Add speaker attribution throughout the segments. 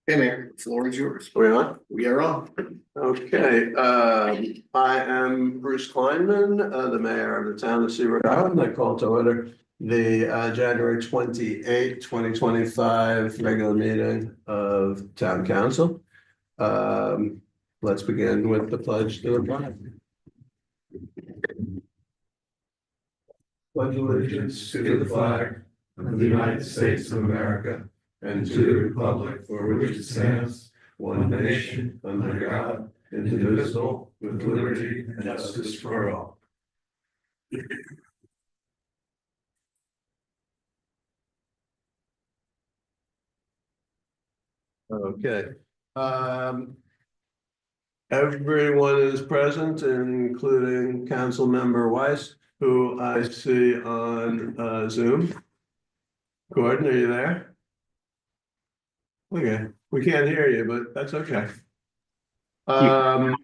Speaker 1: Hey, Mayor, the floor is yours.
Speaker 2: Are we on?
Speaker 1: We are on.
Speaker 2: Okay, I am Bruce Kleinman, the mayor of the town of Seabrook, Island. I call to order the January 28th, 2025 regular meeting of town council. Let's begin with the pledge to the flag. Pledge allegiance to the flag of the United States of America and to the republic for which it stands, one nation, under God, indivisible, with liberty and justice for all. Okay. Everyone is present, including Council Member Weiss, who I see on Zoom. Gordon, are you there? Okay, we can't hear you, but that's okay. Hi.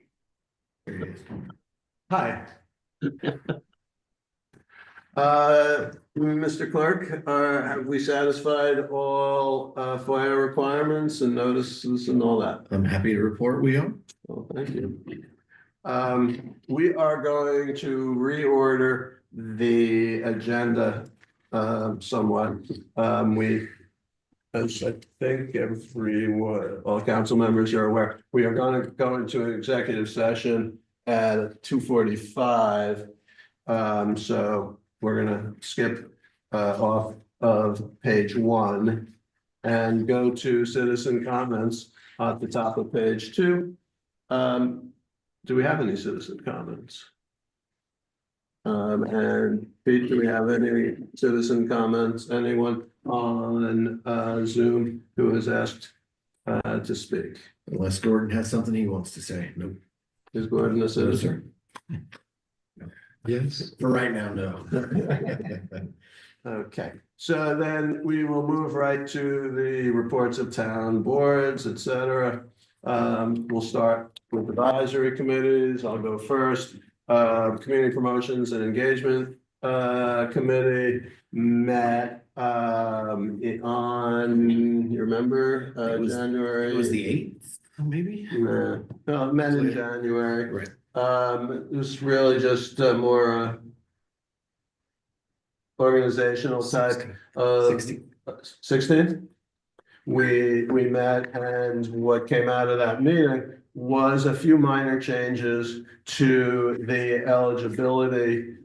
Speaker 2: Mr. Clerk, have we satisfied all FOIA requirements and notices and all that?
Speaker 1: I'm happy to report we are.
Speaker 2: Well, thank you. We are going to reorder the agenda somewhat. As I think all council members are aware, we are going to go into an executive session at 2:45. So we're going to skip off of page 1 and go to citizen comments at the top of page 2. Do we have any citizen comments? And Pete, do we have any citizen comments? Anyone on Zoom who has asked to speak?
Speaker 1: Unless Gordon has something he wants to say. Nope.
Speaker 2: Is Gordon a citizen?
Speaker 1: Yes. For right now, no.
Speaker 2: Okay, so then we will move right to the reports of town boards, etc. We'll start with advisory committees. I'll go first. Community Promotions and Engagement Committee met on, you remember, January?
Speaker 1: It was the 8th, maybe?
Speaker 2: No, met in January.
Speaker 1: Right.
Speaker 2: It was really just more organizational type. 16th. We met, and what came out of that meeting was a few minor changes to the eligibility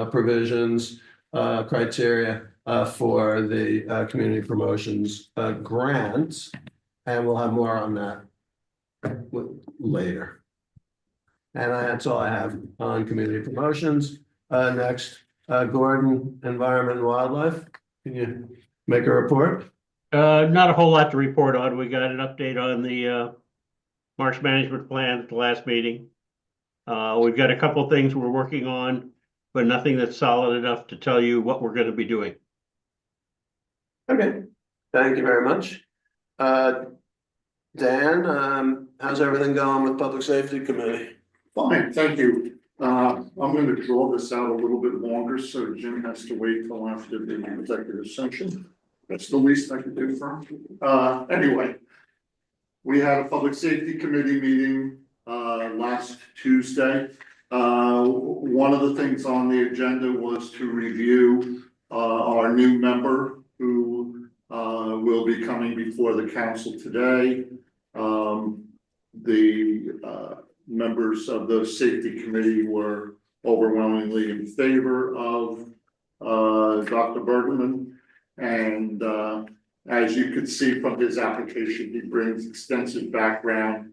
Speaker 2: provisions, criteria for the community promotions grants, and we'll have more on that later. And that's all I have on community promotions. Next, Gordon, Environment and Wildlife. Can you make a report?
Speaker 3: Not a whole lot to report on. We got an update on the marsh management plan at the last meeting. We've got a couple of things we're working on, but nothing that's solid enough to tell you what we're going to be doing.
Speaker 2: Okay, thank you very much. Dan, how's everything going with Public Safety Committee?
Speaker 4: Fine, thank you. I'm going to draw this out a little bit longer, so Jim has to wait till after the executive session. That's the least I can do for him. Anyway, we had a Public Safety Committee meeting last Tuesday. One of the things on the agenda was to review our new member who will be coming before the council today. The members of the safety committee were overwhelmingly in favor of Dr. Bergman, and as you could see from his application, he brings extensive background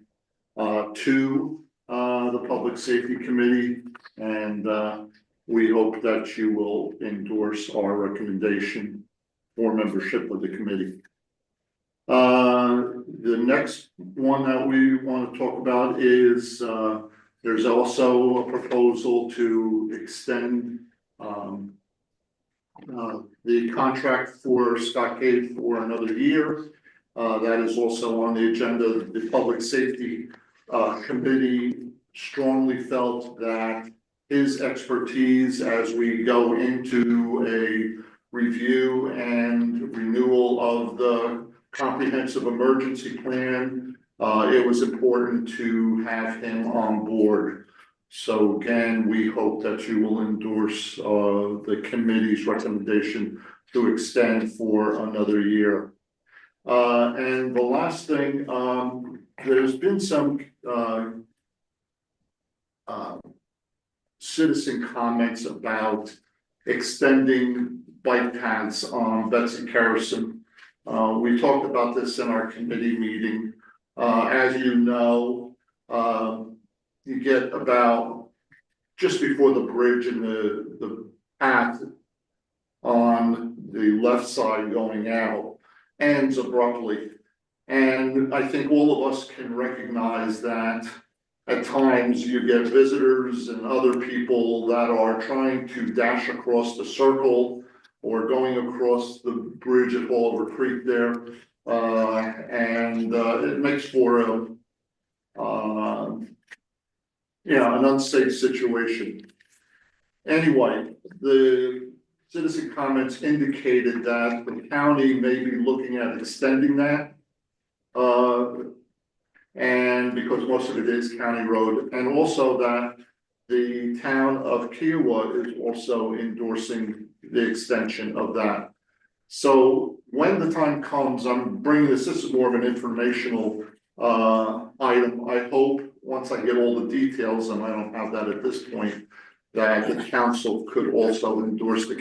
Speaker 4: to the Public Safety Committee, and we hope that you will endorse our recommendation for membership of the committee. The next one that we want to talk about is there's also a proposal to extend the contract for Stockade for another year. That is also on the agenda. The Public Safety Committee strongly felt that his expertise as we go into a review and renewal of the comprehensive emergency plan, it was important to have him on board. So again, we hope that you will endorse the committee's recommendation to extend for another year. And the last thing, there's been some citizen comments about extending bike paths on Betsy Carrison. We talked about this in our committee meeting. As you know, you get about just before the bridge and the path on the left side going out ends abruptly. And I think all of us can recognize that at times you get visitors and other people that are trying to dash across the circle or going across the bridge at Oliver Creek there. And it makes for a, an unsafe situation. Anyway, the citizen comments indicated that the county may be looking at extending that. And because most of it is county road, and also that the town of Kiowa is also endorsing the extension of that. So when the time comes, I'm bringing this is more of an informational item. I hope once I get all the details, and I don't have that at this point, that the council could also endorse the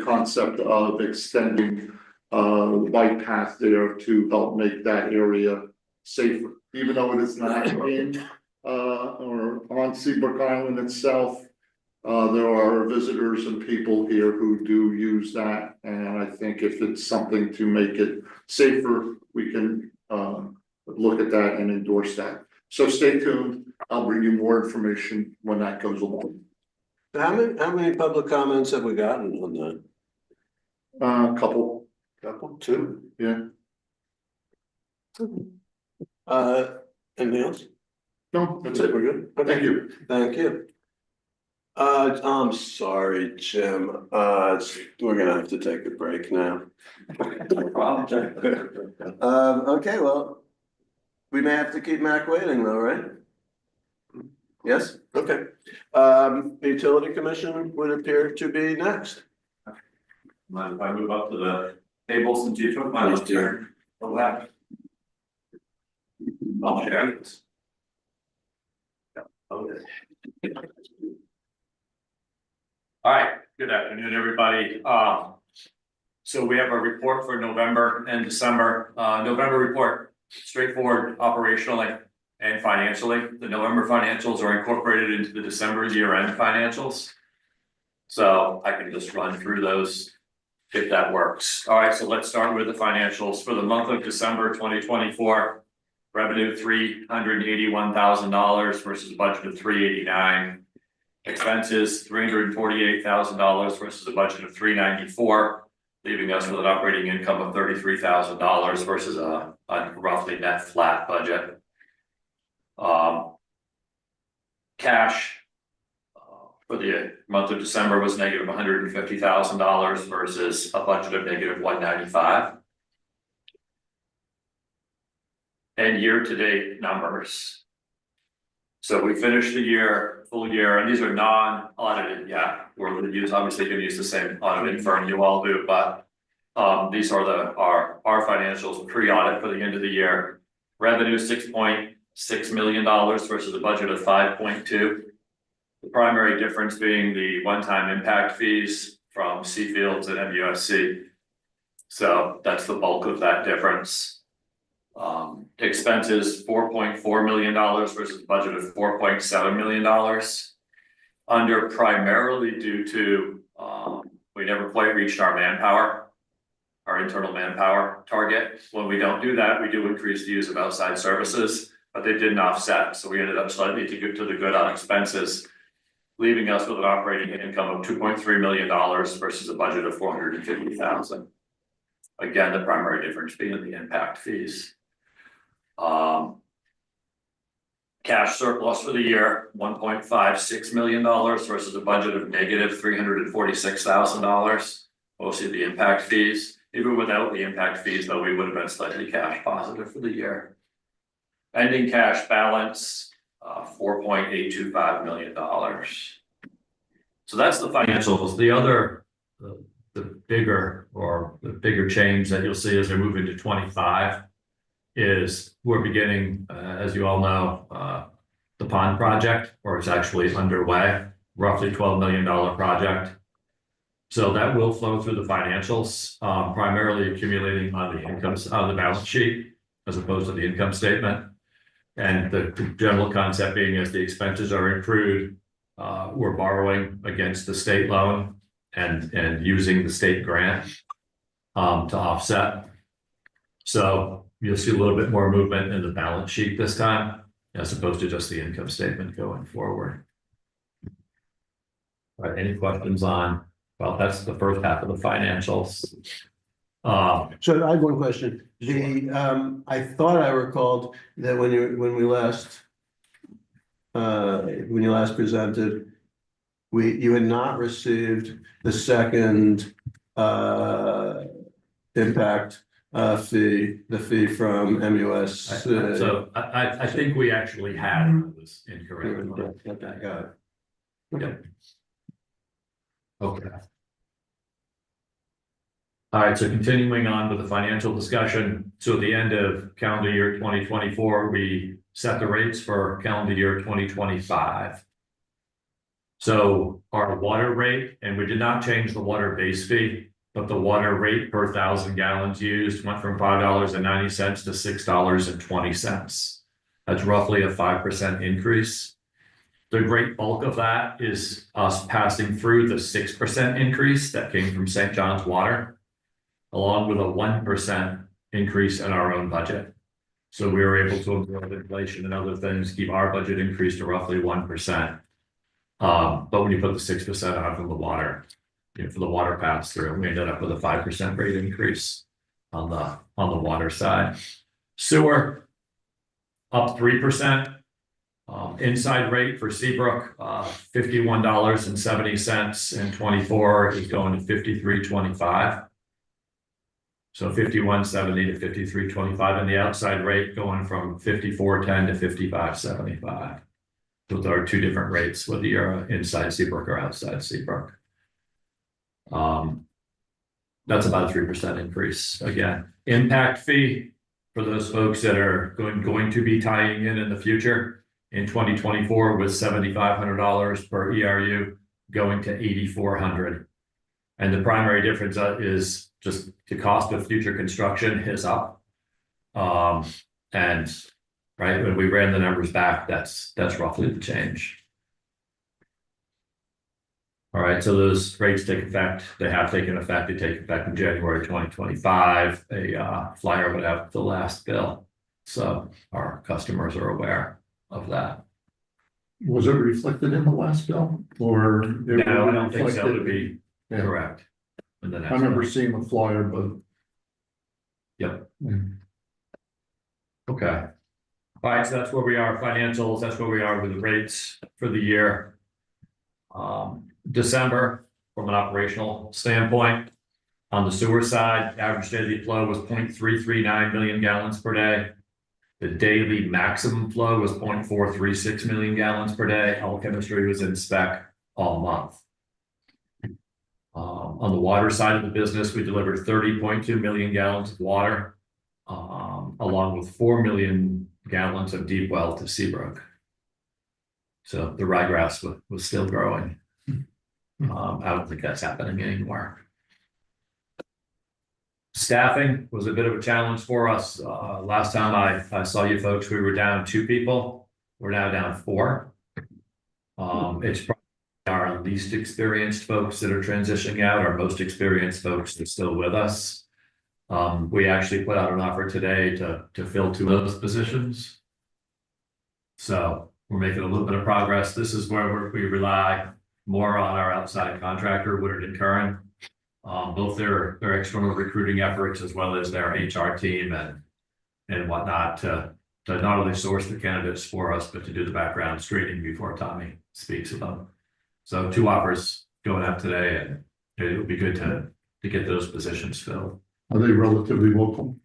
Speaker 4: concept of extending the bike path there to help make that area safer, even though it is not in or on Seabrook Island itself. There are visitors and people here who do use that, and I think if it's something to make it safer, we can look at that and endorse that. So stay tuned. I'll bring you more information when that goes along.
Speaker 2: How many public comments have we gotten on that?
Speaker 4: Couple,
Speaker 2: Two.
Speaker 4: yeah.
Speaker 2: Anything else?
Speaker 4: No, that's it.
Speaker 2: We're good?
Speaker 4: Thank you.
Speaker 2: Thank you. I'm sorry, Jim. We're gonna have to take a break now. Okay, well, we may have to keep Mac waiting though, right? Yes, okay. The Utility Commission would appear to be next.
Speaker 5: Mind if I move up to the table since you took my left turn? I'll share it. Okay. All right, good afternoon, everybody. So we have a report for November and December. November report, straightforward operationally and financially. The November financials are incorporated into the December year-end financials. So I can just run through those if that works. All right, so let's start with the financials for the month of December 2024. Revenue $381,000 versus a budget of $389,000. Expenses $348,000 versus a budget of $394,000, leaving us with an operating income of $33,000 versus a roughly net flat budget. Cash for the month of December was negative $150,000 versus a budget of negative $195,000. And year-to-date numbers. So we finished the year, full year, and these are non-audited yet. We're going to use, obviously, going to use the same auditing firm you all do, but these are our financials pre-audit for the end of the year. Revenue $6.6 million versus a budget of 5.2. The primary difference being the one-time impact fees from Seafields and MUSC. So that's the bulk of that difference. Expenses $4.4 million versus a budget of $4.7 million. Under primarily due to we never quite reached our internal manpower target. When we don't do that, we do increase the use of outside services, but they didn't offset. So we ended up slightly to get to the good on expenses, leaving us with an operating income of $2.3 million versus a budget of $450,000. Again, the primary difference being the impact fees. Cash surplus for the year, $1.56 million versus a budget of negative $346,000, mostly the impact fees. Even without the impact fees, though, we would have been slightly cash positive for the year. Ending cash balance, $4.825 million. So that's the financials. The other, the bigger change that you'll see as we move into 25 is we're beginning, as you all know, the pond project, or it's actually underway, roughly $12 million project. So that will flow through the financials, primarily accumulating on the incomes on the balance sheet as opposed to the income statement. And the general concept being as the expenses are accrued, we're borrowing against the state loan and using the state grant to offset. So you'll see a little bit more movement in the balance sheet this time, as opposed to just the income statement going forward. All right, any questions on, well, that's the first half of the financials.
Speaker 2: So I have one question. I thought I recalled that when you last presented, you had not received the second impact fee, the fee from MUS.
Speaker 5: So I think we actually had, it was incorrect.
Speaker 2: Okay, got it.
Speaker 5: Yep. Okay. All right, so continuing on with the financial discussion. So at the end of calendar year 2024, we set the rates for calendar year 2025. So our water rate, and we did not change the water base fee, but the water rate per 1,000 gallons used went from $5.90 to $6.20. That's roughly a 5% increase. The great bulk of that is us passing through the 6% increase that came from St. John's Water, along with a 1% increase in our own budget. So we were able to absorb inflation and other things, keep our budget increased to roughly 1%. But when you put the 6% on from the water, for the water pass through, we ended up with a 5% rate increase on the water side. Sewer up 3%. Inside rate for Seabrook, $51.70 in 24 is going to $53.25. So $51.70 to $53.25, and the outside rate going from $54.10 to $55.75. Those are two different rates, whether you're inside Seabrook or outside Seabrook. That's about a 3% increase. Again, impact fee for those folks that are going to be tying in the future in 2024 was $7,500 per ERU, going to $8,400. And the primary difference is just the cost of future construction is up. And right, when we ran the numbers back, that's roughly the change. All right, so those rates take effect. They have taken effect. They take effect in January 2025. A flyer would have the last bill. So our customers are aware of that.
Speaker 4: Was it reflected in the last bill or?
Speaker 5: No, I don't think so. It would be correct.
Speaker 4: I remember seeing the flyer, but.
Speaker 5: Yep. Okay. All right, so that's where we are, financials. That's where we are with the rates for the year. December, from an operational standpoint, on the sewer side, average daily flow was 0.339 million gallons per day. The daily maximum flow was 0.436 million gallons per day. All chemistry was in spec all month. On the water side of the business, we delivered 30.2 million gallons of water, along with 4 million gallons of deep well to Seabrook. So the ryegrass was still growing. I don't think that's happening anymore. Staffing was a bit of a challenge for us. Last time I saw you folks, we were down 2 people. We're now down 4. It's probably our least experienced folks that are transitioning out. Our most experienced folks are still with us. We actually put out an offer today to fill 2 of those positions. So we're making a little bit of progress. This is where we rely more on our outside contractor, Woodard & Curran. Both their external recruiting efforts as well as their HR team and whatnot to not only source the candidates for us, but to do the background screening before Tommy speaks with them. So 2 offers going out today, and it would be good to get those positions filled.
Speaker 4: Are they relatively local?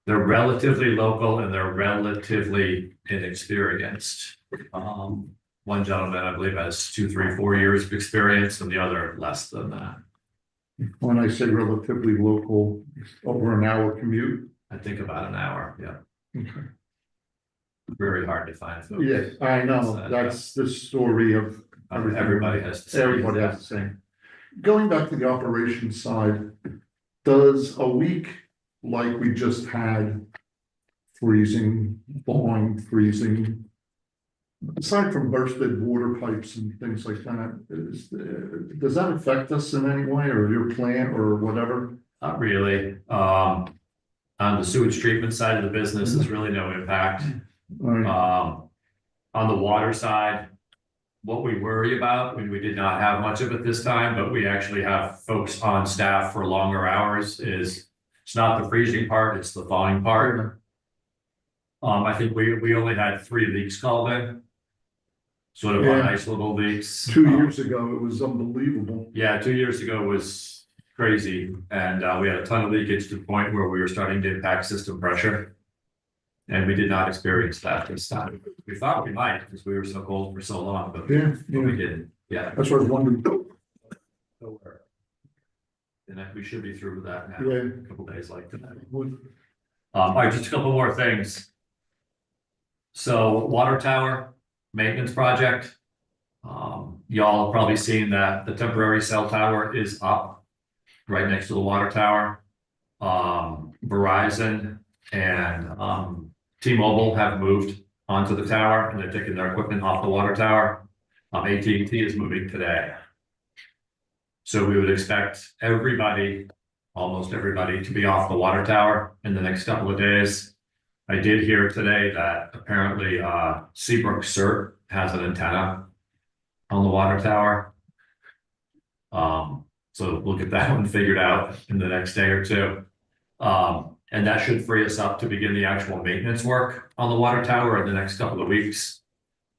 Speaker 5: They're relatively local and they're relatively inexperienced. One gentleman, I believe, has 2, 3, 4 years of experience and the other less than that.
Speaker 4: When I say relatively local, it's over an hour commute?
Speaker 5: I think about an hour, yeah.
Speaker 4: Okay.
Speaker 5: Very hard to find folks.
Speaker 4: Yes, I know, that's the story of everything.
Speaker 5: Everybody has the same.
Speaker 4: Everybody has the same. Going back to the operations side, does a week like we just had freezing, thawing, freezing, aside from bursted water pipes and things like that, does that affect us in any way or your plant or whatever?
Speaker 5: Not really. On the sewage treatment side of the business, there's really no impact.
Speaker 4: Right.
Speaker 5: On the water side, what we worry about, when we did not have much of it this time, but we actually have folks on staff for longer hours, is it's not the freezing part, it's the thawing part. I think we only had 3 leaks called in. Sort of
Speaker 4: Yeah.
Speaker 5: nice little leaks.
Speaker 4: 2 years ago, it was unbelievable.
Speaker 5: Yeah, 2 years ago was crazy, and we had a ton of leakage to the point where we were starting to impact system pressure. And we did not experience that this time. We thought we might because we were so cold for so long, but
Speaker 4: Yeah,
Speaker 5: we
Speaker 4: yeah,
Speaker 5: didn't. Yeah.
Speaker 4: that's what I was wondering.
Speaker 5: And we should be through with that now.
Speaker 4: Yeah.
Speaker 5: A couple days like tonight. All right, just a couple more things. So water tower maintenance project. Y'all have probably seen that the temporary cell tower is up right next to the water tower. Verizon and T-Mobile have moved onto the tower and they're taking their equipment off the water tower. AT&T is moving today. So we would expect everybody, almost everybody, to be off the water tower in the next couple of days. I did hear today that apparently Seabrook CERT has an antenna on the water tower. So we'll get that one figured out in the next day or two. And that should free us up to begin the actual maintenance work on the water tower in the next couple of weeks.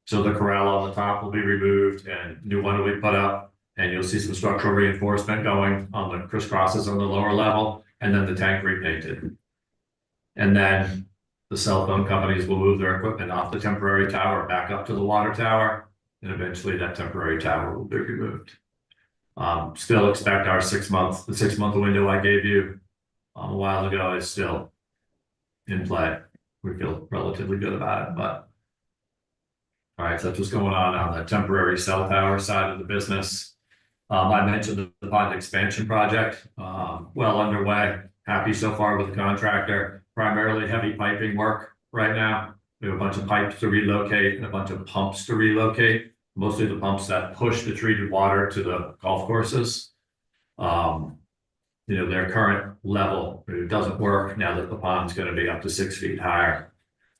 Speaker 5: So the corral on the top will be removed and new one will be put up. And you'll see some structural reinforcement going on the crisscrosses on the lower level, and then the tank repainted. And then the cell phone companies will move their equipment off the temporary tower back up to the water tower, and eventually that temporary tower will be removed. Still expect our 6 month, the 6 month window I gave you a while ago is still in play. We feel relatively good about it, but. All right, so that's what's going on the temporary cell tower side of the business. I mentioned the pond expansion project, well underway. Happy so far with the contractor, primarily heavy piping work right now. We have a bunch of pipes to relocate and a bunch of pumps to relocate. Mostly the pumps that push the treated water to the golf courses. Their current level, it doesn't work now that the pond's going to be up to 6 feet higher.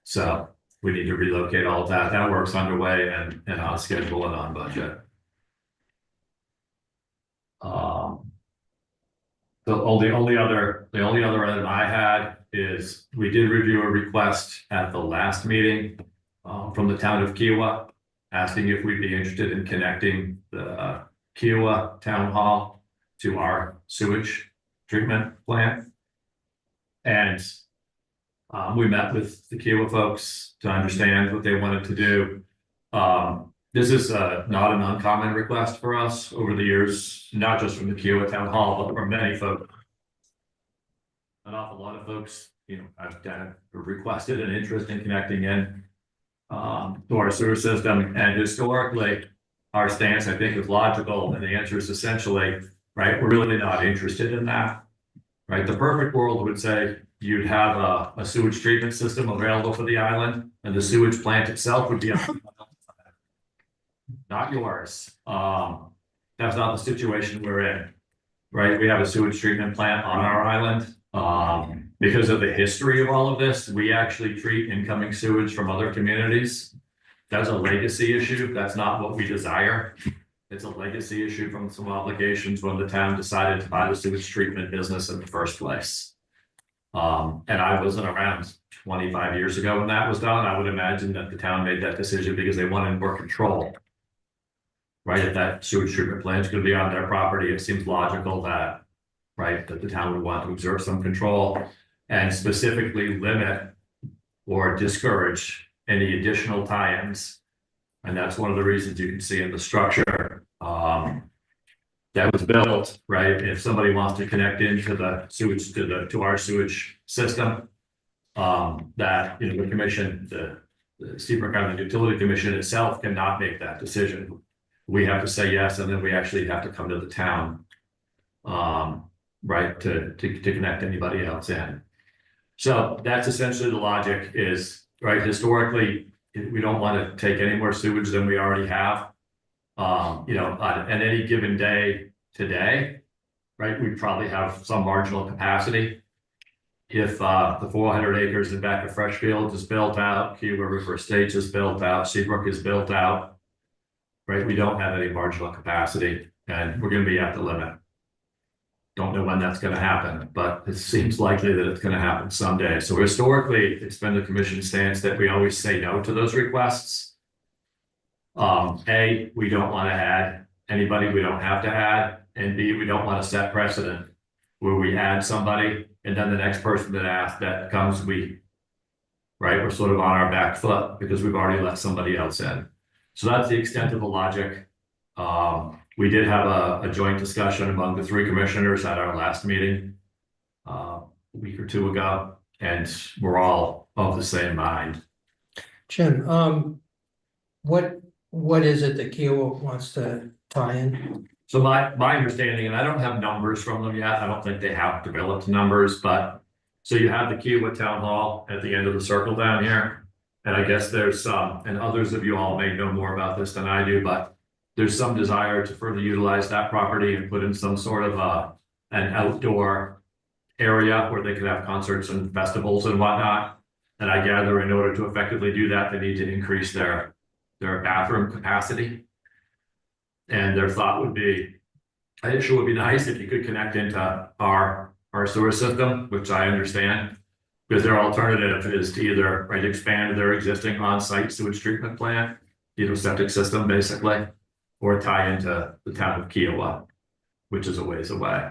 Speaker 5: So we need to relocate all of that. That work's underway and on schedule and on budget. The only other item I had is we did review a request at the last meeting from the town of Kiowa, asking if we'd be interested in connecting the Kiowa Town Hall to our sewage treatment plant. And we met with the Kiowa folks to understand what they wanted to do. This is not an uncommon request for us over the years, not just from the Kiowa Town Hall, but from many folks. An awful lot of folks, have kind of requested an interest in connecting in to our sewer system. And historically, our stance, I think, is logical. And the answer is essentially, right, we're really not interested in that. Right, the perfect world would say you'd have a sewage treatment system available for the island, and the sewage plant itself would be not yours. That's not the situation we're in, right? We have a sewage treatment plant on our island. Because of the history of all of this, we actually treat incoming sewage from other communities. That's a legacy issue. That's not what we desire. It's a legacy issue from some obligations when the town decided to buy the sewage treatment business in the first place. And I wasn't around 25 years ago when that was done. I would imagine that the town made that decision because they wanted more control. Right, if that sewage treatment plant is going to be on their property, it seems logical that right? That the town would want to exert some control and specifically limit or discourage any additional tie-ins. And that's one of the reasons you can see in the structure, that was built, right? If somebody wants to connect into the sewage, to our sewage system, that, you know, the commission, the Seabrook Island Utility Commission itself cannot make that decision. We have to say yes, and then we actually have to come to the town, right, to connect anybody else in. So that's essentially the logic is, right, historically, we don't want to take any more sewage than we already have. You know, at any given day today, right, we probably have some marginal capacity. If the 400 acres in back of Freshfields is built out, Kiowa River Estates is built out, Seabrook is built out, right, we don't have any marginal capacity, and we're going to be at the limit. Don't know when that's going to happen, but it seems likely that it's going to happen someday. So historically, it's been the commission stance that we always say no to those requests. A, we don't want to add anybody we don't have to add, and B, we don't want to set precedent where we add somebody and then the next person that comes, right, we're sort of on our back foot because we've already let somebody else in. So that's the extent of the logic. We did have a joint discussion among the three commissioners at our last meeting a week or two ago, and we're all of the same mind.
Speaker 6: Jim, what is it that Kiowa wants to tie in?
Speaker 5: So my understanding, and I don't have numbers from them yet, I don't think they have developed numbers, but so you have the Kiowa Town Hall at the end of the circle down here. And I guess there's some, and others of you all may know more about this than I do, but there's some desire to further utilize that property and put in some sort of an outdoor area where they could have concerts and festivals and whatnot. And I gather in order to effectively do that, they need to increase their bathroom capacity. And their thought would be, it sure would be nice if you could connect into our sewer system, which I understand, because their alternative is to either, right, expand their existing on-site sewage treatment plant, septic system basically, or tie into the town of Kiowa, which is a ways away.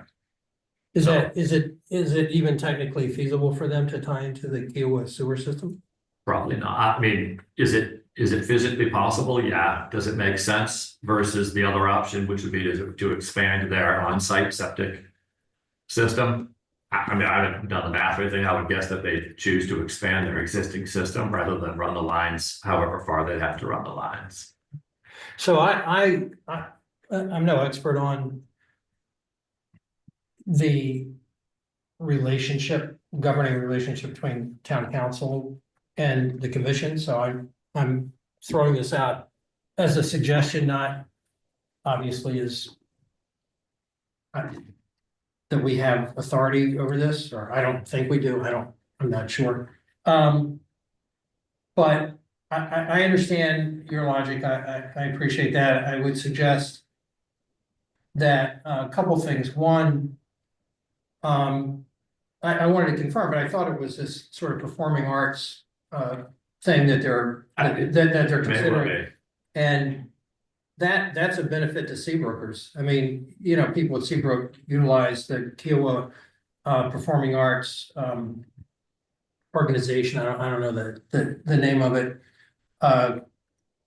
Speaker 6: Is it even technically feasible for them to tie into the Kiowa sewer system?
Speaker 5: Probably not. I mean, is it physically possible? Yeah. Does it make sense versus the other option, which would be to expand their on-site septic system? I mean, I haven't done the math or anything. I would guess that they choose to expand their existing system rather than run the lines, however far they'd have to run the lines.
Speaker 6: So I'm no expert on the governing relationship between town council and the commission. So I'm throwing this out as a suggestion, not obviously that we have authority over this, or I don't think we do. I'm not sure. But I understand your logic. I appreciate that. I would suggest that a couple things. One, I wanted to confirm, but I thought it was this sort of performing arts thing that they're considering, and that's a benefit to Seabrookers. I mean, people at Seabrook utilize the Kiowa Performing Arts organization. I don't know the name of it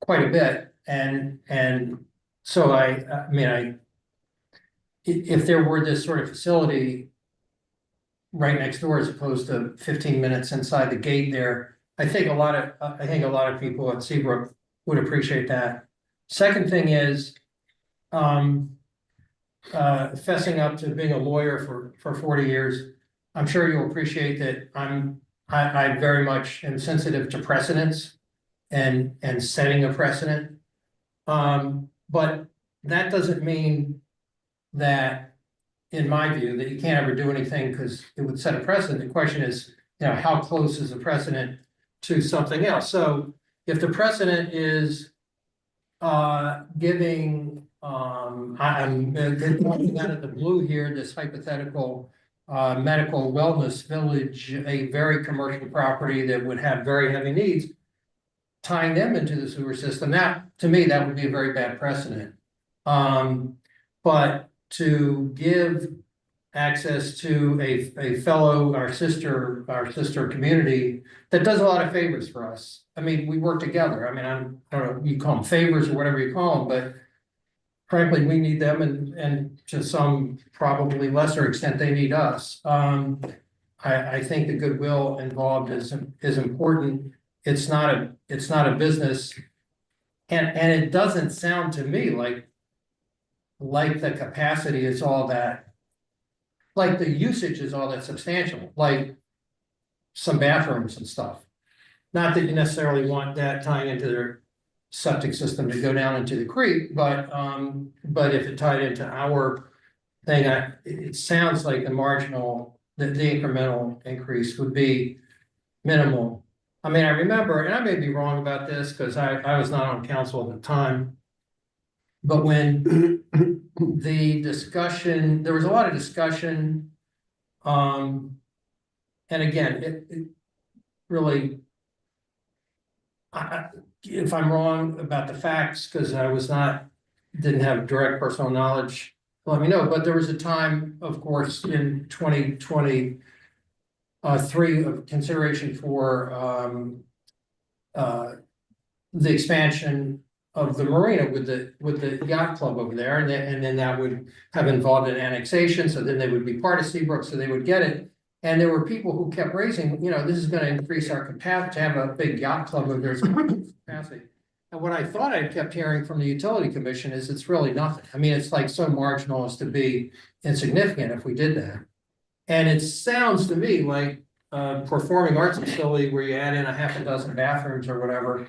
Speaker 6: quite a bit, and so I mean, if there were this sort of facility right next door as opposed to 15 minutes inside the gate there, I think a lot of people at Seabrook would appreciate that. Second thing is, fessing up to being a lawyer for 40 years, I'm sure you'll appreciate that I very much am sensitive to precedents and setting a precedent. But that doesn't mean that, in my view, that you can't ever do anything because it would set a precedent. The question is, how close is the precedent to something else? So if the precedent is giving, I'm looking out of the blue here, this hypothetical medical wellness village, a very commercial property that would have very heavy needs, tying them into the sewer system, that, to me, that would be a very bad precedent. But to give access to a fellow, our sister community that does a lot of favors for us. I mean, we work together. I mean, I don't know, you call them favors or whatever you call them, but frankly, we need them and to some probably lesser extent, they need us. I think the goodwill involved is important. It's not a business. And it doesn't sound to me like the capacity is all that, like the usage is all that substantial, like some bathrooms and stuff. Not that you necessarily want that tying into their septic system to go down into the creek, but if it tied into our thing, it sounds like the incremental increase would be minimal. I mean, I remember, and I may be wrong about this because I was not on council at the time. But when the discussion, there was a lot of discussion. And again, it really, if I'm wrong about the facts, because I didn't have direct personal knowledge, let me know. But there was a time, of course, in 2023 of consideration for the expansion of the marina with the yacht club over there, and then that would have involved an annexation, so then they would be part of Seabrook, so they would get it. And there were people who kept raising, this is gonna increase our capacity to have a big yacht club over there's capacity. And what I thought I kept hearing from the utility commission is it's really nothing. I mean, it's like so marginal as to be insignificant if we did that. And it sounds to me like a performing arts facility where you add in a half a dozen bathrooms or whatever,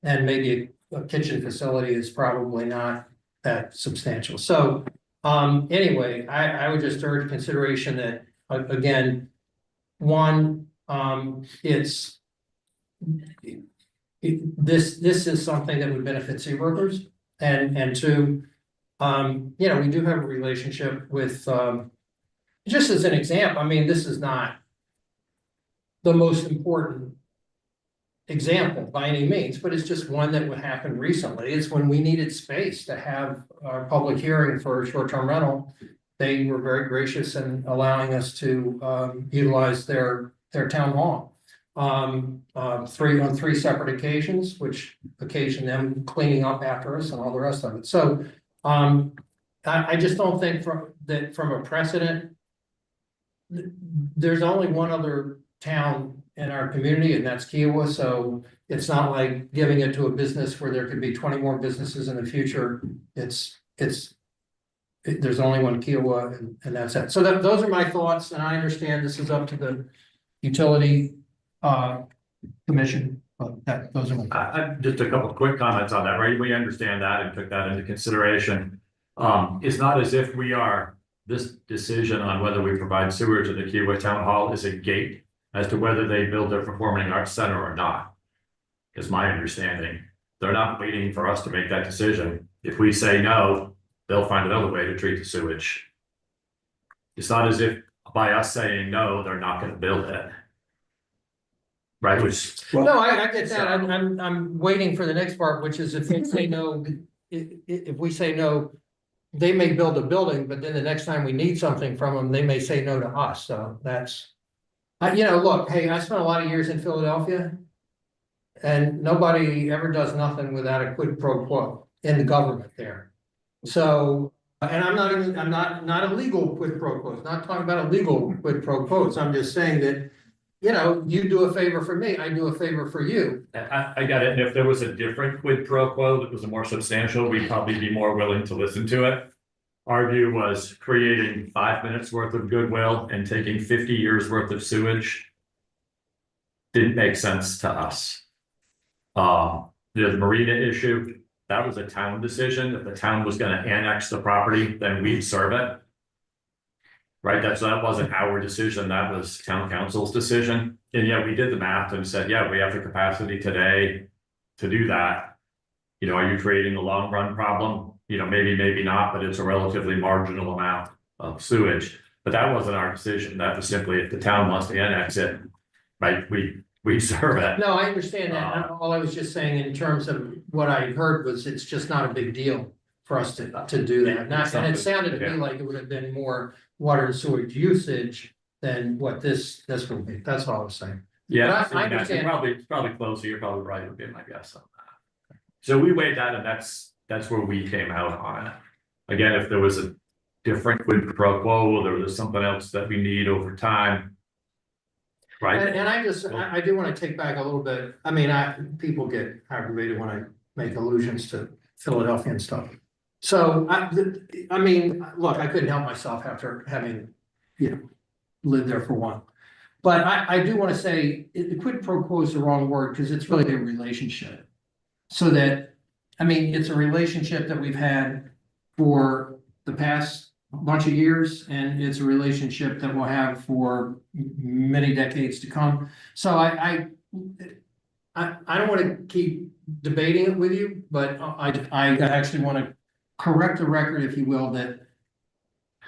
Speaker 6: and maybe a kitchen facility is probably not that substantial. So anyway, I would just urge consideration that, again, one, this is something that would benefit Seabrookers, and two, we do have a relationship with, just as an example, I mean, this is not the most important example by any means, but it's just one that would happen recently. It's when we needed space to have our public hearing for short-term rental. They were very gracious in allowing us to utilize their town hall. On three separate occasions, which occasioned them cleaning up after us and all the rest of it. So I just don't think from a precedent, there's only one other town in our community, and that's Kiowa. So it's not like giving it to a business where there could be 20 more businesses in the future. There's only one Kiowa, and that's it. So those are my thoughts, and I understand this is up to the utility commission, but those are my
Speaker 5: Just a couple of quick comments on that, right? We understand that and took that into consideration. It's not as if this decision on whether we provide sewer to the Kiowa Town Hall is a gate as to whether they build their performing arts center or not. Is my understanding. They're not waiting for us to make that decision. If we say no, they'll find another way to treat the sewage. It's not as if by us saying no, they're not going to build it. Right,
Speaker 6: no, I get that. I'm waiting for the next part, which is if they say no, if we say no, they may build a building, but then the next time we need something from them, they may say no to us. So that's, look, hey, I spent a lot of years in Philadelphia, and nobody ever does nothing without a quid pro quo in the government there. So, and I'm not a legal quid pro quo. Not talking about a legal quid pro quo. I'm just saying that, you do a favor for me, I do a favor for you.
Speaker 5: I got it. And if there was a different quid pro quo that was more substantial, we'd probably be more willing to listen to it. Our view was creating 5 minutes worth of goodwill and taking 50 years worth of sewage didn't make sense to us. The marina issue, that was a town decision. If the town was going to annex the property, then we'd serve it. Right, that wasn't our decision, that was town council's decision. And yeah, we did the math and said, yeah, we have the capacity today to do that. Are you creating a long run problem? Maybe not, but it's a relatively marginal amount of sewage. But that wasn't our decision. That was simply if the town wants to annex it, right, we serve it.
Speaker 6: No, I understand that. All I was just saying in terms of what I heard was it's just not a big deal for us to do that. And it sounded to me like it would have been more water and sewage usage than what this would be. That's all I was saying.
Speaker 5: Yeah,
Speaker 6: But I understand.
Speaker 5: it's probably closer, you're probably right, would be my guess on that. So we weighed that and that's where we came out on it. Again, if there was a different quid pro quo, or there was something else that we need over time. Right?
Speaker 6: And I do want to take back a little bit. I mean, people get aggravated when I make allusions to Philadelphia and stuff. So I mean, look, I couldn't help myself after having, lived there for one. But I do want to say, the quid pro quo is the wrong word, because it's really a relationship. So that, I mean, it's a relationship that we've had for the past bunch of years, and it's a relationship that we'll have for many decades to come. So I don't want to keep debating it with you, but I actually want to correct the record, if you will, that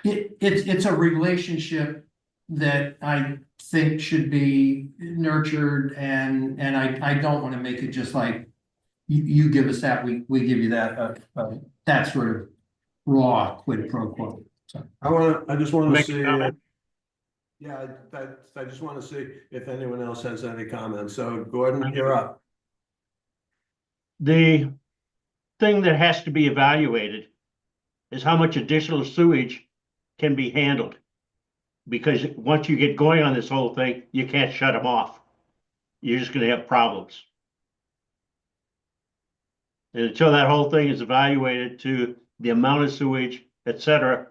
Speaker 6: it's a relationship that I think should be nurtured, and I don't want to make it just like you give us that, we give you that, that sort of raw quid pro quo. So
Speaker 2: I just wanna
Speaker 3: Make a
Speaker 2: see.
Speaker 3: comment?
Speaker 2: Yeah, I just wanna see if anyone else has any comments. So Gordon, you're up.
Speaker 3: The thing that has to be evaluated is how much additional sewage can be handled. Because once you get going on this whole thing, you can't shut them off. You're just gonna have problems. And until that whole thing is evaluated to the amount of sewage, et cetera,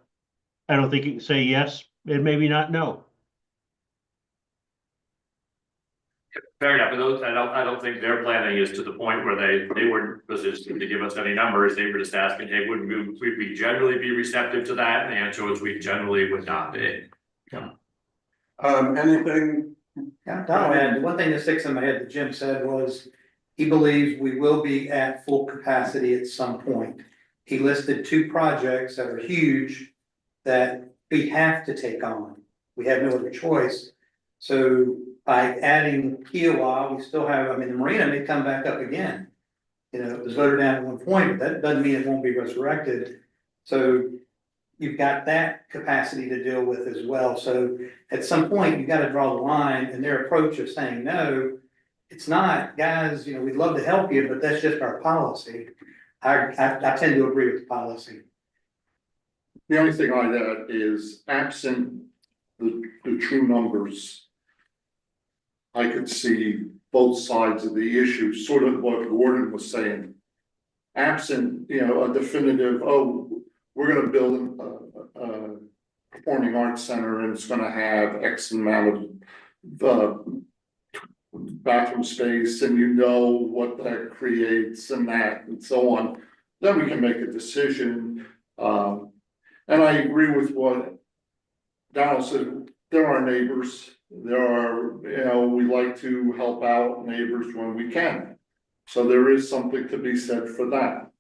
Speaker 3: I don't think you can say yes and maybe not no.
Speaker 5: Fair enough, but those, I don't think their planning is to the point where they weren't positioned to give us any numbers. They were just asking, hey, would we generally be receptive to that? And the answer was we generally would not be.
Speaker 2: Anything?
Speaker 7: Yeah, I'll add, the one thing that sticks in my head that Jim said was, he believes we will be at full capacity at some point. He listed 2 projects that are huge that we have to take on. We have no other choice. So by adding Kiowa, we still have, I mean, the marina may come back up again. You know, it was voted down at one point, but that doesn't mean it won't be resurrected. So you've got that capacity to deal with as well. So at some point, you've got to draw the line, and their approach of saying no, it's not, guys, you know, we'd love to help you, but that's just our policy. I tend to agree with the policy.
Speaker 4: The only thing I'd add is absent the true numbers. I could see both sides of the issue, sort of what Gordon was saying. Absent, you know, a definitive, oh, we're gonna build a performing arts center and it's gonna have X amount of the bathroom space, and you know what that creates and that and so on, then we can make a decision. And I agree with what Donald said. There are neighbors, there are, you know, we like to help out neighbors when we can. So there is something to be said for that.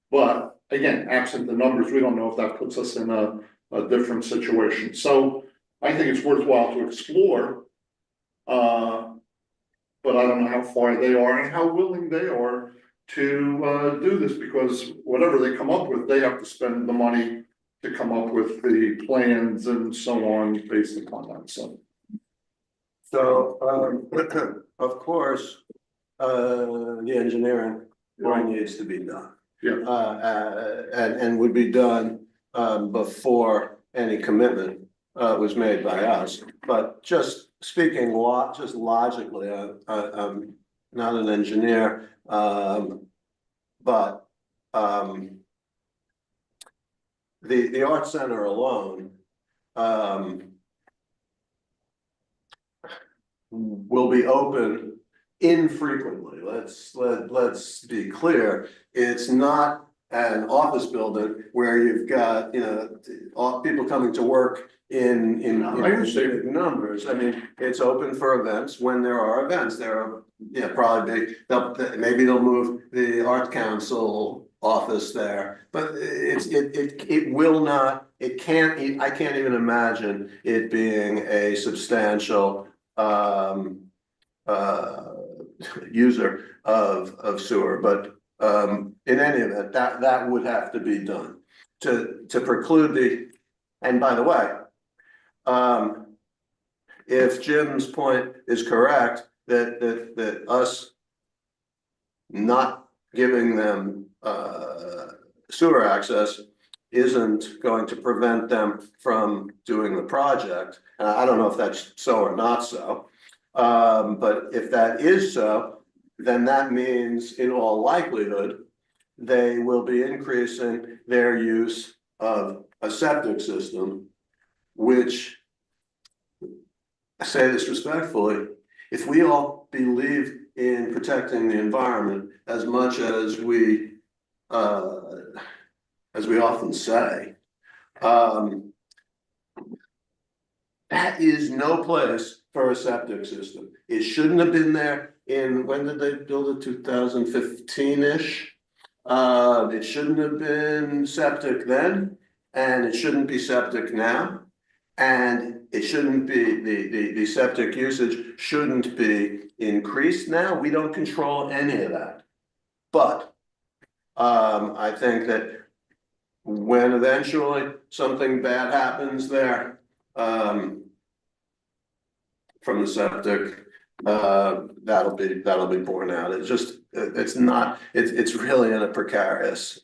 Speaker 4: But again, absent the numbers, we don't know if that puts us in a different situation. So I think it's worthwhile to explore. But I don't know how far they are and how willing they are to do this, because whatever they come up with, they have to spend the money to come up with the plans and so on based upon that, so.
Speaker 2: So, of course, the engineering needs to be done.
Speaker 4: Yeah.
Speaker 2: And would be done, before any commitment, was made by us. But just speaking just logically, I'm not an engineer, but, the art center alone, will be open infrequently. Let's be clear. It's not an office building where you've got, you know, people coming to work in big numbers. I mean, it's open for events when there are events. There are, yeah, probably maybe they'll move the art council office there, but it will not, I can't even imagine it being a substantial user of sewer. But In any event, that would have to be done to preclude and by the way. If Jim's point is correct, that us not giving them sewer access isn't going to prevent them from doing the project. And I don't know if that's so or not so. But if that is so, then that means in all likelihood, they will be increasing their use of a septic system, which, I say this respectfully, if we all believe in protecting the environment as much as we often say, that is no place for a septic system. It shouldn't have been there when did they build it, 2015-ish? It shouldn't have been septic then, and it shouldn't be septic now. And it shouldn't be, the septic usage shouldn't be increased now. We don't control any of that. But I think that when eventually something bad happens there, from the septic, that'll be borne out. It's really in a precarious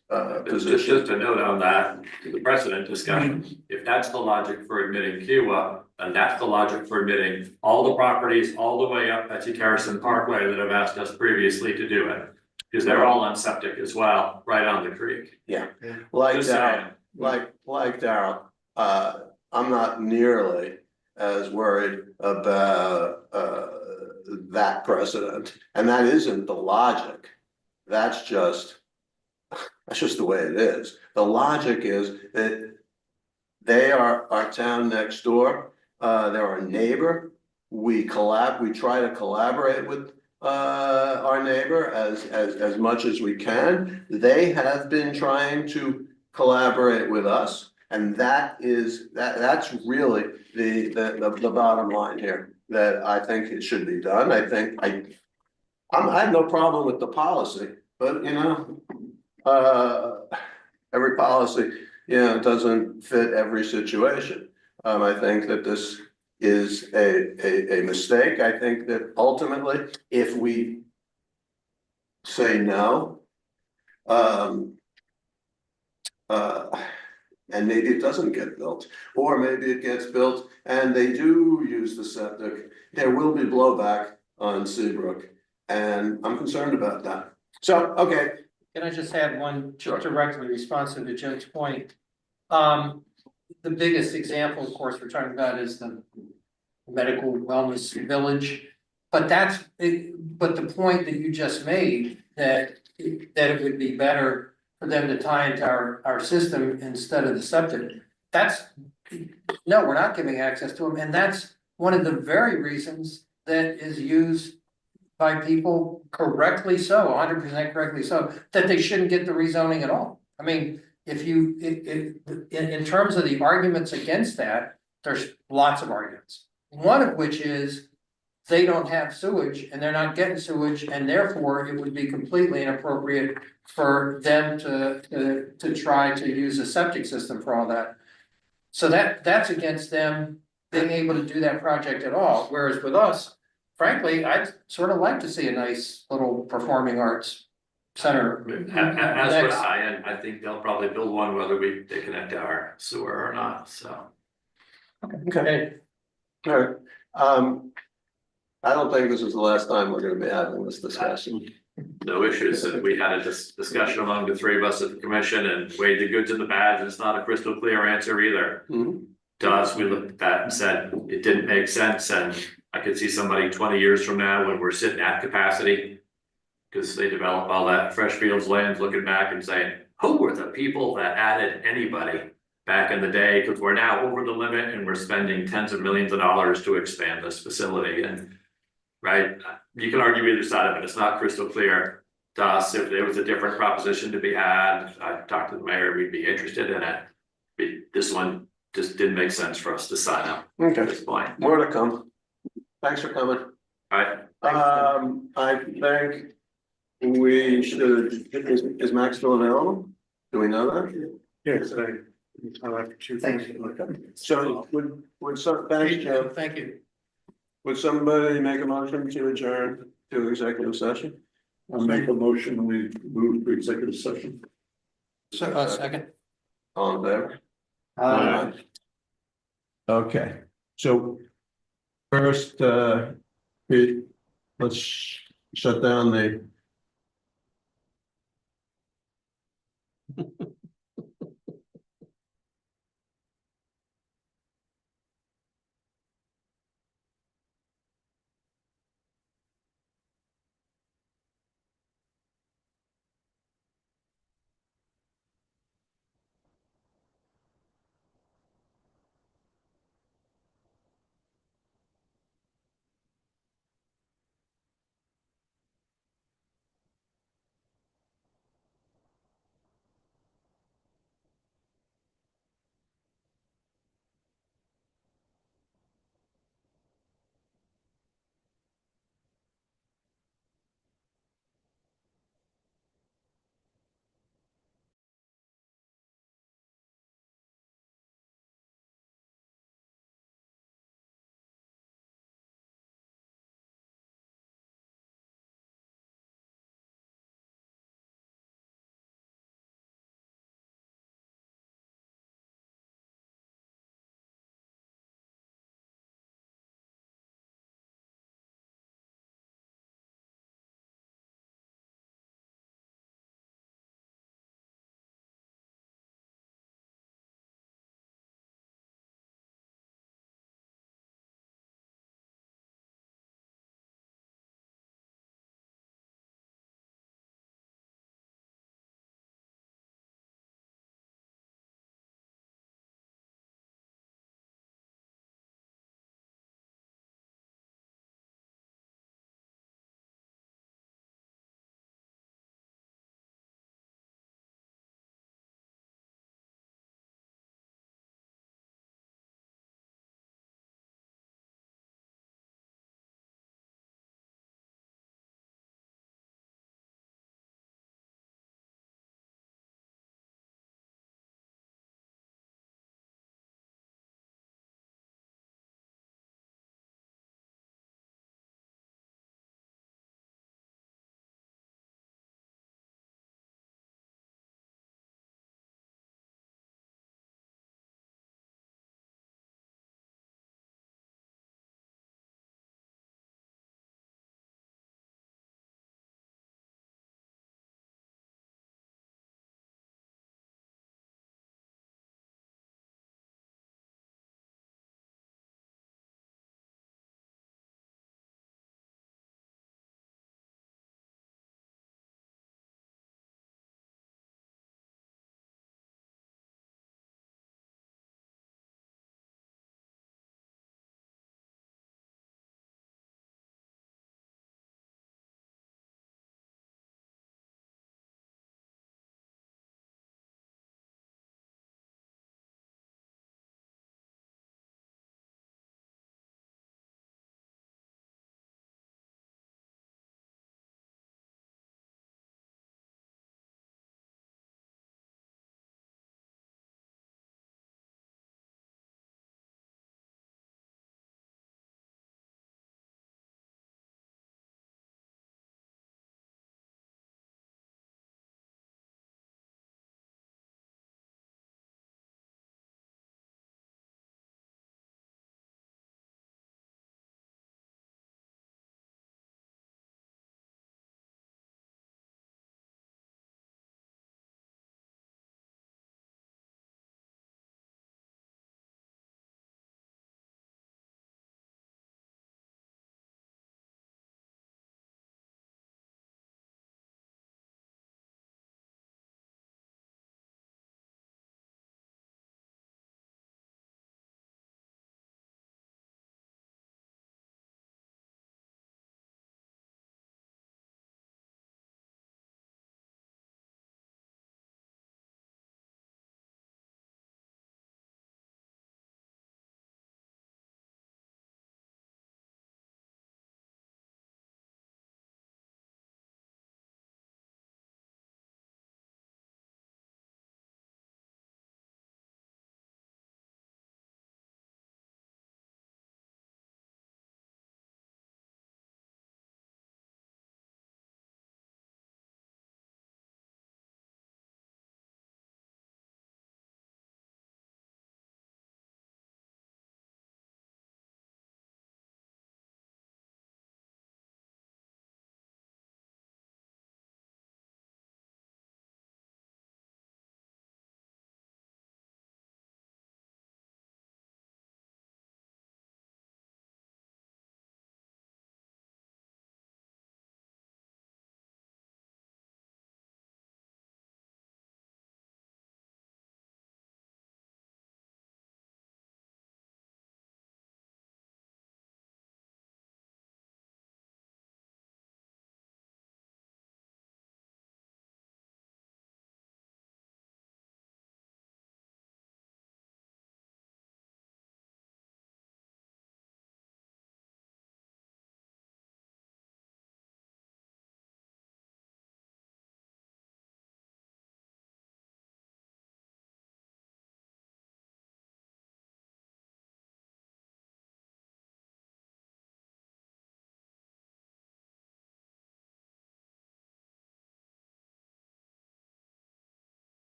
Speaker 2: position.
Speaker 5: Just a note on that, the precedent discussion, if that's the logic for admitting Kiwa, and that's the logic for admitting all the properties all the way up Betsy Carrison Parkway that have asked us previously to do it. Because they're all on septic as well, right on the creek.
Speaker 2: Yeah, like
Speaker 5: Just
Speaker 2: Darryl,
Speaker 5: saying.
Speaker 2: like Darryl, I'm not nearly as worried about that precedent, and that isn't the logic. That's just the way it is. The logic is that they are our town next door. They're our neighbor. We try to collaborate with our neighbor as much as we can. They have been trying to collaborate with us, and that's really the bottom line here, that I think it should be done. I have no problem with the policy, but every policy, doesn't fit every situation. I think that this is a mistake. I think that ultimately, if we say no, and maybe it doesn't get built, or maybe it gets built and they do use the septic, there will be blowback on Seabrook, and I'm concerned about that. So, okay.
Speaker 6: Can I just add one
Speaker 2: Sure.
Speaker 6: directly responsive to Jim's point? The biggest example, of course, we're talking about is the medical wellness village. But but the point that you just made, that it would be better for them to tie into our system instead of the septic. No, we're not giving access to them, and that's one of the very reasons that is used by people correctly so, 100% correctly so, that they shouldn't get the rezoning at all. I mean, if you, in terms of the arguments against that, there's lots of arguments. One of which is they don't have sewage and they're not getting sewage, and therefore it would be completely inappropriate for them to try to use a septic system for all that. So that's against them being able to do that project at all. Whereas with us, frankly, I'd sort of like to see a nice little performing arts center.
Speaker 5: As would I, and I think they'll probably build one whether they connect to our sewer or not, so.
Speaker 2: Okay. All right. I don't think this is the last time we're gonna be having this discussion.
Speaker 5: No issues, and we had a discussion among the three of us at the commission and weighed the goods and the bads, and it's not a crystal clear answer either.
Speaker 2: Mhm.
Speaker 5: To us, we looked at that and said, it didn't make sense, and I could see somebody 20 years from now when we're sitting at capacity. Cause they develop all that fresh fields land, looking back and saying, who were the people that added anybody back in the day? Cause we're now over the limit and we're spending tens of millions of dollars to expand this facility, and right, you can argue either side of it, it's not crystal clear to us. If there was a different proposition to be had, I talked to the mayor, we'd be interested in it. This one just didn't make sense for us to sign up at
Speaker 2: Okay,
Speaker 5: this point.
Speaker 2: more to come. Thanks for coming.
Speaker 5: Alright,
Speaker 2: I think we should, is Max still available? Do we know that?
Speaker 4: Yes, I'll have to.
Speaker 7: Thanks.
Speaker 2: So would some, thanks, Jim.
Speaker 6: Thank you.
Speaker 2: Would somebody make a motion to adjourn to executive session?
Speaker 4: I'll make a motion, we move to executive session.
Speaker 6: Second.
Speaker 2: All in favor?
Speaker 7: Uh,
Speaker 2: Okay, so first, let's shut down the.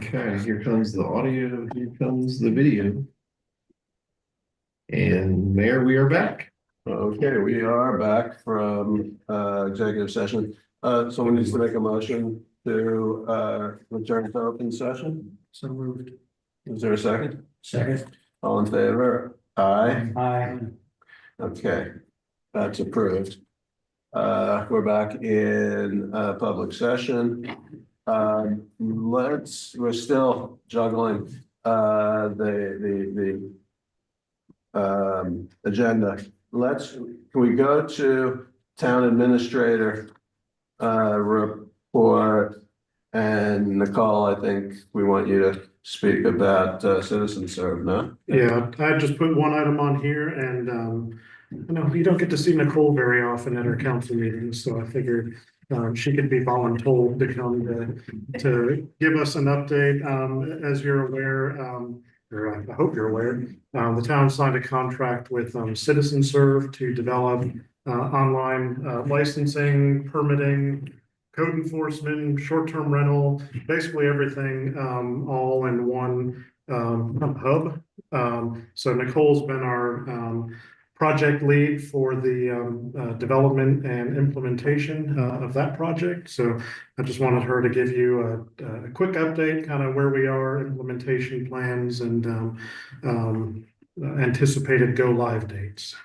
Speaker 1: Okay, here comes the audio, here comes the video. And Mayor, we are back.
Speaker 2: Okay, we are back from executive session. Someone needs to make a motion to return to open session.
Speaker 6: So moved.
Speaker 2: Is there a second?
Speaker 6: Second.
Speaker 2: All in favor? Aye.
Speaker 6: Aye.
Speaker 2: Okay, that's approved. We're back in public session. We're still juggling the agenda. Can we go to town administrator report? And Nicole, I think we want you to speak about citizen serve, no?
Speaker 8: Yeah, I just put one item on here and, you know, you don't get to see Nicole very often at our council meetings, so I figured she could be voluntold to come to give us an update. As you're aware, or I hope you're aware, the town signed a contract with Citizen Serve to develop online licensing, permitting, code enforcement, short-term rental, basically everything all in one hub. So Nicole's been our project lead for the development and implementation of that project. So I just wanted her to give you a quick update, kind of where we are, implementation plans, and anticipated go live dates.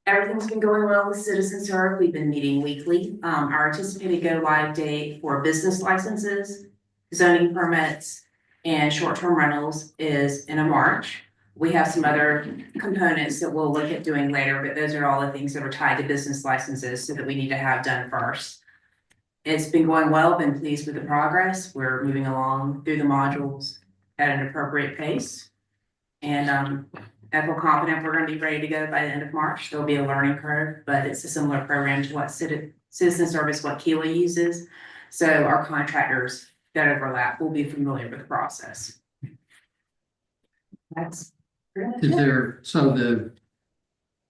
Speaker 9: Everything's been going well with Citizen Serve. We've been meeting weekly. Our anticipated go live date for business licenses, zoning permits, and short-term rentals is in March. We have some other components that we'll look at doing later, but those are all the things that are tied to business licenses so that we need to have done first. It's been going well, been pleased with the progress. We're moving along through the modules at an appropriate pace. And I feel confident we're going to be ready to go by the end of March. There'll be a learning curve, but it's a similar program to what Citizen Service, what Keela uses. So our contractors that overlap will be familiar with the process. That's pretty much
Speaker 10: Is
Speaker 9: it.
Speaker 10: there, so the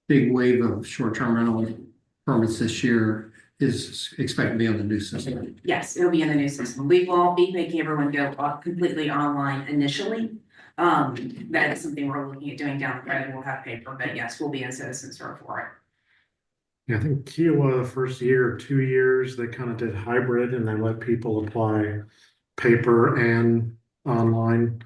Speaker 10: big wave of short-term rental permits this year is expected to be on the new system?
Speaker 9: Yes, it'll be in the new system. We won't be making everyone go completely online initially. That is something we're looking at doing down the road. We'll have paper, but yes, we'll be in Citizen Serve for it.
Speaker 8: Yeah, I think Kiowa, the first year or 2 years, they kind of did hybrid and they let people apply paper and online.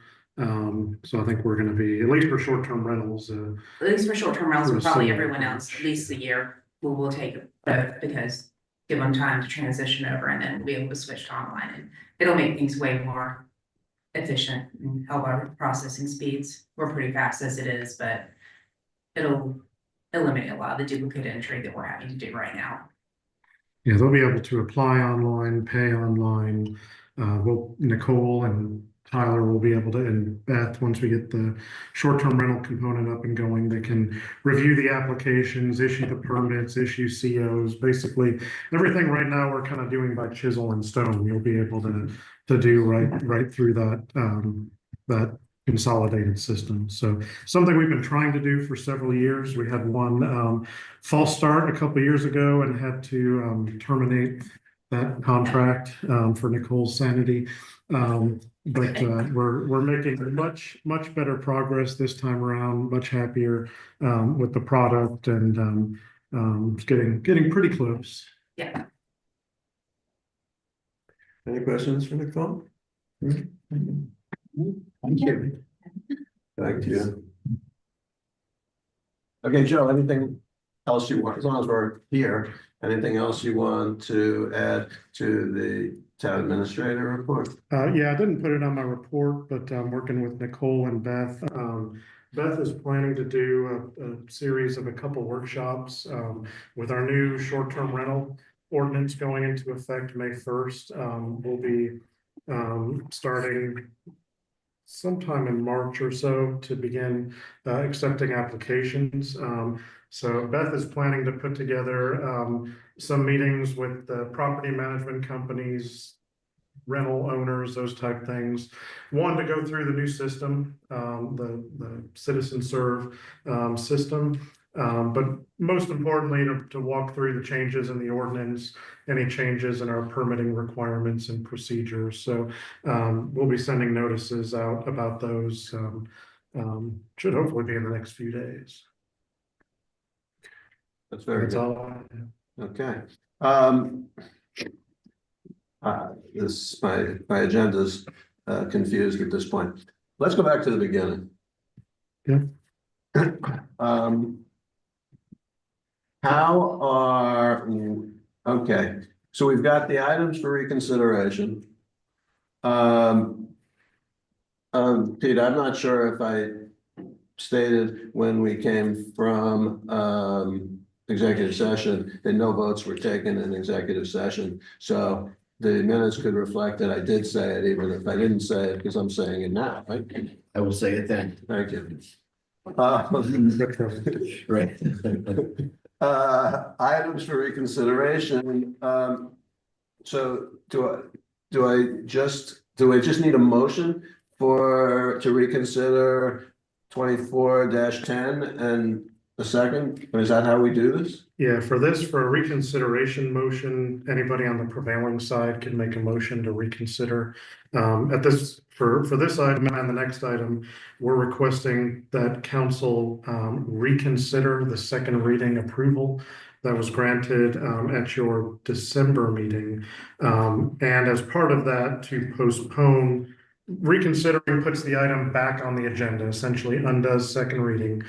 Speaker 8: So I think we're going to be, at least for short-term rentals.
Speaker 9: At least for short-term rentals,
Speaker 8: For a
Speaker 9: probably
Speaker 8: similar
Speaker 9: everyone else,
Speaker 8: approach.
Speaker 9: at least a year, we will take both because give them time to transition over and then we'll be able to switch to online. And it'll make things way more efficient and help our processing speeds. We're pretty fast as it is, but it'll eliminate a lot of the duplicate entry that we're having to do right now.
Speaker 8: Yeah, they'll be able to apply online, pay online. Nicole and Tyler will be able to, and Beth, once we get the short-term rental component up and going, they can review the applications, issue the permits, issue COs, basically everything right now we're kind of doing by chisel and stone. You'll be able to do right through that consolidated system. So something we've been trying to do for several years. We had one false start a couple years ago and had to terminate that contract for Nicole's sanity. But we're making much better progress this time around, much happier with the product, and it's getting pretty close.
Speaker 9: Yeah.
Speaker 2: Any questions for Nicole?
Speaker 7: Thank you.
Speaker 2: Thank you. Okay, Joe, anything else you want, as long as we're here, anything else you want to add to the town administrator report?
Speaker 8: Yeah, I didn't put it on my report, but I'm working with Nicole and Beth. Beth is planning to do a series of a couple workshops with our new short-term rental ordinance going into effect May 1st. We'll be starting sometime in March or so to begin accepting applications. So Beth is planning to put together some meetings with the property management companies, rental owners, those type things. One, to go through the new system, the Citizen Serve system. But most importantly, to walk through the changes in the ordinance, any changes in our permitting requirements and procedures. So we'll be sending notices out about those. Should hopefully be in the next few days.
Speaker 2: That's very good.
Speaker 8: all I have.
Speaker 2: Okay. This, my agenda's confused at this point. Let's go back to the beginning.
Speaker 8: Yeah.
Speaker 2: How are, okay, so we've got the items for reconsideration. Pete, I'm not sure if I stated when we came from executive session that no votes were taken in executive session. So the minutes could reflect that I did say it, even if I didn't say it, because I'm saying it now, right?
Speaker 1: I will say it then.
Speaker 2: Thank you.
Speaker 1: Right.
Speaker 2: Items for reconsideration. So do I just need a motion to reconsider 24-10 and a second? Or is that how we do this?
Speaker 8: Yeah, for a reconsideration motion, anybody on the prevailing side can make a motion to reconsider. For this item and the next item, we're requesting that council reconsider the second reading approval that was granted at your December meeting. And as part of that, to postpone. Reconsidering puts the item back on the agenda, essentially undoes second reading.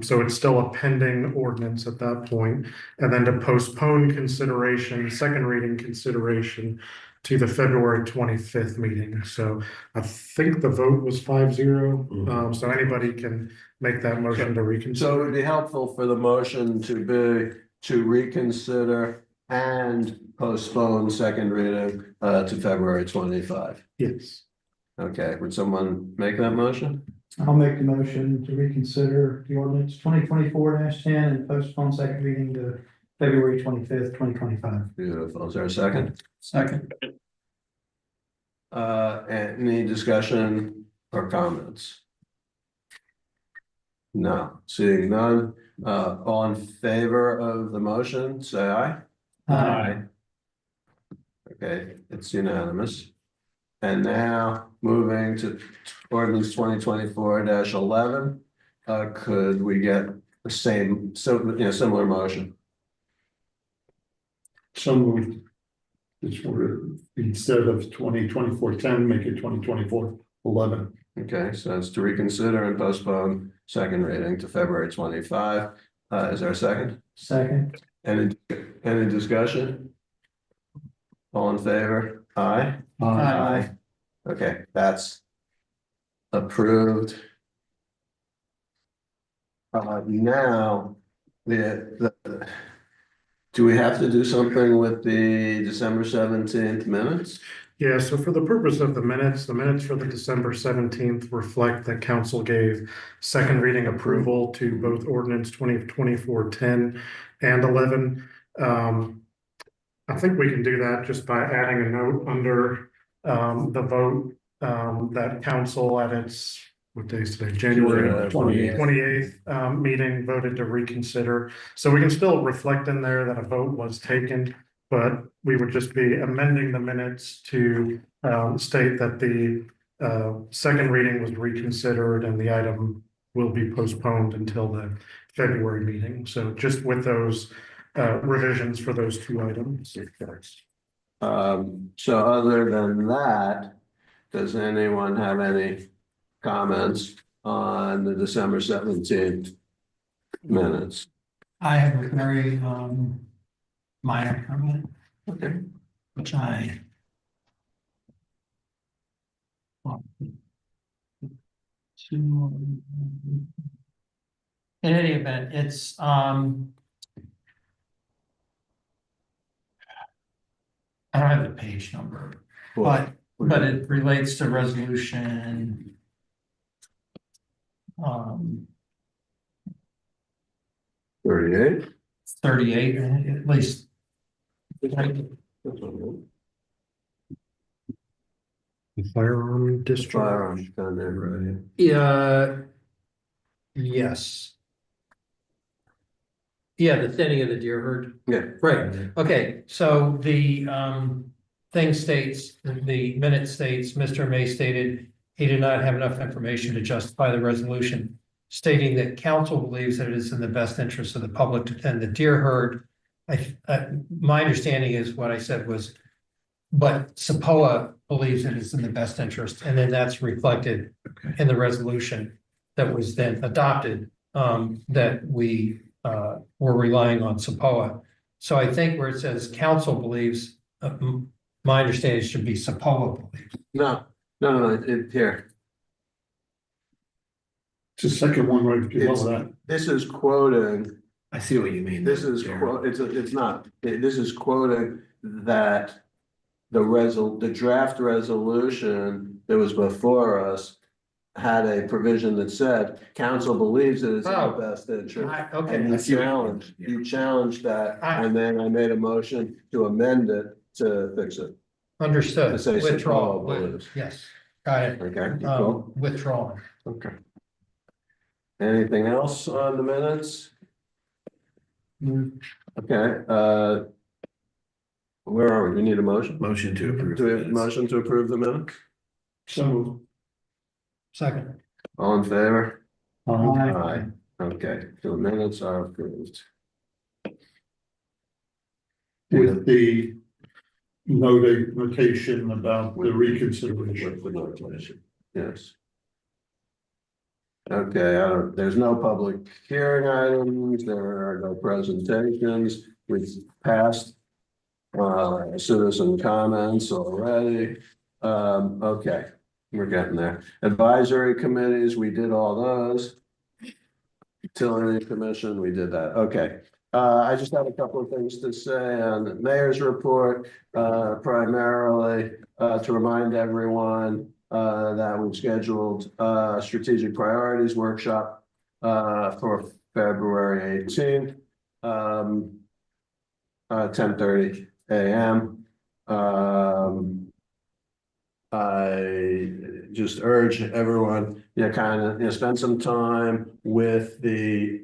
Speaker 8: So it's still a pending ordinance at that point. And then to postpone consideration, second reading consideration to the February 25th meeting. So I think the vote was 5-0. So anybody can make that motion to reconsider.
Speaker 2: So it would be helpful for the motion to be to reconsider and postpone second reading to February 25.
Speaker 8: Yes.
Speaker 2: Okay, would someone make that motion?
Speaker 7: I'll make the motion to reconsider the ordinance 2024-10 and postpone second reading to February 25th, 2025.
Speaker 2: Beautiful. Is there a second?
Speaker 7: Second.
Speaker 2: Any discussion or comments? No, seeing none. All in favor of the motion, say aye.
Speaker 7: Aye.
Speaker 2: Okay, it's unanimous. And now moving to ordinance 2024-11. Could we get the same, similar motion?
Speaker 4: So moved. It's instead of 2024-10, make it 2024-11.
Speaker 2: Okay, so that's to reconsider and postpone second reading to February 25. Is there a second?
Speaker 7: Second.
Speaker 2: Any discussion? All in favor? Aye.
Speaker 7: Aye.
Speaker 2: Okay, that's approved. Now, do we have to do something with the December 17th minutes?
Speaker 8: Yeah, so for the purpose of the minutes for the December 17th reflect that council gave second reading approval to both ordinance 2024-10 and 11. I think we can do that just by adding a note under the vote that council at its, what day is today? January 28th meeting voted to reconsider. So we can still reflect in there that a vote was taken, but we would just be amending the minutes to state that the second reading was reconsidered and the item will be postponed until the February meeting. So just with those revisions for those two items.
Speaker 2: So other than that, does anyone have any comments on the December 17th minutes?
Speaker 6: I have a very minor comment,
Speaker 2: Okay.
Speaker 6: which I. In any event, it's I don't have the page number, but it relates to resolution.
Speaker 2: 38.
Speaker 6: 38, at least.
Speaker 8: Firearm discharge.
Speaker 2: Firearms down there, right?
Speaker 6: Yeah. Yes. Yeah, the thinning of the deer herd.
Speaker 2: Yeah.
Speaker 6: Right, okay, so the thing states, the minute states, Mr. May stated he did not have enough information to justify the resolution, stating that council believes that it is in the best interest of the public to thin the deer herd. My understanding is what I said was, but SAPOA believes it is in the best interest, and then that's reflected in the resolution that was then adopted, that we were relying on SAPOA. So I think where it says council believes, my understanding should be SAPOA believes.
Speaker 2: No, it here.
Speaker 4: It's the second one right below that.
Speaker 2: This is quoting,
Speaker 1: I see what you mean.
Speaker 2: this is, it's not, this is quoting that the draft resolution that was before us had a provision that said, council believes it is in the
Speaker 6: Oh.
Speaker 2: best interest.
Speaker 6: Okay,
Speaker 2: And
Speaker 1: I see what you mean.
Speaker 2: you challenged that,
Speaker 6: Ah.
Speaker 2: and then I made a motion to amend it to fix it.
Speaker 6: understood,
Speaker 2: To say
Speaker 6: withdrawal,
Speaker 2: SAPOA believes.
Speaker 6: yes, got it,
Speaker 2: Okay, cool.
Speaker 6: withdrawal.
Speaker 2: Okay. Anything else on the minutes? Okay, where are we? We need a motion?
Speaker 1: Motion to approve.
Speaker 2: Do we have a motion to approve the minutes?
Speaker 4: So.
Speaker 6: Second.
Speaker 2: All in favor?
Speaker 6: Aye.
Speaker 2: Aye. Okay, so the minutes are approved.
Speaker 4: With the notation about the reconsideration.
Speaker 2: With the notation, yes. Okay, there's no public hearing items, there are no presentations, we've passed citizen comments already. Okay, we're getting there. Advisory committees, we did all those. Utility commission, we did that, okay. I just have a couple of things to say on the mayor's report, primarily to remind everyone that we've scheduled strategic priorities workshop for February 18th, 10:30 a.m. I just urge everyone, kind of, spend some time with the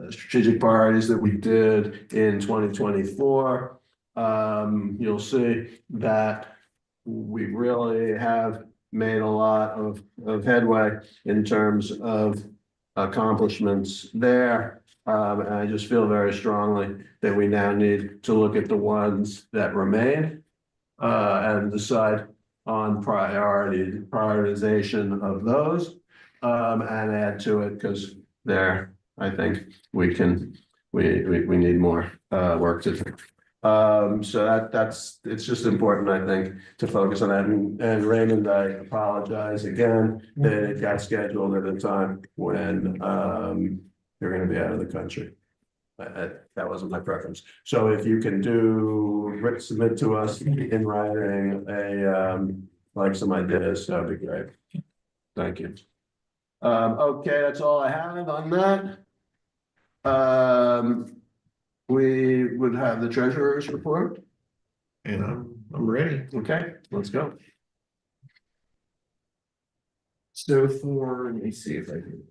Speaker 2: strategic priorities that we did in 2024. You'll see that we really have made a lot of headway in terms of accomplishments there. And I just feel very strongly that we now need to look at the ones that remain and decide on prioritization of those and add to it, because there, I think we need more work to do. So it's just important, I think, to focus on that. And Raymond, I apologize again that it got scheduled at a time when you're gonna be out of the country. That wasn't my preference. So if you can do, submit to us in writing like some ideas, that'd be great. Thank you. Okay, that's all I have on that. We would have the treasurer's report.
Speaker 1: And I'm ready.
Speaker 2: Okay, let's go.
Speaker 1: So let me see if I can.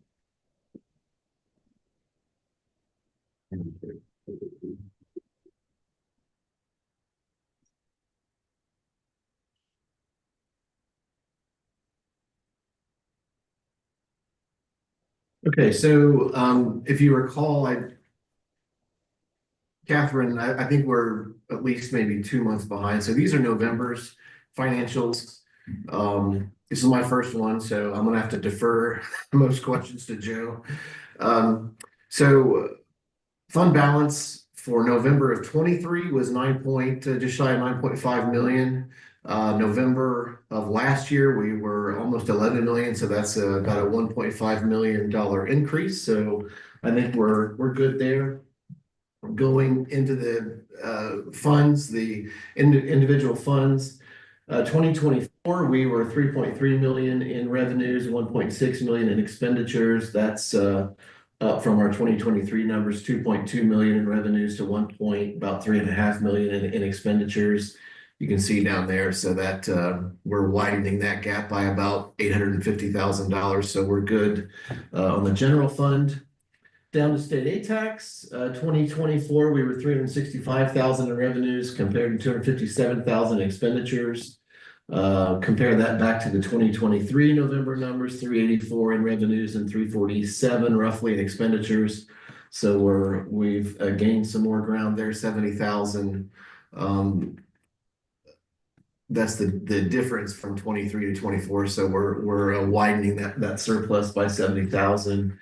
Speaker 1: Okay, so if you recall, Catherine, I think we're at least maybe 2 months behind. So these are November's financials. This is my first one, so I'm gonna have to defer most questions to Joe. So fund balance for November of 23 was just shy of 9.5 million. November of last year, we were almost 11 million, so that's about a $1.5 million increase. So I think we're good there. Going into the funds, the individual funds, 2024, we were 3.3 million in revenues, 1.6 million in expenditures. That's up from our 2023 numbers, 2.2 million in revenues to about 3.5 million in expenditures. You can see down there, so that we're widening that gap by about $850,000. So we're good on the general fund. Down to state aid tax, 2024, we were 365,000 in revenues compared to 257,000 in expenditures. Compare that back to the 2023 November numbers, 384 in revenues and 347 roughly in expenditures. So we've gained some more ground there, 70,000. That's the difference from 23 to 24. So we're widening that surplus by 70,000.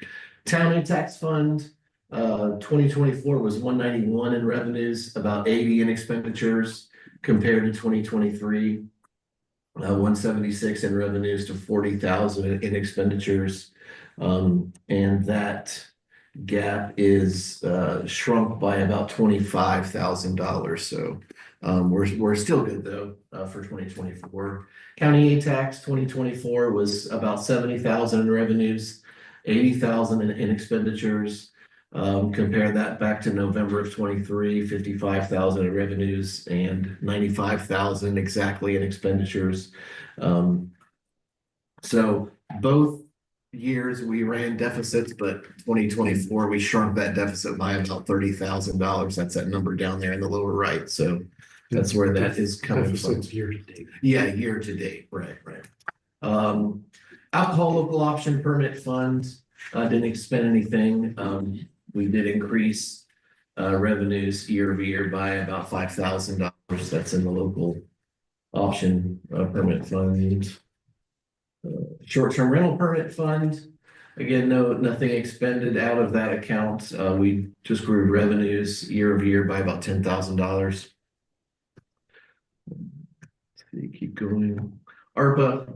Speaker 1: Town aid tax fund, 2024 was 191 in revenues, about 80 in expenditures compared to 2023. 176 in revenues to 40,000 in expenditures. And that gap is shrunk by about $25,000. So we're still good though for 2024. County aid tax 2024 was about 70,000 in revenues, 80,000 in expenditures. Compare that back to November of 23, 55,000 in revenues and 95,000 exactly in expenditures. So both years we ran deficits, but 2024 we shrunk that deficit by about $30,000. That's that number down there in the lower right. So that's where that is coming from.
Speaker 8: Deficits year to date.
Speaker 1: Yeah, year to date, right. Alcohol local option permit fund, didn't expend anything. We did increase revenues year over year by about $5,000. That's in the local option permit fund. Short-term rental permit fund. Again, nothing expended out of that account. We just grew revenues year over year by about $10,000. Keep going. ARPA.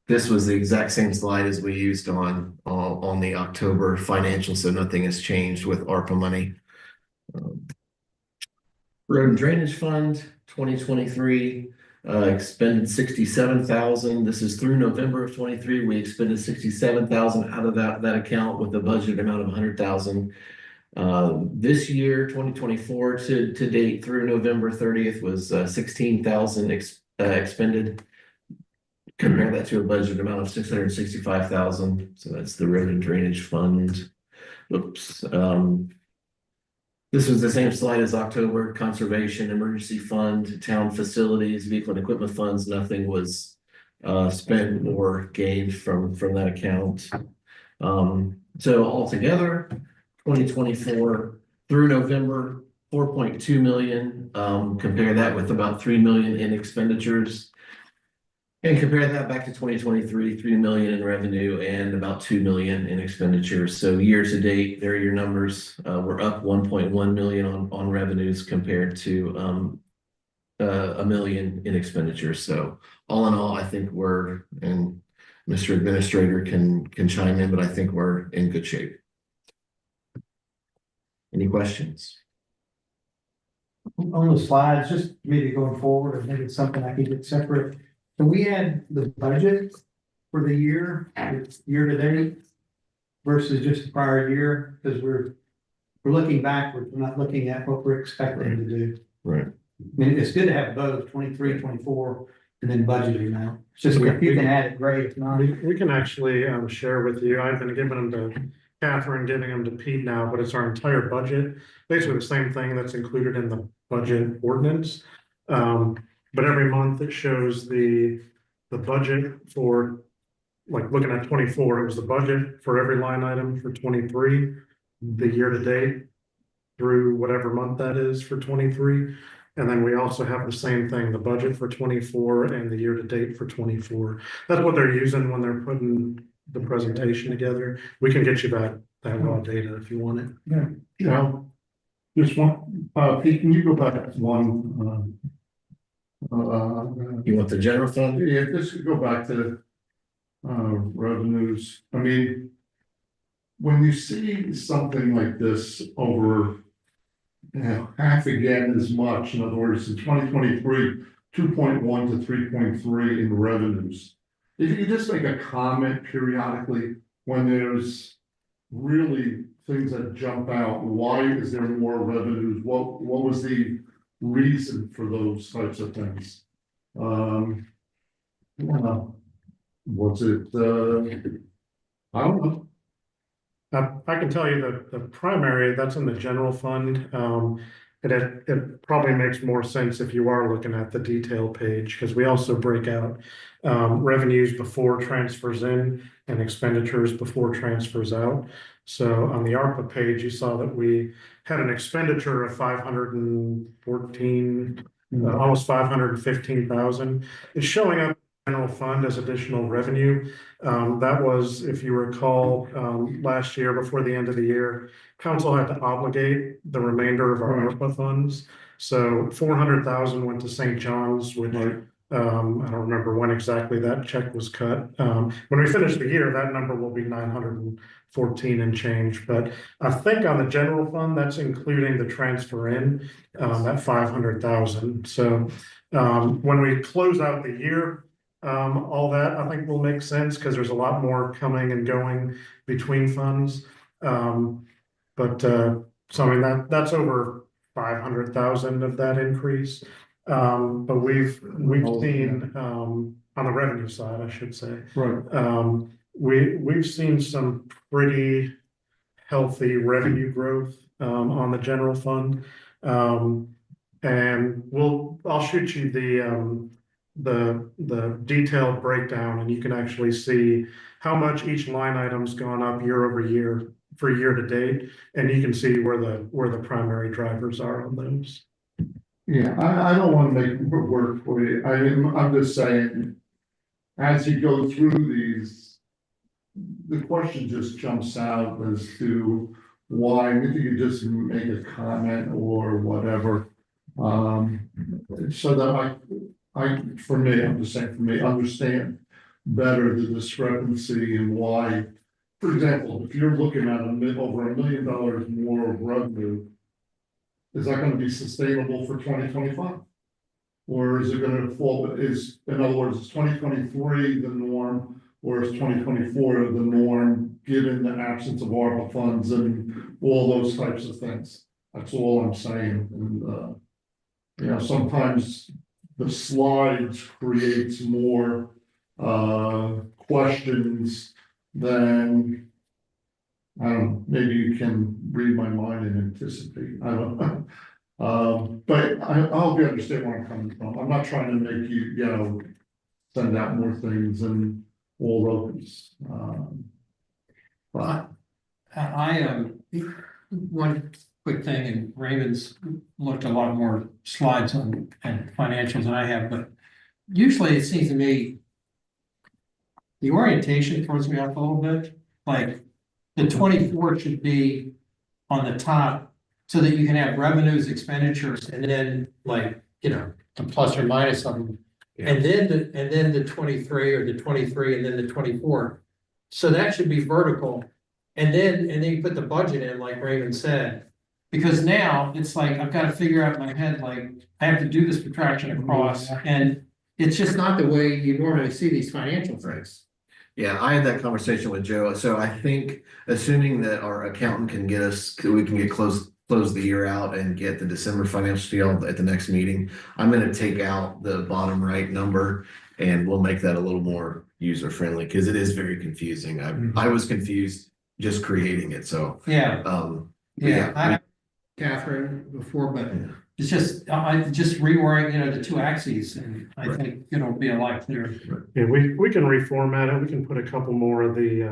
Speaker 1: This was the exact same slide as we used on the October financial, so nothing has changed with ARPA money. Road and Drainage Fund 2023 expended 67,000. This is through November of 23. We expended 67,000 out of that account with a budget amount of 100,000. This year, 2024 to date through November 30th was 16,000 expended. Compare that to a budget amount of 665,000. So that's the Road and Drainage Fund. Oops. This was the same slide as October. Conservation, Emergency Fund, Town Facilities, Vehicle and Equipment Funds. Nothing was spent or gained from that account. So altogether, 2024 through November, 4.2 million. Compare that with about 3 million in expenditures. And compare that back to 2023, 3 million in revenue and about 2 million in expenditures. So year to date, there are your numbers. We're up 1.1 million on revenues compared to a million in expenditures. So all in all, I think and Mr. Administrator can chime in, but I think we're in good shape. Any questions?
Speaker 11: On the slides, just maybe going forward, or maybe it's something I can get separate. Can we add the budget for the year to date? Versus just the prior year, because we're looking backwards, we're not looking at what we're expecting to do.
Speaker 1: Right.
Speaker 11: I mean, it's good to have both 23, 24, and then budgeting now. It's just if you can add it, great, if not.
Speaker 8: We can actually share with you, I've been giving them to Catherine, giving them to Pete now, but it's our entire budget. Basically the same thing that's included in the budget ordinance. But every month it shows the budget for, like looking at 24, it was the budget for every line item for 23, the year to date through whatever month that is for 23. And then we also have the same thing, the budget for 24 and the year to date for 24. That's what they're using when they're putting the presentation together. We can get you that raw data if you want it.
Speaker 4: Yeah, just one, Pete, can you go back one?
Speaker 1: You want the general fund?
Speaker 4: Yeah, just go back to revenues. I mean, when you see something like this over, half again as much, in other words, in 2023, 2.1 to 3.3 in revenues. If you could just make a comment periodically when there's really things that jump out, why is there more revenues? What was the reason for those types of things? I don't know. Was it, I don't know.
Speaker 8: I can tell you that the primary, that's in the general fund. It probably makes more sense if you are looking at the detail page, because we also break out revenues before transfers in and expenditures before transfers out. So on the ARPA page, you saw that we had an expenditure of 514, almost 515,000. It's showing up general fund as additional revenue. That was, if you recall, last year before the end of the year, council had to obligate the remainder of our ARPA funds. So 400,000 went to St. John's, which I don't remember when exactly that check was cut. When we finish the year, that number will be 914 and change. But I think on the general fund, that's including the transfer in that 500,000. So when we close out the year, all that I think will make sense because there's a lot more coming and going between funds. So I mean that's over 500,000 of that increase. But we've seen on the revenue side, I should say,
Speaker 4: Right.
Speaker 8: We've seen some pretty healthy revenue growth on the general fund. And I'll shoot you the detailed breakdown, and you can actually see how much each line item's gone up year over year for year to date, and you can see where the primary drivers are on those.
Speaker 4: Yeah, I don't want to make it work for you. I'm just saying, as you go through these, the question just jumps out as to why, if you could just make a comment or whatever. So that for me, I'm just saying, for me, understand better the discrepancy and why. For example, if you're looking at over $1 million more of revenue, is that going to be sustainable for 2025? Or is it going to fall, in other words, is 2023 the norm, or is 2024 the norm, given the absence of ARPA funds and all those types of things? That's all I'm saying. And, sometimes the slides creates more questions than, I don't know, maybe you can read my mind and anticipate. I don't know. But I hope you understand where I'm coming from. I'm not trying to make you, send out more things and all those. But
Speaker 6: One quick thing, and Raymond's looked a lot more slides on and financials than I have, but usually it seems to me the orientation throws me off a little bit. Like the 24 should be on the top so that you can have revenues, expenditures, and then the plus or minus of them.
Speaker 1: Yeah.
Speaker 6: And then the 23 or the 23 and then the 24. So that should be vertical. And then you put the budget in, like Raymond said, Because now it's like, I've got to figure out in my head, like, I have to do this protraction across, and it's just not the way you normally see these financial things.
Speaker 1: Yeah, I had that conversation with Joe. So I think assuming that our accountant can get us, we can get close the year out and get the December financial deal at the next meeting. I'm gonna take out the bottom right number and we'll make that a little more user friendly because it is very confusing. I was confused just creating it. So
Speaker 6: Yeah,
Speaker 1: but
Speaker 6: yeah, I, Catherine before, but it's just, I just reworking, the two axes, and I think it'll be a lot clearer.
Speaker 8: Yeah, we can reformat it. We can put a couple more of the,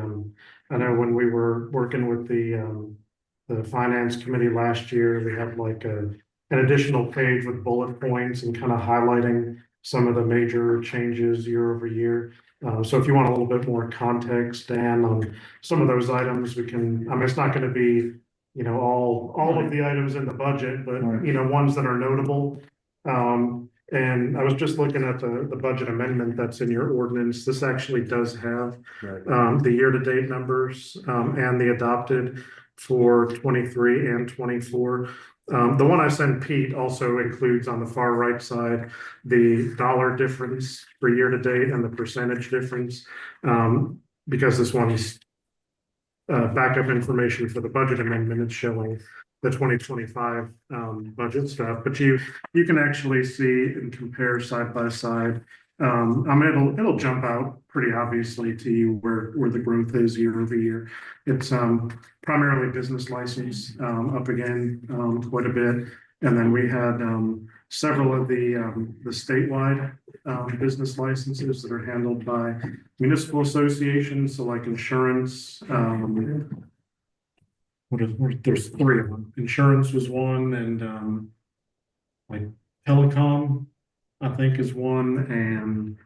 Speaker 8: I know when we were working with the finance committee last year, we had like an additional page with bullet points and kind of highlighting some of the major changes year over year. So if you want a little bit more context, Dan, on some of those items, we can, I mean, it's not going to be, all of the items in the budget, but, ones that are notable. And I was just looking at the budget amendment that's in your ordinance. This actually does have the year-to-date numbers and the adopted for 23 and 24. The one I sent Pete also includes on the far right side the dollar difference for year-to-date and the percentage difference. Because this one's backup information for the budget amendment, it's showing the 2025 budget stuff, but you can actually see and compare side by side. I mean, it'll jump out pretty obviously to you where the growth is year over year. It's primarily business license up again quite a bit, and then we had several of the statewide business licenses that are handled by municipal associations, so like insurance. There's three of them. Insurance was one, and like telecom, I think, is one, and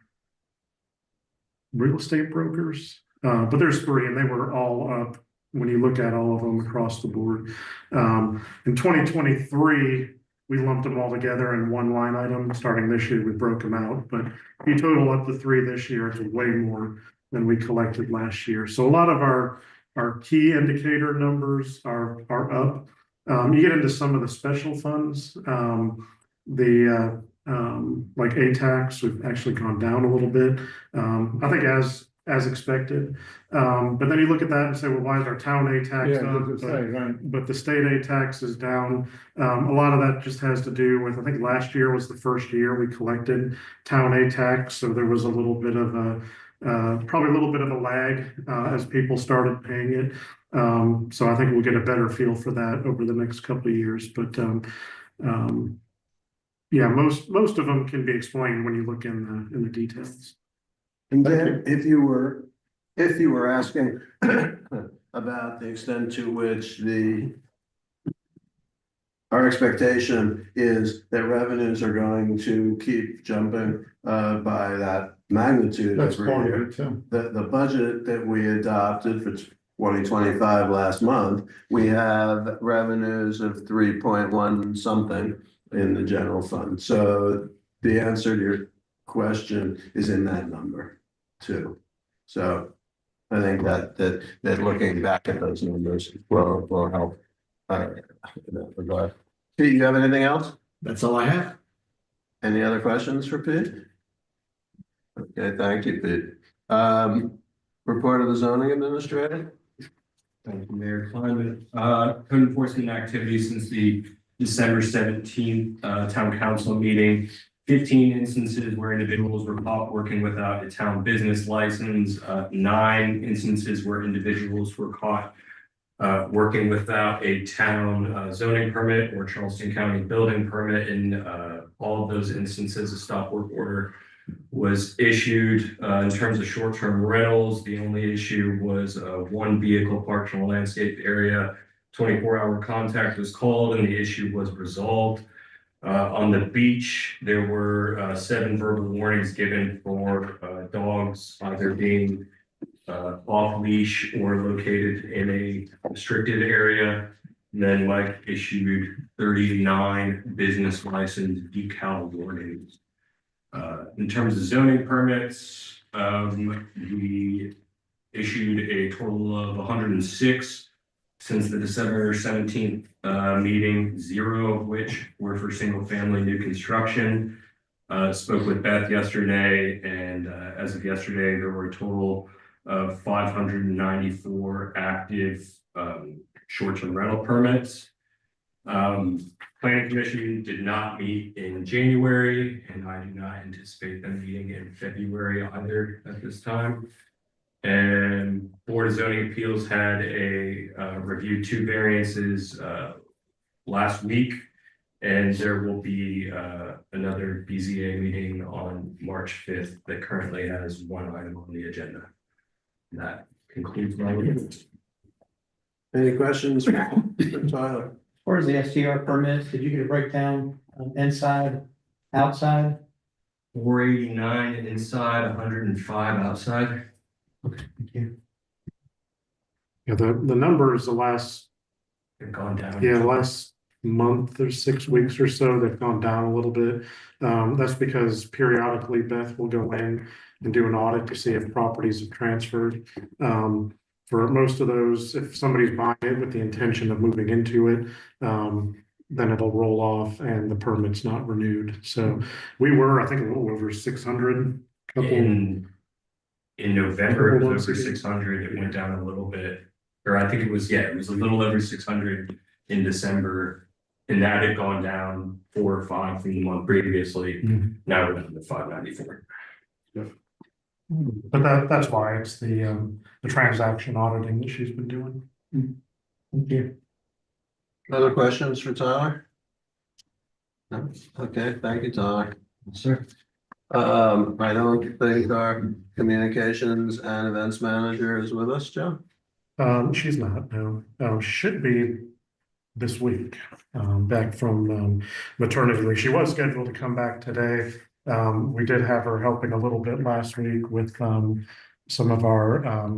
Speaker 8: real estate brokers. But there's three, and they were all up when you look at all of them across the board. In 2023, we lumped them all together in one line item. Starting this year, we broke them out, but if you total up the three this year, it's way more than we collected last year. So a lot of our key indicator numbers are up. You get into some of the special funds, like A-tax, we've actually gone down a little bit. I think as expected. But then you look at that and say, well, why is our town A-tax up? But the state A-tax is down. A lot of that just has to do with, I think last year was the first year we collected town A-tax, so there was a little bit of probably a little bit of a lag as people started paying it. So I think we'll get a better feel for that over the next couple of years. But yeah, most of them can be explained when you look in the details.
Speaker 2: And then if you were asking about the extent to which our expectation is that revenues are going to keep jumping by that magnitude every year. The budget that we adopted for 2025 last month, we have revenues of 3.1 something in the general fund. So the answer to your question is in that number too. So I think that looking back at those numbers will help. In that regard. Pete, you have anything else?
Speaker 1: that's all I have.
Speaker 2: Any other questions for Pete? Okay, thank you, Pete. Report of the zoning administrator?
Speaker 12: Thank you, Mayor Climate. Code enforcement activities since the December 17th town council meeting. 15 instances where individuals were caught working without a town business license. 9 instances where individuals were caught working without a town zoning permit or Charleston County building permit. In all of those instances, a stop work order was issued. In terms of short-term rentals, the only issue was one vehicle parked in a landscaped area. 24-hour contact was called and the issue was resolved. On the beach, there were 7 verbal warnings given for dogs either being off leash or located in a restricted area. And then Mike issued 39 business license decal warnings. In terms of zoning permits, we issued a total of 106 since the December 17th meeting, 0 of which were for single family new construction. Spoke with Beth yesterday, and as of yesterday, there were a total of 594 active short-term rental permits. Planning Commission did not meet in January, and I do not anticipate them meeting in February either at this time. And Board of Zoning Appeals had reviewed 2 variances last week. And there will be another BZA meeting on March 5th that currently has 1 item on the agenda. And that concludes my review.
Speaker 2: Any questions for Tyler?
Speaker 11: As far as the STR permits, did you get a breakdown inside, outside?
Speaker 12: 489 inside, 105 outside.
Speaker 11: Okay, thank you.
Speaker 8: Yeah, the numbers, the last,
Speaker 12: They've gone down.
Speaker 8: the last month or 6 weeks or so, they've gone down a little bit. That's because periodically Beth will go in and do an audit to see if properties have transferred. For most of those, if somebody's buying it with the intention of moving into it, then it'll roll off and the permit's not renewed. So we were, I think, a little over 600.
Speaker 12: In November, it
Speaker 8: Couple
Speaker 12: was
Speaker 8: months
Speaker 12: over
Speaker 8: ago.
Speaker 12: 600. It went down a little bit, or I think it was a little over 600 in December, and that had gone down 4 or 5 from the month previously. Now we're down to 594.
Speaker 8: But that's why it's the transaction auditing that she's been doing.
Speaker 11: Thank you.
Speaker 2: Other questions for Tyler? No? Okay, thank you, Tyler.
Speaker 12: Sir.
Speaker 2: I don't think our communications and events manager is with us, Joe.
Speaker 8: She's not, no. Should be this week, back from maternity leave. She was scheduled to come back today. We did have her helping a little bit last week with some of our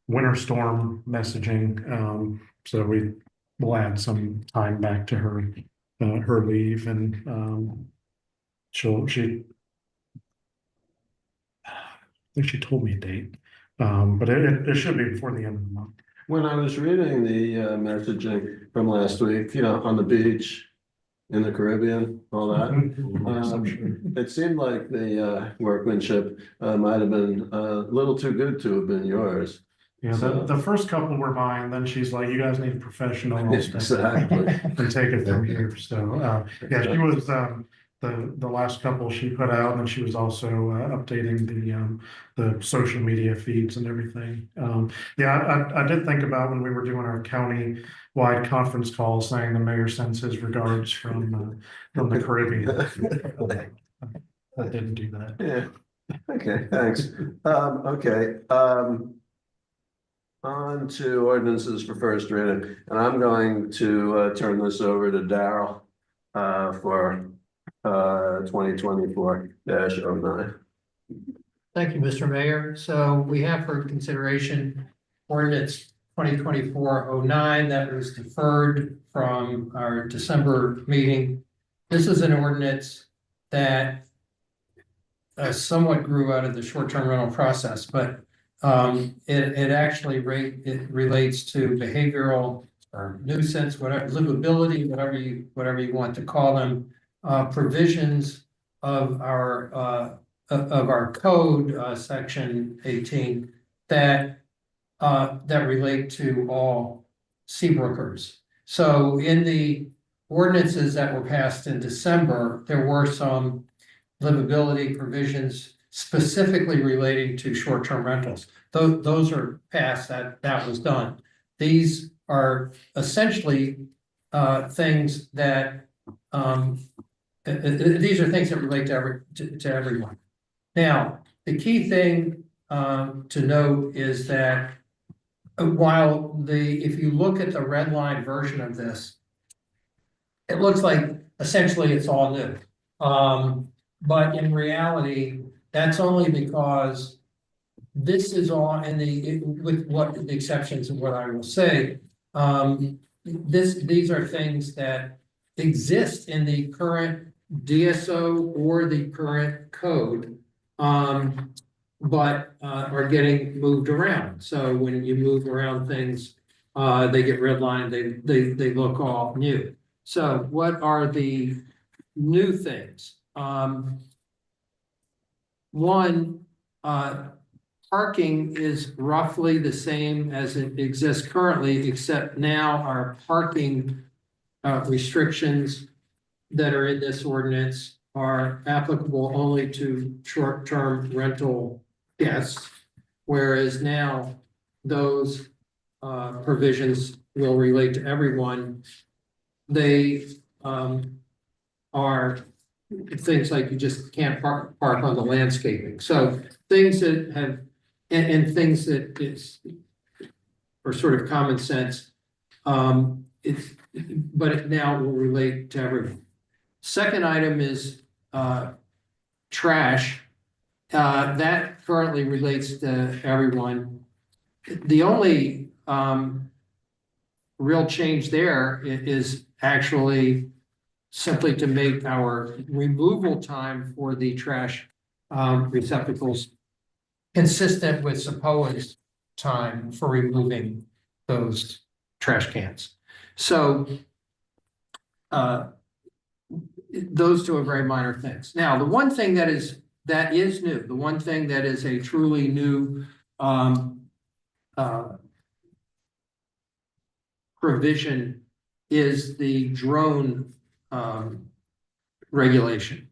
Speaker 8: winter storm messaging. So we will add some time back to her leave, and I think she told me a date, but it should be before the end of the month.
Speaker 2: When I was reading the messaging from last week, on the beach in the Caribbean, all that, it seemed like the workmanship might have been a little too good to have been yours.
Speaker 8: Yeah, the first couple were mine, then she's like, you guys need a professional.
Speaker 2: Exactly.
Speaker 8: And take it from here, so, yeah, she was, the last couple she put out, and she was also updating the social media feeds and everything. Yeah, I did think about when we were doing our county-wide conference call, saying the mayor sends his regards from the Caribbean. I didn't do that.
Speaker 2: Yeah, okay, thanks. Okay, on to ordinances for first reading, and I'm going to turn this over to Daryl for 2024-09.
Speaker 6: Thank you, Mr. Mayor. So we have for consideration ordinance 2024-09 that was deferred from our December meeting. This is an ordinance that somewhat grew out of the short-term rental process, but it actually relates to behavioral or nuisance, whatever, livability, whatever you want to call them, provisions of our code, section 18, that relate to all Seabrookers. So in the ordinances that were passed in December, there were some livability provisions specifically relating to short-term rentals. Those are passed, that was done. These are essentially things that these are things that relate to everyone. Now, the key thing to note is that while if you look at the red line version of this, it looks like essentially it's all new. But in reality, that's only because this is all with what the exceptions of what I will say. These are things that exist in the current DSO or the current code, but are getting moved around. So when you move around things, they get redlined, they look all new. So what are the new things? One, parking is roughly the same as it exists currently, except now our parking restrictions that are in this ordinance are applicable only to short-term rental guests, whereas now those provisions will relate to everyone. They are things like you just can't park on the landscaping. So things that have, and things that is, or sort of common sense, but it now will relate to everyone. Second item is trash. That currently relates to everyone. The only real change there is actually simply to make our removal time for the trash receptacles consistent with SAPOA's time for removing those trash cans. So those two are very minor things. Now, the one thing that is new, the one thing that is a truly new provision is the drone regulation.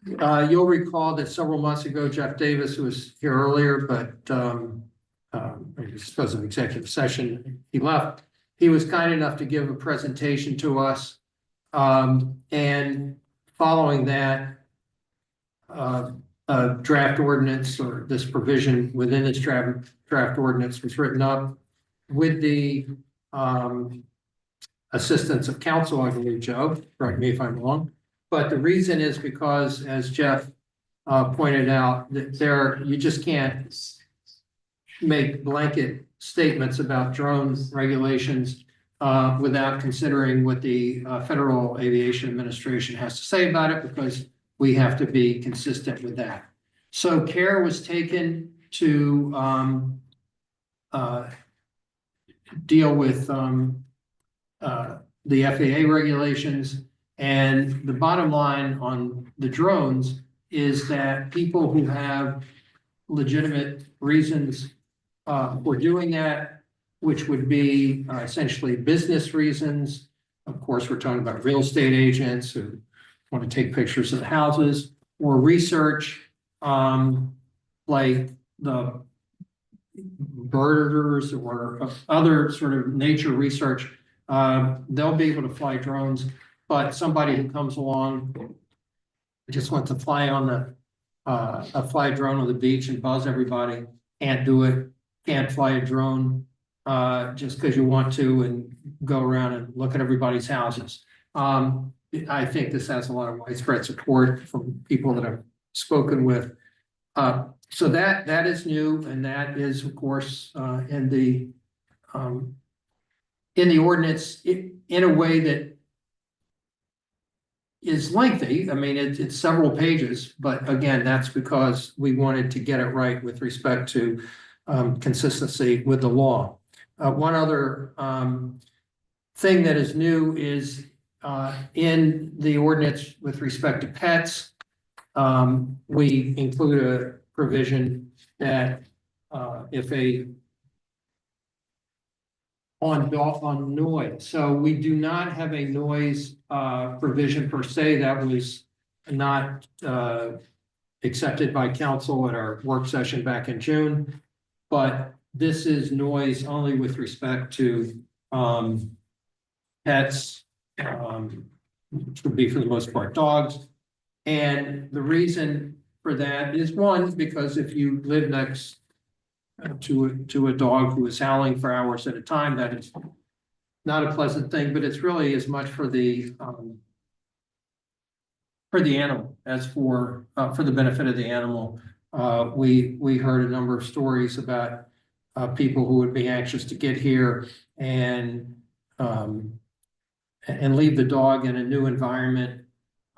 Speaker 6: You'll recall that several months ago, Jeff Davis was here earlier, but because of executive session, he left. He was kind enough to give a presentation to us. And following that, a draft ordinance or this provision within this draft ordinance was written up with the assistance of counsel, I believe, Joe, correct me if I'm wrong. But the reason is because, as Jeff pointed out, that you just can't make blanket statements about drone regulations without considering what the Federal Aviation Administration has to say about it, because we have to be consistent with that. So care was taken to deal with the FAA regulations. And the bottom line on the drones is that people who have legitimate reasons for doing that, which would be essentially business reasons. Of course, we're talking about real estate agents who want to take pictures of the houses, or research, like the birders or other sort of nature research. They'll be able to fly drones, but somebody who comes along just wants to fly on the a fly drone on the beach and buzz everybody, can't do it. Can't fly a drone just because you want to and go around and look at everybody's houses. I think this has a lot of widespread support from people that I've spoken with. So that is new, and that is, of course, in the ordinance in a way that is lengthy. I mean, it's several pages, but again, that's because we wanted to get it right with respect to consistency with the law. One other thing that is new is in the ordinance with respect to pets, we include a provision that if on noise. So we do not have a noise provision per se. That was not accepted by council at our work session back in June. But this is noise only with respect to pets, which would be for the most part dogs. And the reason for that is, one, because if you live next to a dog who is howling for hours at a time, that is not a pleasant thing, but it's really as much for the animal as for the benefit of the animal. We heard a number of stories about people who would be anxious to get here and leave the dog in a new environment,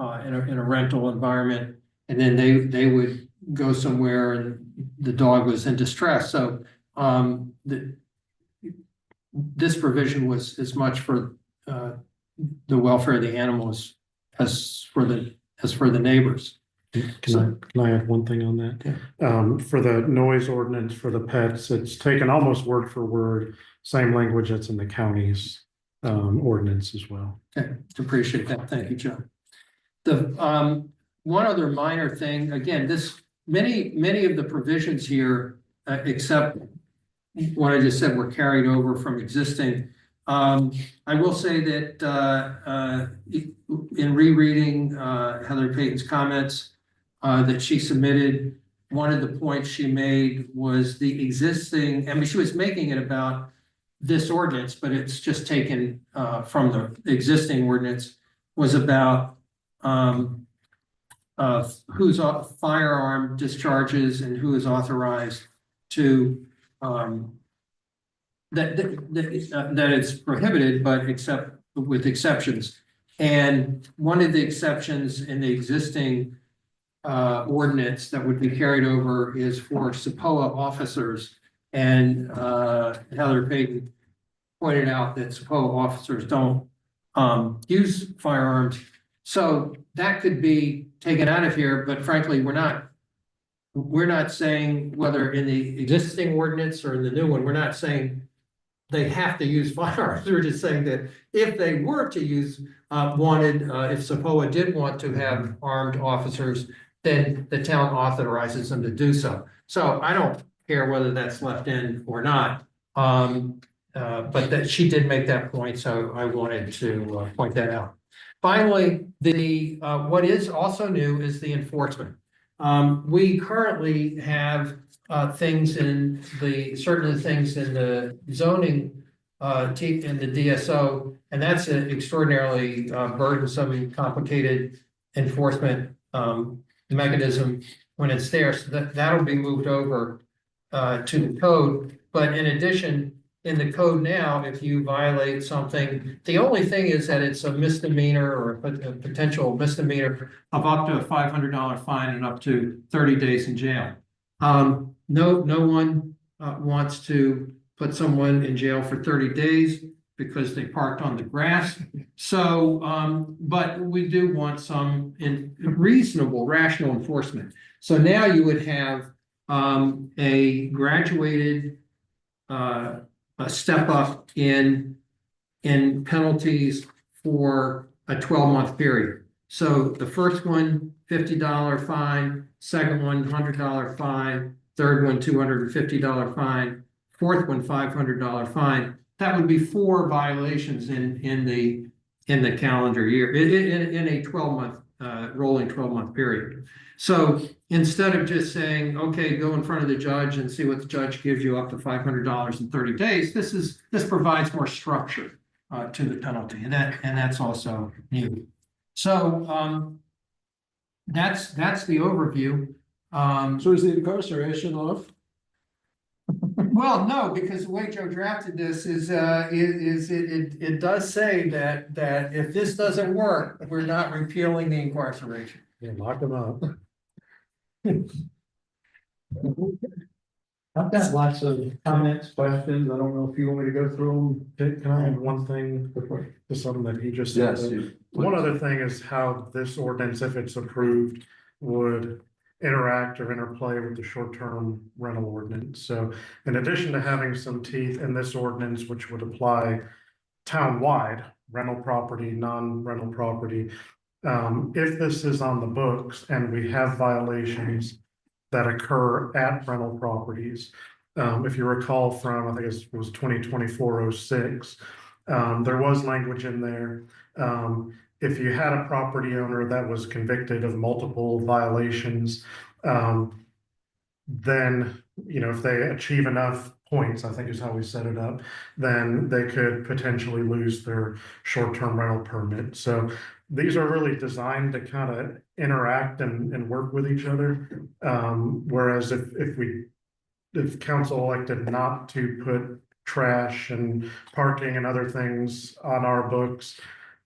Speaker 6: in a rental environment, and then they would go somewhere and the dog was in distress. So this provision was as much for the welfare of the animals as for the neighbors.
Speaker 8: Can I add one thing on that? For the noise ordinance for the pets, it's taken almost word for word, same language that's in the county's ordinance as well.
Speaker 6: Okay, appreciate that. Thank you, John. The one other minor thing, again, many of the provisions here, except what I just said, were carried over from existing. I will say that in rereading Heather Payton's comments that she submitted, one of the points she made was the existing, I mean, she was making it about this ordinance, but it's just taken from the existing ordinance, was about whose firearm discharges and who is authorized to that it's prohibited, but except with exceptions. And one of the exceptions in the existing ordinance that would be carried over is for SPOA officers. And Heather Payton pointed out that SPOA officers don't use firearms. So that could be taken out of here, but frankly, we're not saying whether in the existing ordinance or in the new one, we're not saying they have to use firearms. We're just saying that if they were to use, if SPOA did want to have armed officers, then the town authorizes them to do so. So I don't care whether that's left in or not. But that she did make that point, so I wanted to point that out. Finally, what is also new is the enforcement. We currently have things in certain things in the zoning in the DSO, and that's an extraordinarily burdensome and complicated enforcement mechanism when it's there. So that'll be moved over to the code. But in addition, in the code now, if you violate something, the only thing is that it's a misdemeanor or a potential misdemeanor of up to a $500 fine and up to 30 days in jail. No one wants to put someone in jail for 30 days because they parked on the grass. So, but we do want some reasonable, rational enforcement. So now you would have a graduated a step up in penalties for a 12-month period. So the first one, $50 fine, second one, $100 fine, third one, $250 fine, fourth one, $500 fine. That would be 4 violations in the calendar year, in a 12-month rolling 12-month period. So instead of just saying, okay, go in front of the judge and see what the judge gives you up to $500 in 30 days, this provides more structure to the penalty, and that's also new. So that's the overview.
Speaker 2: So is the incarceration off?
Speaker 6: Well, no, because the way Joe drafted this is it does say that if this doesn't work, we're not repealing the incarceration.
Speaker 8: Yeah, lock them up.
Speaker 11: I've got lots of comments, questions. I don't know if you want me to go through them.
Speaker 8: Can I add one thing to something that he just said?
Speaker 2: Yes.
Speaker 8: One other thing is how this ordinance, if it's approved, would interact or interplay with the short-term rental ordinance. So in addition to having some teeth in this ordinance, which would apply town-wide, rental property, non-rental property, if this is on the books and we have violations that occur at rental properties, if you recall from, I think it was 2024-06, there was language in there. If you had a property owner that was convicted of multiple violations, then, if they achieve enough points, I think is how we set it up, then they could potentially lose their short-term rental permit. So these are really designed to kind of interact and work with each other. Whereas if council elected not to put trash and parking and other things on our books,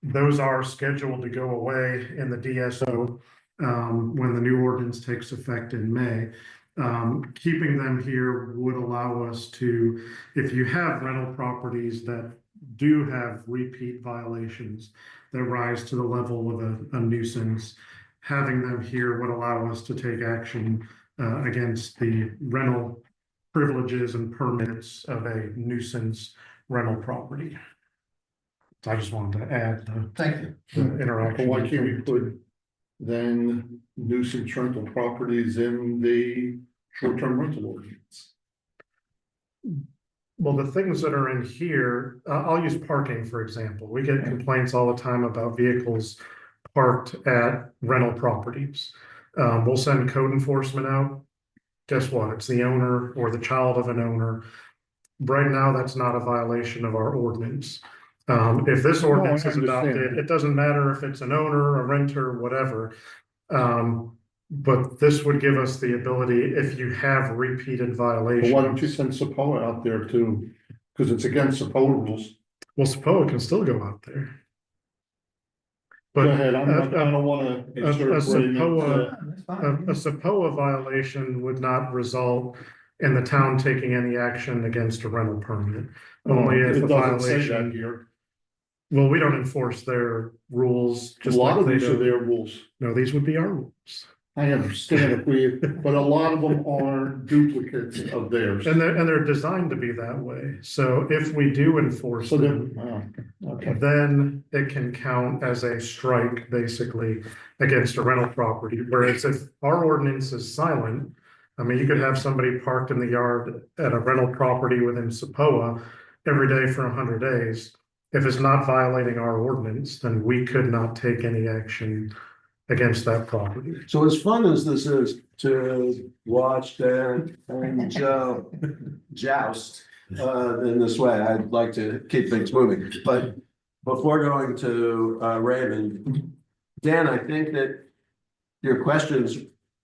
Speaker 8: those are scheduled to go away in the DSO when the new ordinance takes effect in May. Keeping them here would allow us to, if you have rental properties that do have repeat violations that rise to the level of a nuisance, having them here would allow us to take action against the rental privileges and permits of a nuisance rental property. So I just wanted to add
Speaker 6: Thank you.
Speaker 8: the interaction.
Speaker 4: Why can't we put then nuisance rental properties in the short-term rental ordinance?
Speaker 8: Well, the things that are in here, I'll use parking, for example. We get complaints all the time about vehicles parked at rental properties. We'll send code enforcement out. Guess what? It's the owner or the child of an owner. Right now, that's not a violation of our ordinance. If this ordinance is adopted, it doesn't matter if it's an owner, a renter, whatever. But this would give us the ability, if you have repeated violations.
Speaker 4: Why don't you send SAPOA out there too? Because it's against SAPOA rules.
Speaker 8: Well, SAPOA can still go out there.
Speaker 4: Go
Speaker 8: But
Speaker 4: ahead, I don't wanna.
Speaker 8: a SAPOA
Speaker 11: That's fine.
Speaker 8: a SAPOA violation would not result in the town taking any action against a rental permit. Only if the
Speaker 4: It doesn't say that
Speaker 8: violation,
Speaker 4: here.
Speaker 8: well, we don't enforce their rules.
Speaker 4: A
Speaker 8: Just
Speaker 4: lot
Speaker 8: like
Speaker 4: of
Speaker 8: they
Speaker 4: these are
Speaker 8: don't.
Speaker 4: their rules.
Speaker 8: No, these would be our rules.
Speaker 4: I understand if we, but a lot of them are duplicates of theirs.
Speaker 8: And they're designed to be that way. So if we do enforce
Speaker 4: So
Speaker 8: them,
Speaker 4: then, okay.
Speaker 8: then it can count as a strike, basically, against a rental property. Whereas if our ordinance is silent, I mean, you could have somebody parked in the yard at a rental property within SAPOA every day for 100 days. If it's not violating our ordinance, then we could not take any action against that property.
Speaker 2: So as fun as this is to watch Dan and Joe joust in this way, I'd like to keep things moving. But before going to Raymond, Dan, I think that your questions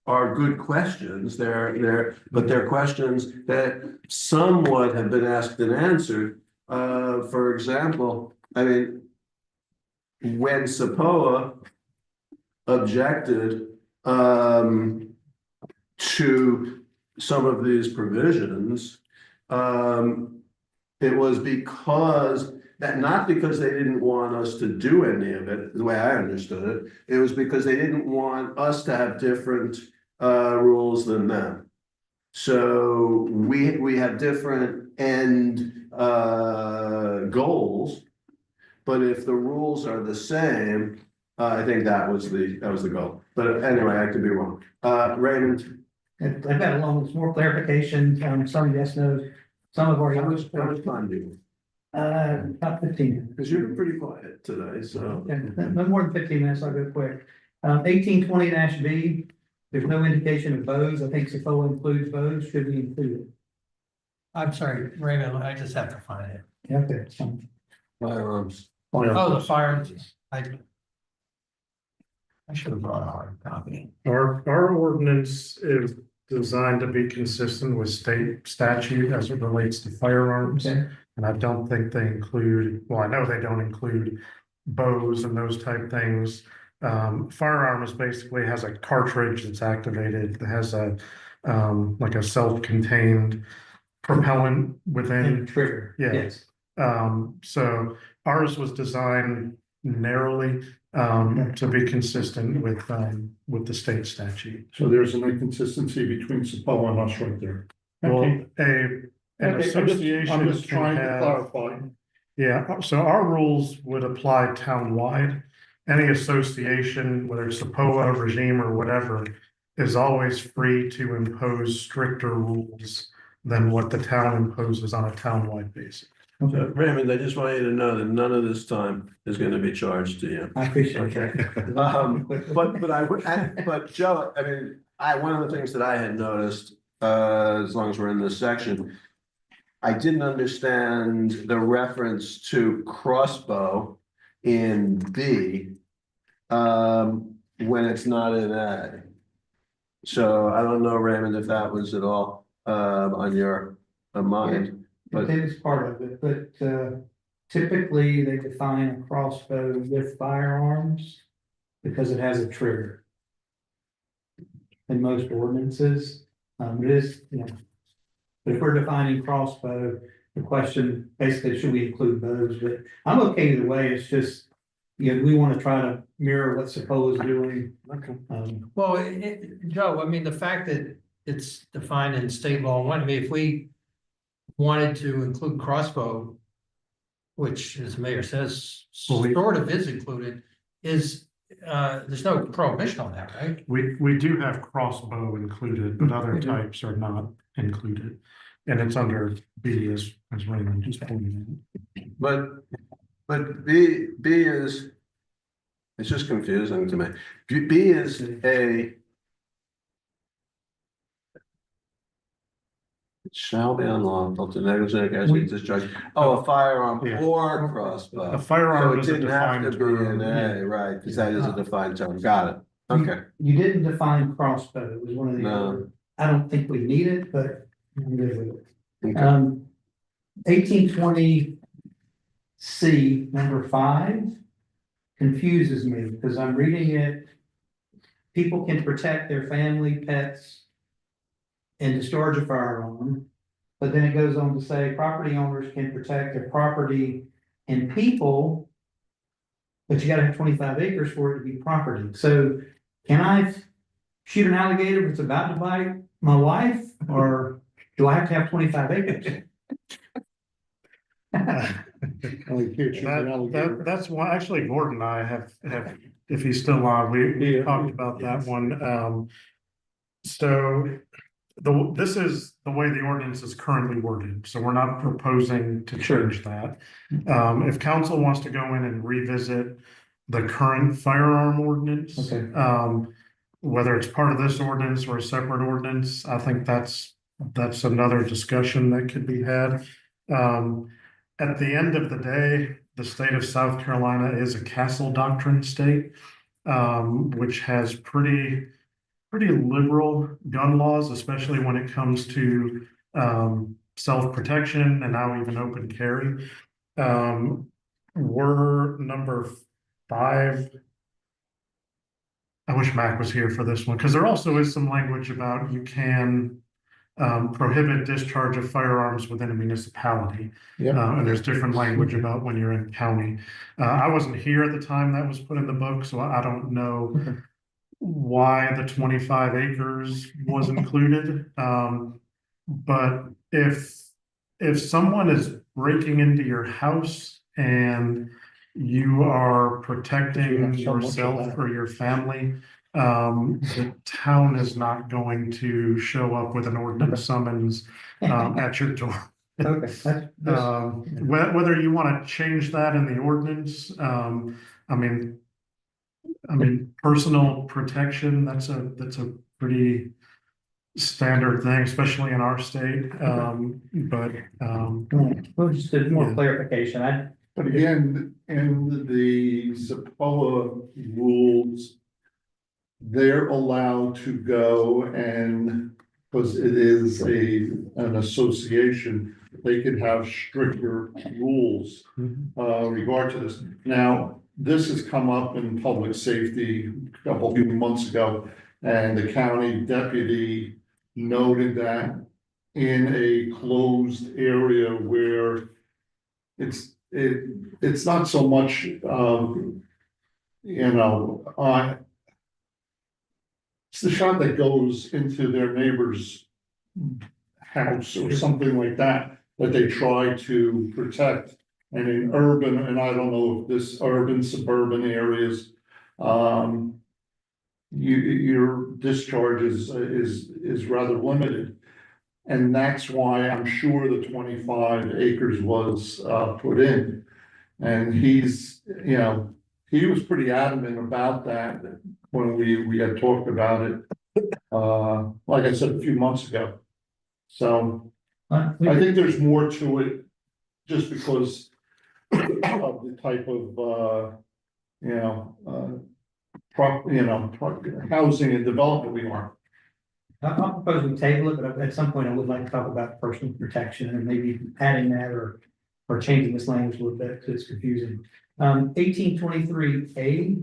Speaker 2: are good questions. But they're questions that somewhat have been asked and answered. For example, I mean, when SAPOA objected to some of these provisions, it was because that, not because they didn't want us to do any of it, the way I understood it, it was because they didn't want us to have different rules than them. So we have different end goals, but if the rules are the same, I think that was the goal. But anyway, I could be wrong. Raymond?
Speaker 11: I've got along with more clarification, some yes, nos, some of our.
Speaker 2: How much time do you?
Speaker 11: About 15.
Speaker 2: Because you've been pretty quiet today, so.
Speaker 11: No more than 15 minutes, I'll go quick. 1820-B, there's no indication of bows. I think SAPOA includes bows. Should we include it?
Speaker 6: I'm sorry, Raymond, I just have to find it.
Speaker 11: Okay.
Speaker 2: Firearms.
Speaker 6: Oh, the firearms. I should have brought a hard copy.
Speaker 8: Our ordinance is designed to be consistent with state statute as it relates to firearms.
Speaker 11: Okay.
Speaker 8: And I don't think they include, well, I know they don't include bows and those type things. Firearms basically has a cartridge that's activated, that has a like a self-contained propellant within.
Speaker 11: And trigger.
Speaker 8: Yeah.
Speaker 11: Yes.
Speaker 8: So ours was designed narrowly to be consistent with the state statute.
Speaker 4: So there's an inconsistency between SAPOA and us right there.
Speaker 8: Well,
Speaker 4: Okay.
Speaker 8: an
Speaker 4: Okay,
Speaker 8: association
Speaker 4: I'm just
Speaker 8: can
Speaker 4: trying to
Speaker 8: have,
Speaker 4: clarify.
Speaker 8: yeah, so our rules would apply town-wide. Any association, whether it's SAPOA regime or whatever, is always free to impose stricter rules than what the town imposes on a town-wide basis.
Speaker 2: So, Raymond, I just want you to know that none of this time is going to be charged to you.
Speaker 11: I appreciate
Speaker 2: Okay.
Speaker 11: that.
Speaker 2: But Joe, I mean, one of the things that I had noticed, as long as we're in this section, I didn't understand the reference to crossbow in B, when it's not in A. So I don't know, Raymond, if that was at all, on your mind. But
Speaker 11: It is part of it, but typically they define a crossbow with firearms because it has a trigger. In most ordinances, It is, you know. But if we're defining crossbow, the question basically, should we include bows? But I'm okay either way. It's just, you know, we want to try to mirror what Secola is doing.
Speaker 6: Well, Joe, I mean, the fact that it's defined in state law, I mean, if we wanted to include crossbow, which as the mayor says,
Speaker 8: Well,
Speaker 6: sort of is included, is, there's no prohibition on that, right?
Speaker 8: We do have crossbow included, but other types are not included. And it's under B as Raymond just pointed out.
Speaker 2: But B is, it's just confusing to me. B is a. It shall be unlawful to negligent against discharge, a firearm
Speaker 8: Yeah.
Speaker 2: or crossbow.
Speaker 8: A firearm
Speaker 2: So
Speaker 8: is
Speaker 2: it
Speaker 8: a
Speaker 2: didn't have to
Speaker 8: defined
Speaker 2: be an
Speaker 8: term.
Speaker 2: A, right, because that is a defined term, got it, okay.
Speaker 11: You didn't define crossbow, it was one of the
Speaker 2: No.
Speaker 11: other, I don't think we need it, but I'm good with it.
Speaker 2: Okay.
Speaker 11: 1820 C, number 5, confuses me because I'm reading it. People can protect their family, pets, and discharge a firearm. But then it goes on to say property owners can protect their property and people. But you gotta have 25 acres for it to be property. So can I shoot an alligator if it's about to bite my wife? Or do I have to have 25 acres?
Speaker 8: That's why, actually, Gordon and I have, if he's still on, we talked about that one. So this is the way the ordinance is currently worded, so we're not proposing to change that. If council wants to go in and revisit the current firearm ordinance, whether it's part of this ordinance or a separate ordinance, I think that's another discussion that could be had. At the end of the day, the state of South Carolina is a castle doctrine state, which has pretty liberal gun laws, especially when it comes to self-protection and now even open carry. We're number 5. I wish Mac was here for this one, because there also is some language about you can prohibit discharge of firearms within a municipality. And there's different language about when you're in county. I wasn't here at the time that was put in the book, so I don't know why the 25 acres was included. But if someone is breaking into your house and you are protecting yourself or your family, the town is not going to show up with an ordinance summons at your door. Whether you want to change that in the ordinance, I mean, personal protection, that's a pretty standard thing, especially in our state. But
Speaker 11: Well, just a more clarification.
Speaker 4: But again, in the Secola rules, they're allowed to go and, because it is an association, they can have stricter rules regard to this. Now, this has come up in public safety a few months ago, and the county deputy noted that in a closed area where it's not so much, it's the shot that goes into their neighbor's house or something like that, that they try to protect. And in urban, and I don't know if this urban, suburban areas, your discharge is rather limited. And that's why I'm sure the 25 acres was put in. And he was pretty adamant about that when we had talked about it, like I said, a few months ago. So I think there's more to it just because of the type of, housing and development we are.
Speaker 11: I'll propose we table it, but at some point I would like to talk about personal protection and maybe adding that or changing this language a little bit because it's confusing. 1823 A.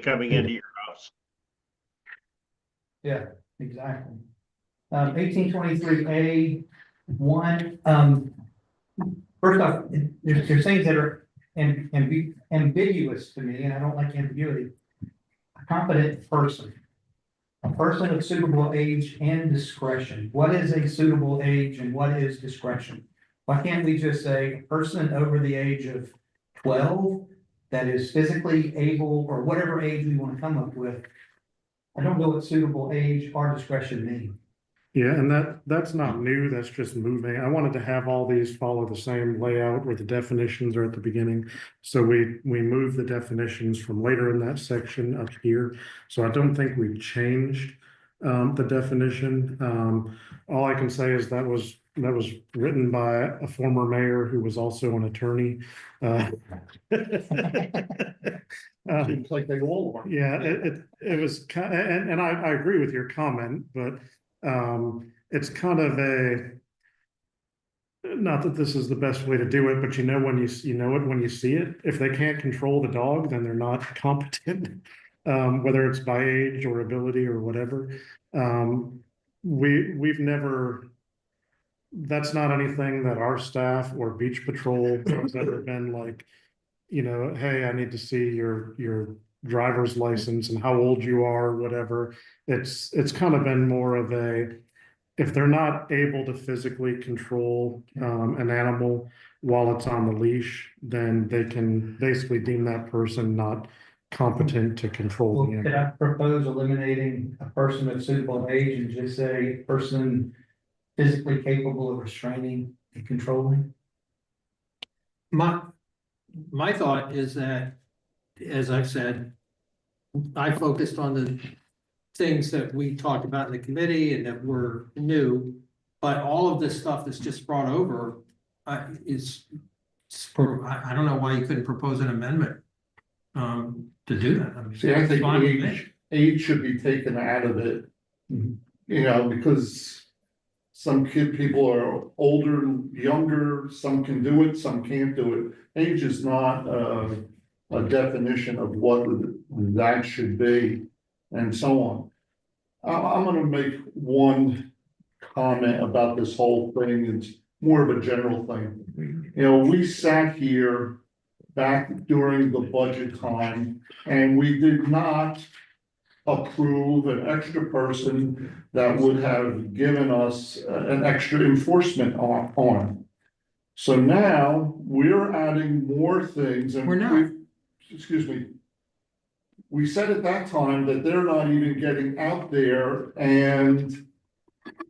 Speaker 3: Coming into your house.
Speaker 11: Yeah, exactly. 1823A1, first off, there's things that are ambiguous to me, and I don't like ambiguity. A competent person. A person of suitable age and discretion. What is a suitable age and what is discretion? Why can't we just say a person over the age of 12 that is physically able, or whatever age we want to come up with? I don't know what suitable age or discretion mean.
Speaker 8: Yeah, and that's not new, that's just moving. I wanted to have all these follow the same layout where the definitions are at the beginning. So we move the definitions from later in that section up here. So I don't think we've changed the definition. All I can say is that was written by a former mayor who was also an attorney.
Speaker 4: Seems like they all are.
Speaker 8: Yeah, it was kind, and I agree with your comment, but it's kind of not that this is the best way to do it, but you know when you know it when you see it. If they can't control the dog, then they're not competent, whether it's by age or ability or whatever. We've never. That's not anything that our staff or beach patrol has ever been like, you know, hey, I need to see your driver's license and how old you are, whatever. It's kind of been more of a, if they're not able to physically control an animal while it's on the leash, then they can basically deem that person not competent to control
Speaker 11: Well,
Speaker 8: the
Speaker 11: could
Speaker 8: animal.
Speaker 11: I propose eliminating a person of suitable age and just say person physically capable of restraining and controlling?
Speaker 6: My thought is that, as I've said, I focused on the things that we talked about in the committee and that were new, but all of this stuff that's just brought over I don't know why you couldn't propose an amendment to do that. I mean,
Speaker 4: See, I
Speaker 6: it's
Speaker 4: think
Speaker 6: fine with me.
Speaker 4: age should be taken out of it. You know, because some people are older, younger, some can do it, some can't do it. Age is not a definition of what that should be and so on. I'm gonna make one comment about this whole thing. It's more of a general thing. You know, we sat here back during the budget time and we did not approve an extra person that would have given us an extra enforcement on. So now we're adding more things and
Speaker 6: We're not.
Speaker 4: excuse me. We said at that time that they're not even getting out there and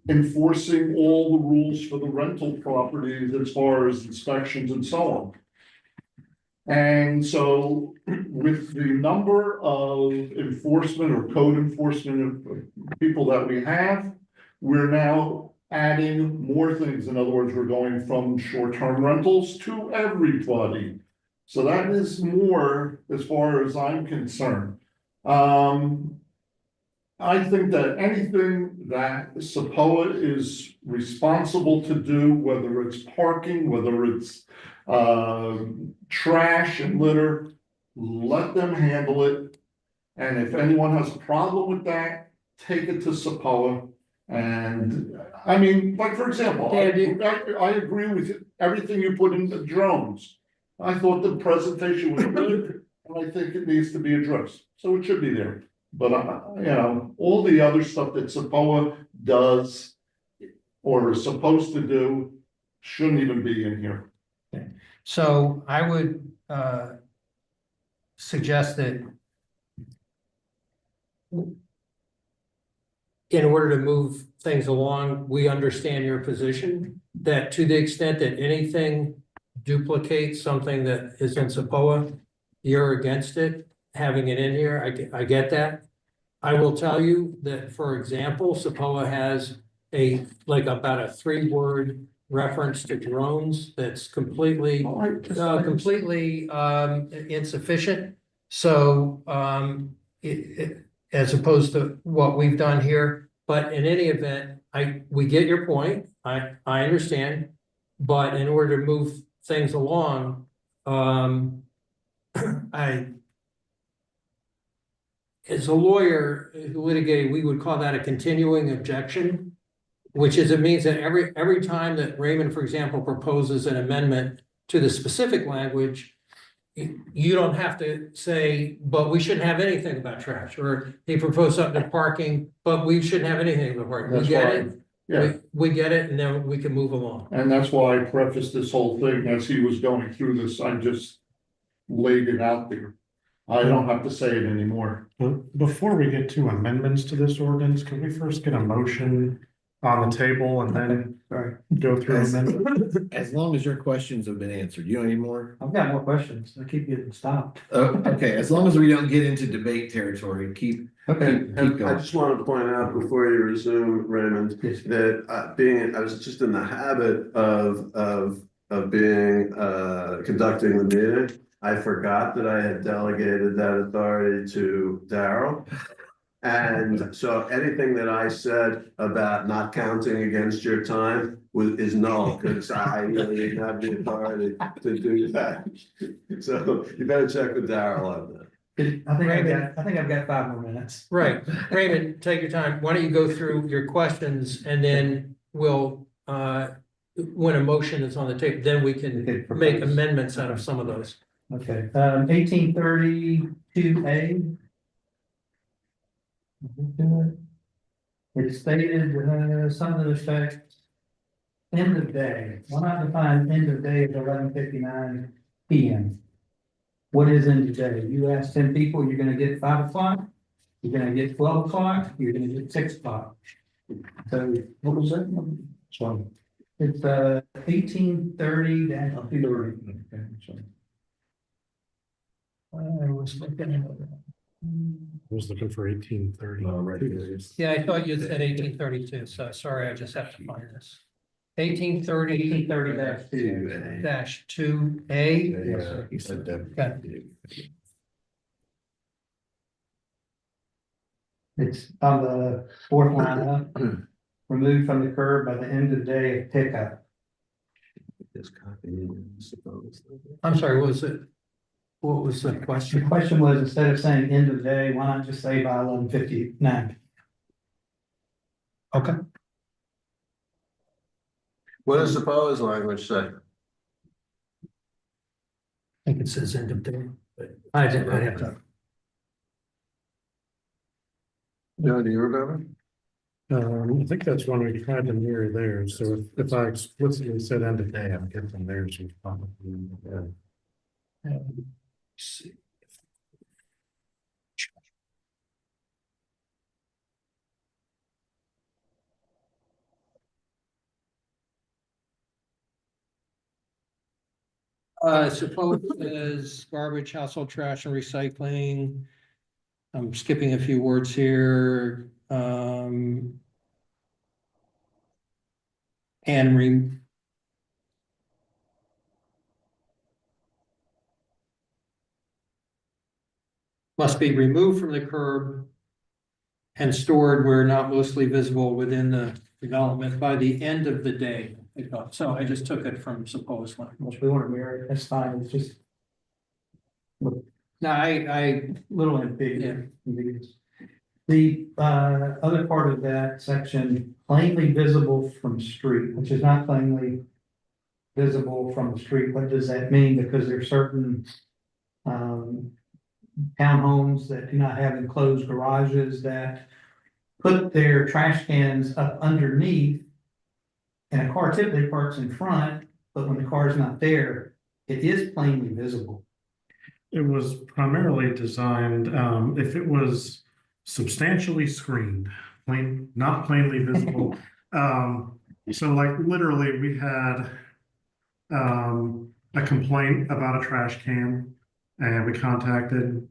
Speaker 4: enforcing all the rules for the rental properties as far as inspections and so on. And so with the number of enforcement or code enforcement of people that we have, we're now adding more things. In other words, we're going from short-term rentals to everybody. So that is more as far as I'm concerned. I think that anything that SAPOA is responsible to do, whether it's parking, whether it's trash and litter, let them handle it. And if anyone has a problem with that, take it to SAPOA. And I mean, like, for example, I agree with everything you put in the drones. I thought the presentation was good, and I think it needs to be addressed. So it should be there. But, you know, all the other stuff that SAPOA does or is supposed to do shouldn't even be in here.
Speaker 6: So I would suggest that in order to move things along, we understand your position, that to the extent that anything duplicates something that is in SAPOA, you're against it, having it in here. I get that. I will tell you that, for example, SAPOA has about a 3-word reference to drones that's completely insufficient. So as opposed to what we've done here, but in any event, we get your point. I understand, but in order to move things along, as a lawyer who litigated, we would call that a continuing objection. Which is, it means that every time that Raymond, for example, proposes an amendment to the specific language, you don't have to say, but we shouldn't have anything about trash, or he proposed something to parking, but we shouldn't have anything about parking. We
Speaker 4: That's
Speaker 6: get
Speaker 4: why,
Speaker 6: it,
Speaker 4: yeah,
Speaker 6: we get it, and then we can move along.
Speaker 4: and that's why I prefaced this whole thing as he was going through this, I just laid it out there. I don't have to say it anymore.
Speaker 8: But before we get to amendments to this ordinance, can we first get a motion on the table and then go through amendments?
Speaker 1: As long as your questions have been answered, you don't need more?
Speaker 11: I've got more questions. I keep getting stopped.
Speaker 1: Okay, as long as we don't get into debate territory, keep
Speaker 2: And I
Speaker 1: going.
Speaker 2: just want to point out before you resume, Raymond,
Speaker 11: Yes.
Speaker 2: that I was just in the habit of being conducting the meeting. I forgot that I had delegated that authority to Daryl. And so anything that I said about not counting against your time is null, because I really didn't have the authority to do that. So you better check with Daryl on that.
Speaker 11: I think I've got 5 more minutes.
Speaker 6: Right, Raymond, take your time. Why don't you go through your questions, and then we'll, when a motion is on the table, then we can make amendments out of some of those.
Speaker 11: Okay, 1832A. It stated, some of the effect, end of day. Why not define end of day as 11:59 PM? What is end of day? You ask 10 people, you're gonna get 5 o'clock, you're gonna get 12 o'clock, you're gonna get 6 o'clock. So what was that?
Speaker 8: So,
Speaker 11: It's 1830-2. I was looking at that.
Speaker 8: I was looking for 1830.
Speaker 6: Yeah, I thought you said 1832, so sorry, I just have to find this. 1830
Speaker 11: 1830-2.
Speaker 6: -2A.
Speaker 1: Yeah, you said that.
Speaker 6: Got it.
Speaker 11: It's on the 4th line up, removed from the curb by the end of day of pickup.
Speaker 6: I'm sorry, what was it? What was the
Speaker 11: The
Speaker 6: question?
Speaker 11: question was, instead of saying end of day, why not just say by 11:59?
Speaker 6: Okay.
Speaker 2: What does the proposed language say?
Speaker 6: I think it says end of day, but I'd have to.
Speaker 2: Joe, do you remember?
Speaker 8: I think that's one we tried to mirror there, so if I explicitly said end of day, I'm guessing theirs was probably,
Speaker 6: See. Suppose as garbage, household trash and recycling. I'm skipping a few words here, and must be removed from the curb and stored where not mostly visible within the development by the end of the day. So I just took it from supposed one.
Speaker 11: Which we want to mirror it, that's fine, it's just
Speaker 6: Now, I,
Speaker 11: little ambiguous. The other part of that section, plainly visible from street, which is not plainly visible from the street, what does that mean? Because there's certain townhomes that do not have enclosed garages that put their trash cans up underneath. And a car typically parks in front, but when the car is not there, it is plainly visible.
Speaker 8: it was primarily designed, if it was substantially screened, not plainly visible. So like literally we had a complaint about a trash can, and we contacted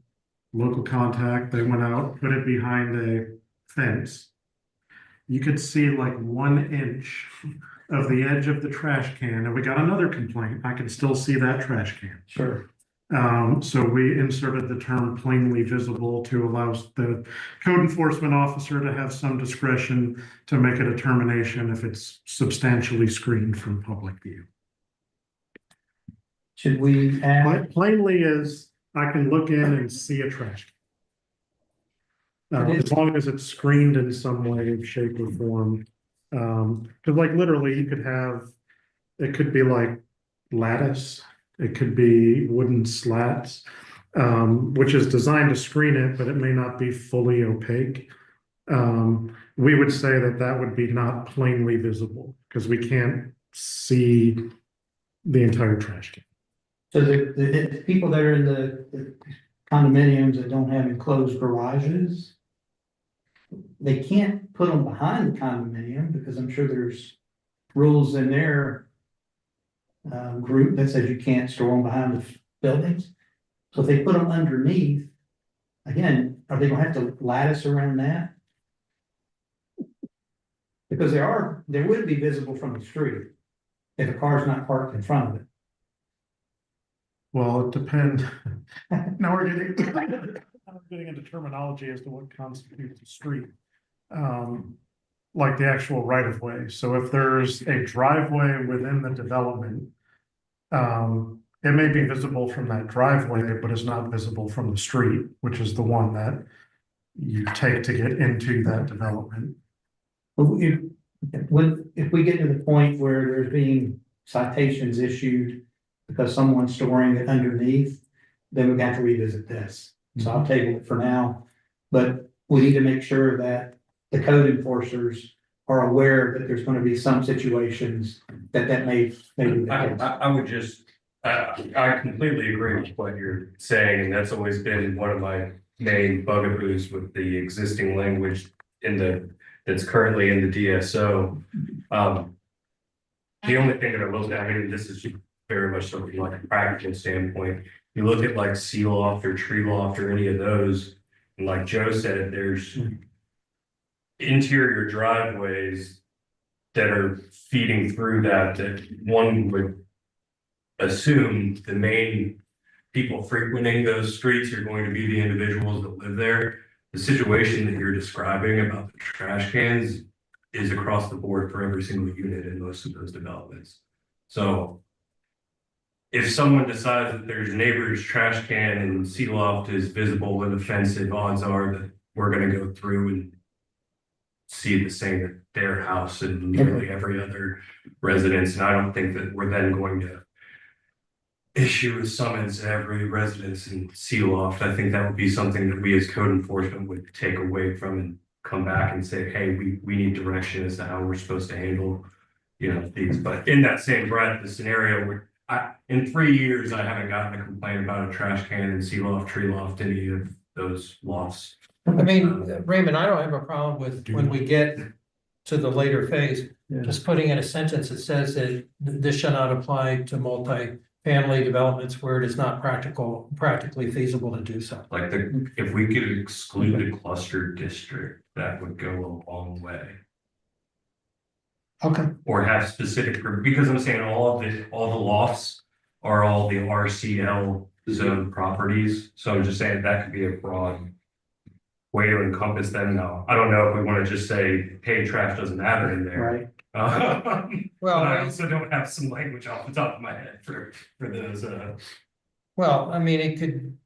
Speaker 8: local contact. They went out, put it behind a fence. You could see like 1 inch of the edge of the trash can, and we got another complaint. I can still see that trash can.
Speaker 11: Sure.
Speaker 8: So we inserted the term plainly visible to allow the code enforcement officer to have some discretion to make a determination if it's substantially screened from public view.
Speaker 11: Should we add,
Speaker 8: But plainly is, I can look in and see a trash can. As long as it's screened in some way, shape or form, Cause like literally you could have, it could be like lattice, it could be wooden slats. Which is designed to screen it, but it may not be fully opaque. We would say that that would be not plainly visible, because we can't see the entire trash can.
Speaker 11: So the people that are in the condominiums that don't have enclosed garages, they can't put them behind the condominium because I'm sure there's rules in their group that says you can't store them behind the buildings. So if they put them underneath, again, are they gonna have to lattice around that? Because they would be visible from the street if a car's not parked in front of it.
Speaker 8: Well, it depends. Now we're getting into terminology as to what constitutes a street. Like the actual right of way. So if there's a driveway within the development, it may be visible from that driveway, but it's not visible from the street, which is the one that you take to get into that development.
Speaker 11: If we get to the point where there's being citations issued because someone's storing it underneath, then we have to revisit this. So I'll table it for now. But we need to make sure that the code enforcers are aware that there's going to be some situations that may be the case.
Speaker 12: I would just, I completely agree with what you're saying, and that's always been one of my main bugaboos with the existing language that's currently in the DSO. The only thing that I will say, I mean, this is very much something like a practical standpoint. You look at like seal loft or tree loft or any of those, and like Joe said, there's interior driveways that are feeding through that one would assume the main people frequenting those streets are going to be the individuals that live there. The situation that you're describing about the trash cans is across the board for every single unit in most of those developments. So if someone decides that there's neighbor's trash can and sea loft is visible and offensive, odds are that we're going to go through and see the same at their house and nearly every other residence. And I don't think that we're then going to issue a summons to every residence in seal loft. I think that would be something that we as code enforcement would take away from and come back and say, hey, we need direction as to how we're supposed to handle, these. But in that same breath, the scenario where in 3 years, I haven't gotten a complaint about a trash can in sea loft, tree loft, any of those lofts.
Speaker 6: I mean, Raymond, I don't have a problem with when we get to the later phase, just putting in a sentence that says that this shall not apply to multi-family developments where it is not practically feasible to do so.
Speaker 12: Like if we could exclude a cluster district, that would go a long way.
Speaker 6: Okay.
Speaker 12: Or have specific, because I'm saying all the lofts are all the RCL zone properties. So I'm just saying that could be a broad way to encompass them now. I don't know if we want to just say, hey, trash doesn't matter in there.
Speaker 11: Right.
Speaker 6: Well,
Speaker 12: I also don't have some language off the top of my head for those.
Speaker 6: Well, I mean, it could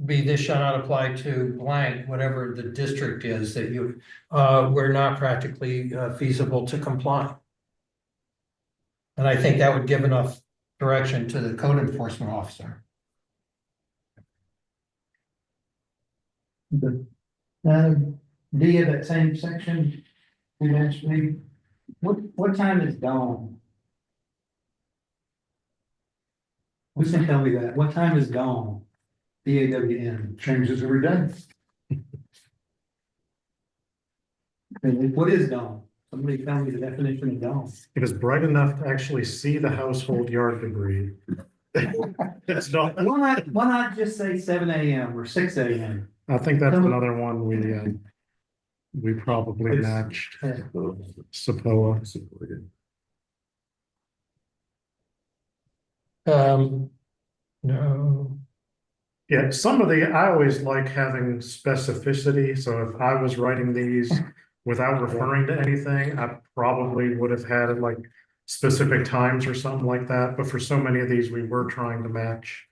Speaker 6: be this shall not apply to blank, whatever the district is that you, were not practically feasible to comply. And I think that would give enough direction to the code enforcement officer.
Speaker 11: D of that same section, we mentioned, what time is dawn? Who's gonna tell me that? What time is dawn? DAWN.
Speaker 4: Changes every day.
Speaker 11: What is dawn? Somebody tell me the definition of dawn.
Speaker 8: It is bright enough to actually see the household yard debris. It's not,
Speaker 11: Why not just say 7 a.m. or 6 a.m.?
Speaker 8: I think that's another one we probably matched SAPOA.
Speaker 6: No.
Speaker 8: Yeah, I always like having specificity, so if I was writing these without referring to anything, I probably would have had it like specific times or something like that, but for so many of these, we were trying to match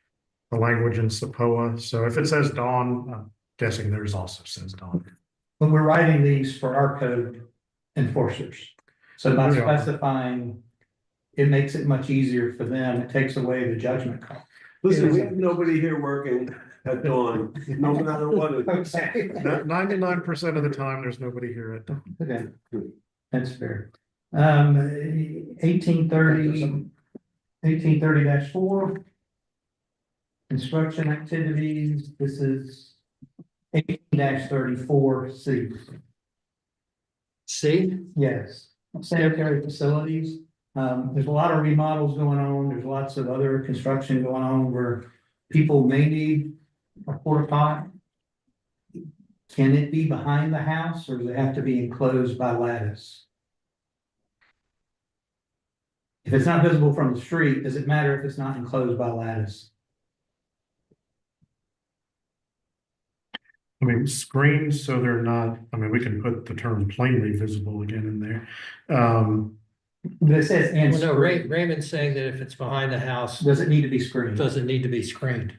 Speaker 8: the language in SAPOA, so if it says dawn, I'm guessing theirs also says dawn.
Speaker 11: When we're writing these for our code, enforcers. So by
Speaker 8: We are.
Speaker 11: specifying, it makes it much easier for them. It takes away the judgment call.
Speaker 2: Listen, we have nobody here working at dawn, no matter what it is.
Speaker 11: Okay.
Speaker 8: 99% of the time, there's nobody here at dawn.
Speaker 11: Okay, that's fair. 1830-4. Construction activities, this is 18-34C.
Speaker 10: See,
Speaker 11: Yes, sanitary facilities. There's a lot of remodels going on. There's lots of other construction going on where people may need a porta potty. Can it be behind the house or does it have to be enclosed by lattice? If it's not visible from the street, does it matter if it's not enclosed by lattice?
Speaker 8: I mean, screens, so they're not, I mean, we can put the term plainly visible again in there.
Speaker 11: But it says and
Speaker 10: well, no,
Speaker 11: screened.
Speaker 10: Raymond's saying that if it's behind the house,
Speaker 11: Does it need to be screened?
Speaker 10: it doesn't need to be screened.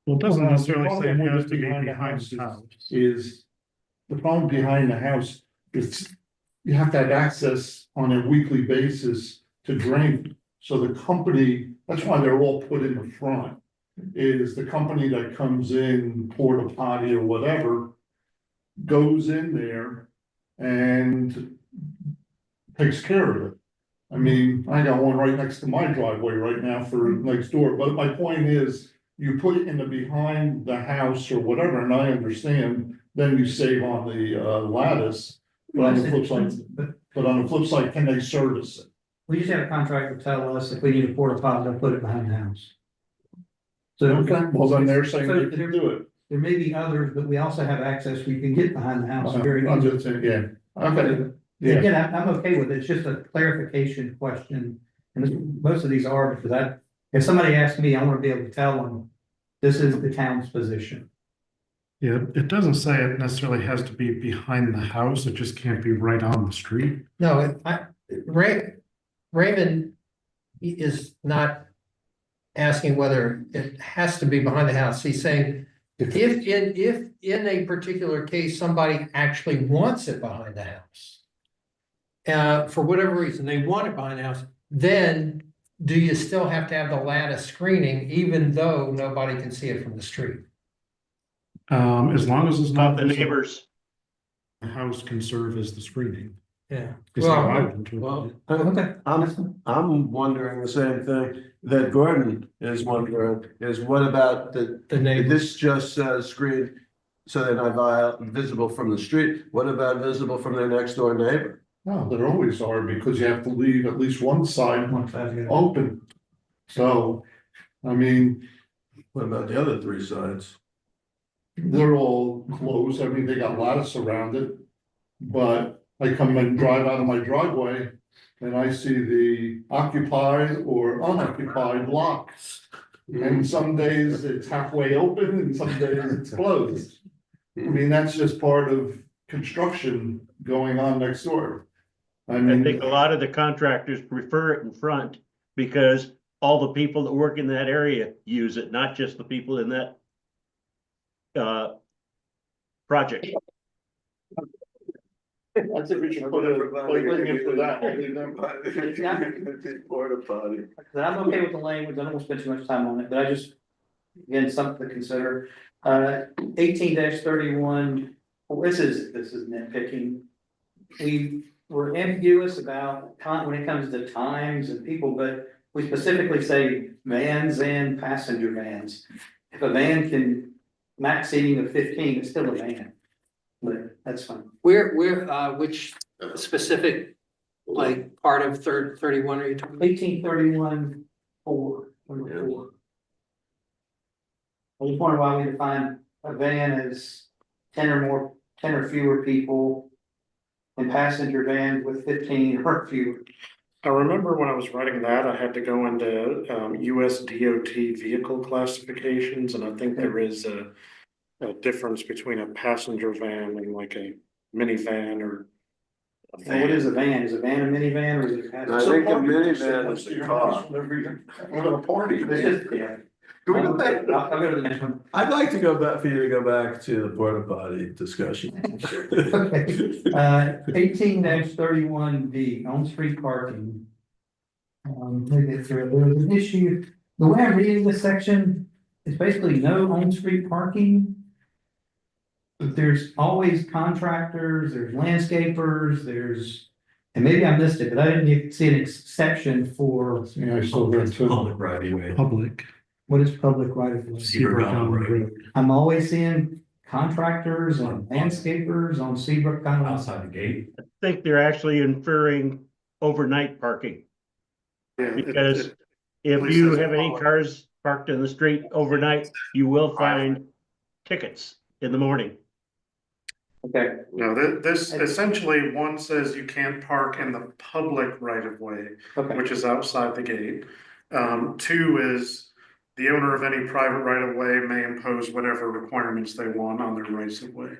Speaker 8: Well, it doesn't necessarily say it
Speaker 13: problem
Speaker 8: has
Speaker 13: with
Speaker 8: to be
Speaker 13: behind the
Speaker 8: behind
Speaker 13: house
Speaker 8: the house.
Speaker 13: is the problem behind the house is you have to have access on a weekly basis to drain. So the company, that's why they're all put in the front, is the company that comes in, porta potty or whatever, goes in there and takes care of it. I mean, I got one right next to my driveway right now for next door, but my point is, you put it in the behind the house or whatever, and I understand, then you save on the lattice. But on the flip side, can they service it?
Speaker 11: We just have a contractor tell us if we need a porta potty, they'll put it behind the house. So.
Speaker 13: Okay, well, then they're saying
Speaker 11: So
Speaker 13: they can do it.
Speaker 11: There may be others, but we also have access where you can get behind the house very
Speaker 13: I'm
Speaker 11: easily.
Speaker 13: just saying, yeah, okay, yeah.
Speaker 11: Again, I'm okay with it. It's just a clarification question. And most of these are because if somebody asks me, I want to be able to tell them, this is the town's position.
Speaker 8: Yeah, it doesn't say it necessarily has to be behind the house, it just can't be right on the street.
Speaker 10: No, Raymond is not asking whether it has to be behind the house. He's saying if in a particular case, somebody actually wants it behind the house. For whatever reason, they want it behind the house, then do you still have to have the lattice screening even though nobody can see it from the street?
Speaker 8: As long as it's not
Speaker 3: The
Speaker 8: visible,
Speaker 3: neighbors.
Speaker 8: the house can serve as the screening.
Speaker 10: Yeah.
Speaker 8: Is how I
Speaker 10: Well,
Speaker 8: would interpret
Speaker 2: Well,
Speaker 8: it.
Speaker 2: I'm wondering the same thing that Gordon is wondering, is what about
Speaker 10: the neighbor,
Speaker 2: this just says screen, so they're not visible from the street, what about visible from their next door neighbor?
Speaker 13: No, there always are, because you have to leave at least one side
Speaker 11: Okay.
Speaker 13: open. So, I mean,
Speaker 2: What about the other three sides?
Speaker 13: they're all closed, I mean, they got lattice around it. But I come and drive out of my driveway and I see the occupied or unoccupied blocks. And some days it's halfway open and some days it's closed. I mean, that's just part of construction going on next door. I
Speaker 3: I
Speaker 13: mean,
Speaker 3: think a lot of the contractors prefer it in front because all the people that work in that area use it, not just the people in that project.
Speaker 13: I think we should put a thing in for that.
Speaker 2: Porta potty.
Speaker 7: I'm okay with the language, I don't want to spend too much time on it, but I just, again, something to consider. 18-31, this is nitpicking. We were ambiguous about time when it comes to times and people, but we specifically say vans and passenger vans. If a van can max seating of 15, it's still a van, but that's fine.
Speaker 10: which specific, like, part of 31 are you talking about?
Speaker 11: 1831-4. Number 4. I just wonder why we define a van as 10 or fewer people. And passenger vans with 15 or fewer.
Speaker 8: I remember when I was writing that, I had to go into US DOT vehicle classifications, and I think there is a difference between a passenger van and like a minivan or a
Speaker 11: So what is a van? Is a van a minivan or is it a
Speaker 2: I
Speaker 11: passenger?
Speaker 2: think a minivan is a car.
Speaker 13: We're gonna party.
Speaker 11: It's just, yeah.
Speaker 2: Can we go back?
Speaker 7: I'll go to the next one.
Speaker 2: I'd like to go back, for you to go back to the porta potty discussion.
Speaker 11: Okay. 18-31B, on-street parking. There's an issue, the way I'm reading this section, it's basically no on-street parking. But there's always contractors, there's landscapers, and maybe I missed it, but I didn't see an exception for.
Speaker 13: Yeah, I saw that too.
Speaker 12: Public right of way.
Speaker 8: Public.
Speaker 11: What is public right of way?
Speaker 12: Seabrook Island Road.
Speaker 11: I'm always seeing contractors and landscapers on Seabrook Island.
Speaker 12: Outside the gate.
Speaker 3: I think they're actually inferring overnight parking.
Speaker 8: Yeah,
Speaker 3: Because if
Speaker 8: police
Speaker 3: you
Speaker 8: says
Speaker 3: have any
Speaker 8: public.
Speaker 3: cars parked in the street overnight, you will find tickets in the morning.
Speaker 7: Okay,
Speaker 8: No, this essentially, one says you can't park in the public right of way,
Speaker 7: okay,
Speaker 8: which is outside the gate. Two is the owner of any private right of way may impose whatever requirements they want on their rights of way.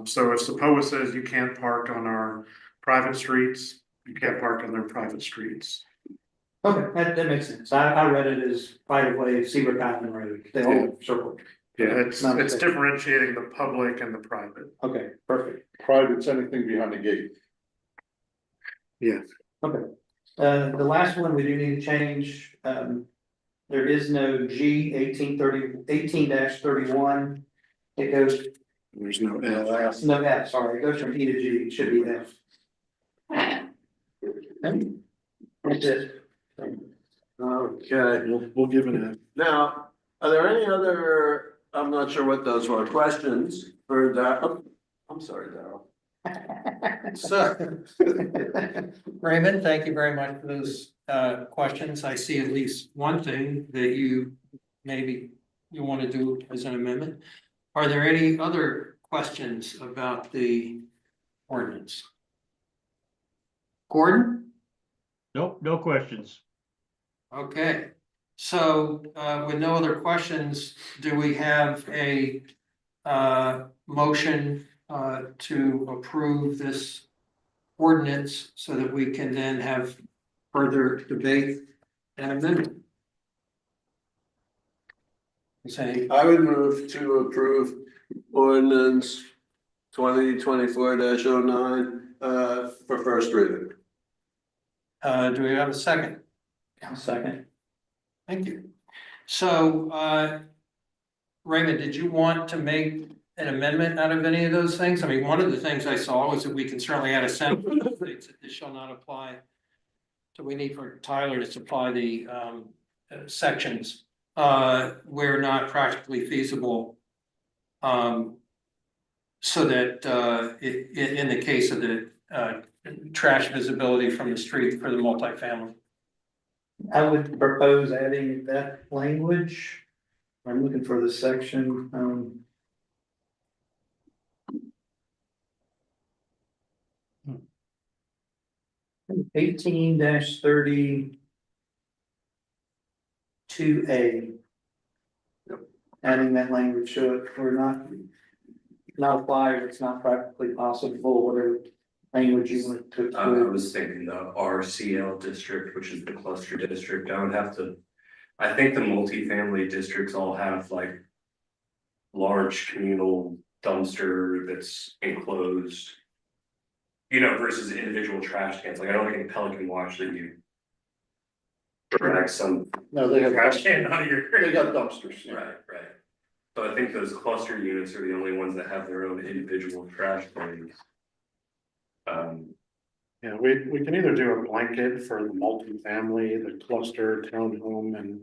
Speaker 8: So if suppose says you can't park on our private streets, you can't park on their private streets.
Speaker 7: okay, that makes sense. I read it as right of way, Seabrook Island Road, the whole circle.
Speaker 8: Yeah,
Speaker 7: Not
Speaker 8: it's
Speaker 7: mistake.
Speaker 8: differentiating the public and the private.
Speaker 7: Okay, perfect.
Speaker 13: Private's anything behind the gate.
Speaker 7: Okay, the last one we do need to change, there is no G 18-31. It goes,
Speaker 8: There's no F.
Speaker 7: no F, sorry, it goes from E to G, it should be F. That's it.
Speaker 2: Okay,
Speaker 8: We'll give it a.
Speaker 2: now, are there any other, I'm not sure what those were, questions for Darryl? I'm sorry, Darryl.
Speaker 10: So, Raymond, thank you very much for those questions. I see at least one thing that you want to do as an amendment. Are there any other questions about the ordinance? Gordon?
Speaker 3: Nope, no questions.
Speaker 10: Okay, so with no other questions, do we have a motion to approve this ordinance so that we can then have further debate and amendment? Say,
Speaker 2: I would move to approve ordinance 2024-09 for first reading.
Speaker 10: do we have a second?
Speaker 7: Second.
Speaker 10: Thank you. So, Raymond, did you want to make an amendment out of any of those things? I mean, one of the things I saw was that we can certainly add a sentence that states that this shall not apply. So we need for Tyler to supply the sections where not practically feasible. So that in the case of the trash visibility from the street for the multifamily.
Speaker 7: I would propose adding that language. I'm looking for the section, 18-32A. Adding that language to it, or not apply, if it's not practically possible, whatever language you want to.
Speaker 12: I was thinking the RCL district, which is the cluster district, I would have to. I think the multifamily districts all have like. Large communal dumpster that's enclosed. You know, versus individual trash cans, like I don't think Pelican Watch that you. Drag some
Speaker 13: No, they have,
Speaker 12: trash can out of your.
Speaker 13: they got dumpsters. Yeah.
Speaker 12: Right. So I think those cluster units are the only ones that have their own individual trash cans.
Speaker 8: Yeah, we can either do a blanket for the multifamily, the cluster, townhome and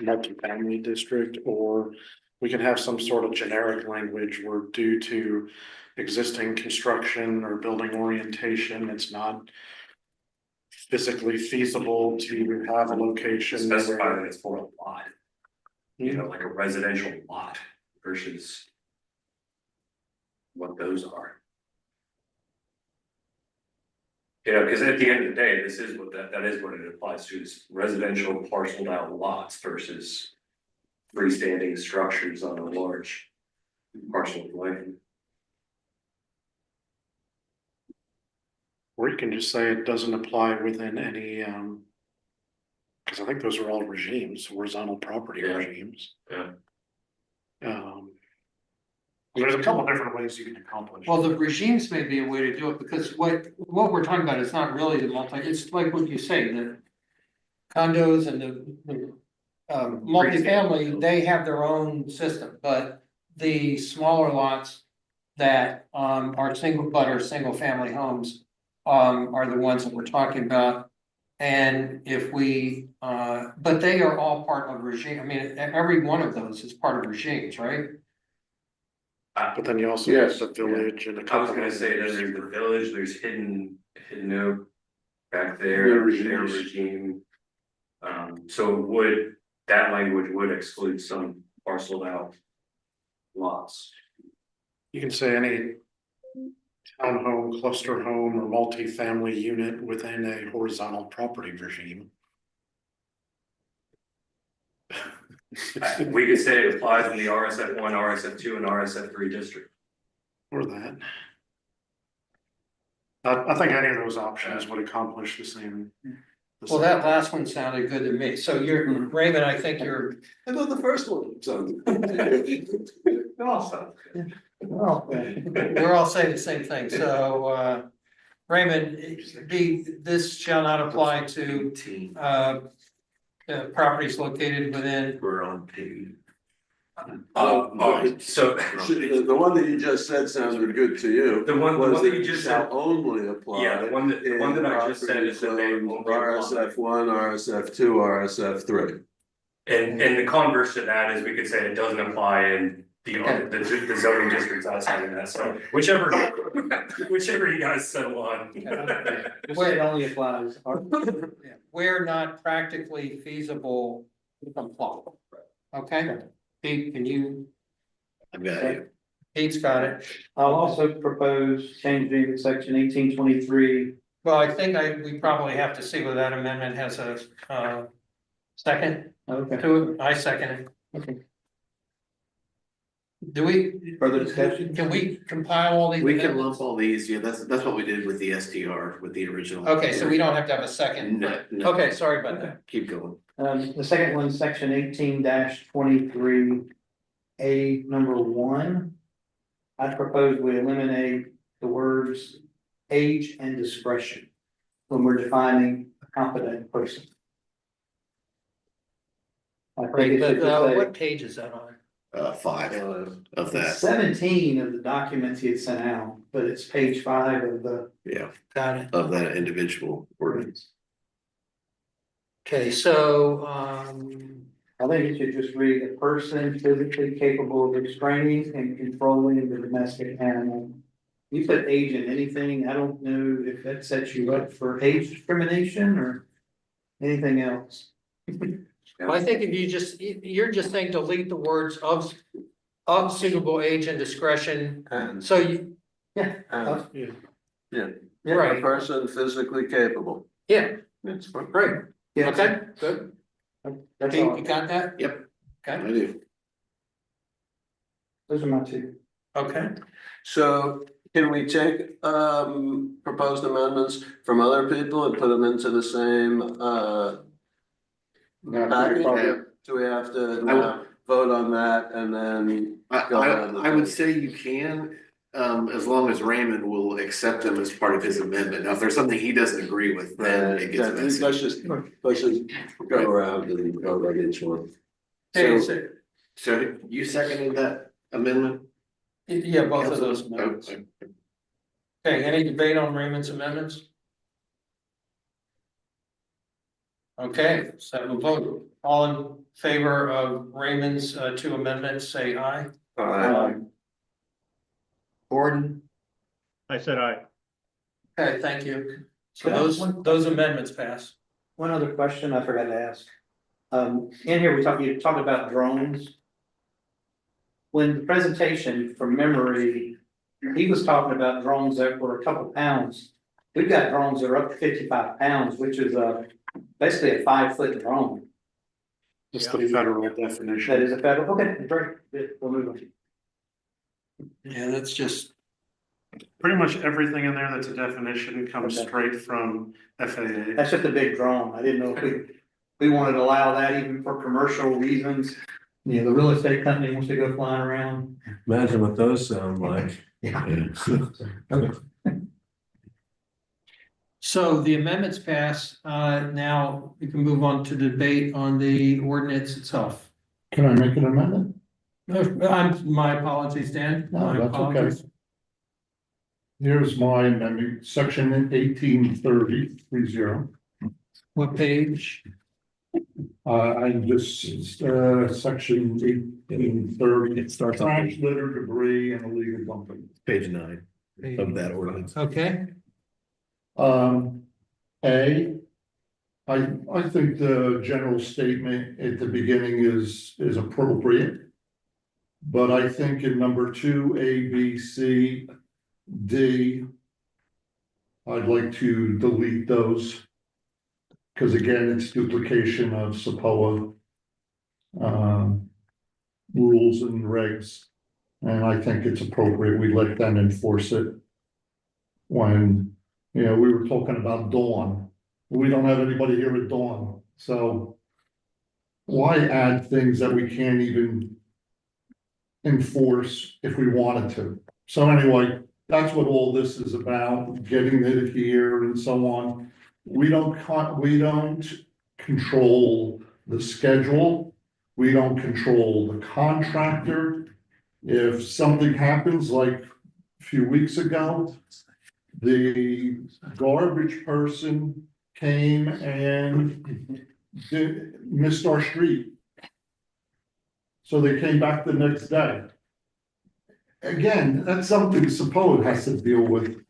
Speaker 8: multifamily district, or we can have some sort of generic language where due to existing construction or building orientation, it's not physically feasible to have a location.
Speaker 12: Specify that it's for a lot. You know, like a residential lot versus. What those are. You know, because at the end of the day, this is what that is what it applies to, is residential parceled out lots versus. Freestanding structures on a large parcel of land.
Speaker 8: Or you can just say it doesn't apply within any Cause I think those are all regimes, horizontal property
Speaker 5: Yeah.
Speaker 8: regimes.
Speaker 5: Yeah.
Speaker 8: There's a couple different ways you can accomplish.
Speaker 10: Well, the regimes may be a way to do it, because what we're talking about is not really the it's like what you say, the condos and the multifamily, they have their own system, but the smaller lots that, are single family homes, are the ones that we're talking about. And if we, but they are all part of regime, I mean, every one of those is part of regimes, right?
Speaker 8: But then you also
Speaker 13: Yes.
Speaker 8: have the village and a
Speaker 12: I was
Speaker 8: couple.
Speaker 12: gonna say that there's the village, there's hidden oak back there,
Speaker 13: Their
Speaker 12: their
Speaker 13: regimes.
Speaker 12: regime. So that language would exclude some parceled out lots.
Speaker 8: You can say any townhome, cluster home, or multifamily unit within a horizontal property regime.
Speaker 12: We could say it applies in the RSF one, RSF two, and RSF three district.
Speaker 8: Or that. I think any of those options would accomplish the same.
Speaker 10: Well, that last one sounded good to me, so you're, Raymond, I think you're,
Speaker 2: I thought the first one sounded.
Speaker 10: we're all saying the same thing, so, Raymond, this shall not apply to, properties located within.
Speaker 2: We're on page.
Speaker 12: So
Speaker 2: The one that you just said sounded good to you.
Speaker 12: The one
Speaker 2: Was
Speaker 12: that you just
Speaker 2: shall
Speaker 12: said-
Speaker 2: only apply.
Speaker 12: Yeah, the one that I just said is that they only apply.
Speaker 2: RSF one, RSF two, RSF three.
Speaker 12: And the converse to that is we could say it doesn't apply in the zoning districts outside of that, so whichever you guys settle on.
Speaker 7: Just say it only applies.
Speaker 10: Where not practically feasible to comply. Okay, Pete, can you,
Speaker 1: I've got it.
Speaker 10: Pete's got it.
Speaker 7: I'll also propose changing section 1823.
Speaker 10: Well, I think we probably have to see whether that amendment has a, second
Speaker 7: Okay.
Speaker 10: to it. I second it.
Speaker 7: Okay.
Speaker 10: Do we?
Speaker 7: Further discussion?
Speaker 10: Can we compile all these?
Speaker 1: We can
Speaker 10: amendments?
Speaker 1: lump all these, yeah, that's what we did with the STR, with the original.
Speaker 10: Okay, so we don't have to have a second.
Speaker 1: No, no.
Speaker 10: Okay, sorry about that.
Speaker 1: Keep going.
Speaker 7: The second one, section 18-23, A number 1. I propose we eliminate the words age and discretion when we're defining a competent person. I think
Speaker 10: Right,
Speaker 7: it should
Speaker 10: but,
Speaker 7: just say-
Speaker 10: what page is that on?
Speaker 1: 5 of that,
Speaker 7: 17 of the documents he had sent out, but it's page 5 of the.
Speaker 1: yeah,
Speaker 10: Got it.
Speaker 1: of that individual ordinance.
Speaker 10: Okay, so,
Speaker 7: I think it should just read a person physically capable of restraining and controlling the domestic animal. You put age in anything, I don't know if that sets you up for age discrimination or anything else.
Speaker 10: I think if you're just saying delete the words of suitable age and discretion,
Speaker 2: And,
Speaker 10: so you,
Speaker 2: and,
Speaker 8: Yeah.
Speaker 2: a
Speaker 10: right,
Speaker 2: person physically capable.
Speaker 10: yeah,
Speaker 2: It's
Speaker 10: great,
Speaker 7: Yeah,
Speaker 10: okay, good.
Speaker 7: that's
Speaker 10: Pete,
Speaker 7: all.
Speaker 10: you got that?
Speaker 1: Yep, I
Speaker 10: Okay,
Speaker 1: do.
Speaker 7: Those are my two.
Speaker 10: okay.
Speaker 2: So can we take proposed amendments from other people and put them into the same package? Do we have to vote on that and then?
Speaker 1: I would say you can, as long as Raymond will accept them as part of his amendment. Now, if there's something he doesn't agree with, then it gets messy.
Speaker 2: Let's just go around and go right into one.
Speaker 10: Okay,
Speaker 2: So-
Speaker 1: So you seconded that amendment?
Speaker 10: yeah, both of those
Speaker 1: Council?
Speaker 10: amendments.
Speaker 1: Okay.
Speaker 10: Okay, any debate on Raymond's amendments? Okay, so we'll vote. All in favor of Raymond's two amendments, say aye. Gordon?
Speaker 3: I said aye.
Speaker 10: Okay, thank you. So
Speaker 7: Can I ask
Speaker 10: those amendments pass.
Speaker 7: One other question I forgot to ask. In here, you talked about drones. When the presentation from memory, he was talking about drones that were a couple pounds. We've got drones that are up to 55 pounds, which is basically a 5-foot drone.
Speaker 8: It's the federal definition.
Speaker 7: That is a federal, okay, great, we'll move on.
Speaker 10: Yeah, that's just,
Speaker 8: Pretty much everything in there that's a definition comes
Speaker 7: Okay.
Speaker 8: straight from FAA.
Speaker 7: That's just a big drone. I didn't know if we wanted to allow that even for commercial reasons. You know, the real estate company wants to go flying around.
Speaker 2: Imagine what those sound like.
Speaker 10: So the amendments pass, now we can move on to debate on the ordinance itself.
Speaker 13: Can I make an amendment?
Speaker 10: My apologies, Dan.
Speaker 13: No,
Speaker 10: My
Speaker 13: that's okay.
Speaker 10: apologies.
Speaker 13: Here's my amendment, section 1830.
Speaker 10: What page?
Speaker 13: I just, section 1830.
Speaker 1: It starts on
Speaker 13: Trash, litter, debris, and illegal dumping.
Speaker 1: page 9 of that ordinance.
Speaker 10: Okay,
Speaker 13: I think the general statement at the beginning is appropriate. But I think in number 2, A, B, C, D, I'd like to delete those. Because again, it's duplication of SAPOA rules and regs. And I think it's appropriate we let them enforce it. When, you know, we were talking about Dawn. We don't have anybody here at Dawn, so why add things that we can't even enforce if we wanted to? So anyway, that's what all this is about, getting it here and so on. We don't control the schedule. We don't control the contractor. If something happens like a few weeks ago, the garbage person came and missed our street. So they came back the next day. Again, that's something SAPOA has to deal with.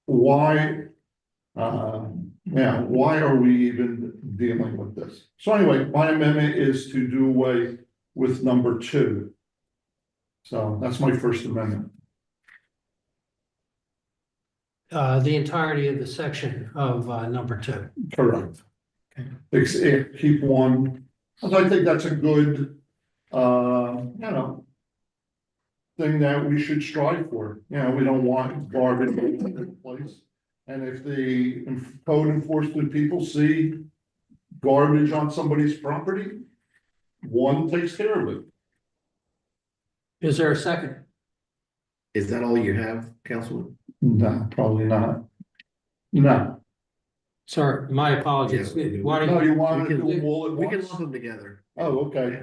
Speaker 13: Why, why are we even dealing with this? So anyway, my amendment is to do away with number 2. So that's my first amendment.
Speaker 10: the entirety of the section of, number 2.
Speaker 13: Correct. Keep one, I think that's a good, thing that we should strive for. You know, we don't want garbage in the place. And if the code enforcement people see garbage on somebody's property, one takes care of it.
Speaker 10: Is there a second?
Speaker 1: Is that all you have, Councilman?
Speaker 13: No, probably not. No.
Speaker 10: Sorry, my apologies.
Speaker 1: Yeah.
Speaker 10: Why
Speaker 13: No,
Speaker 10: don't
Speaker 13: you want to do them all at
Speaker 1: We can
Speaker 13: once?
Speaker 1: lump them together.
Speaker 13: Oh, okay.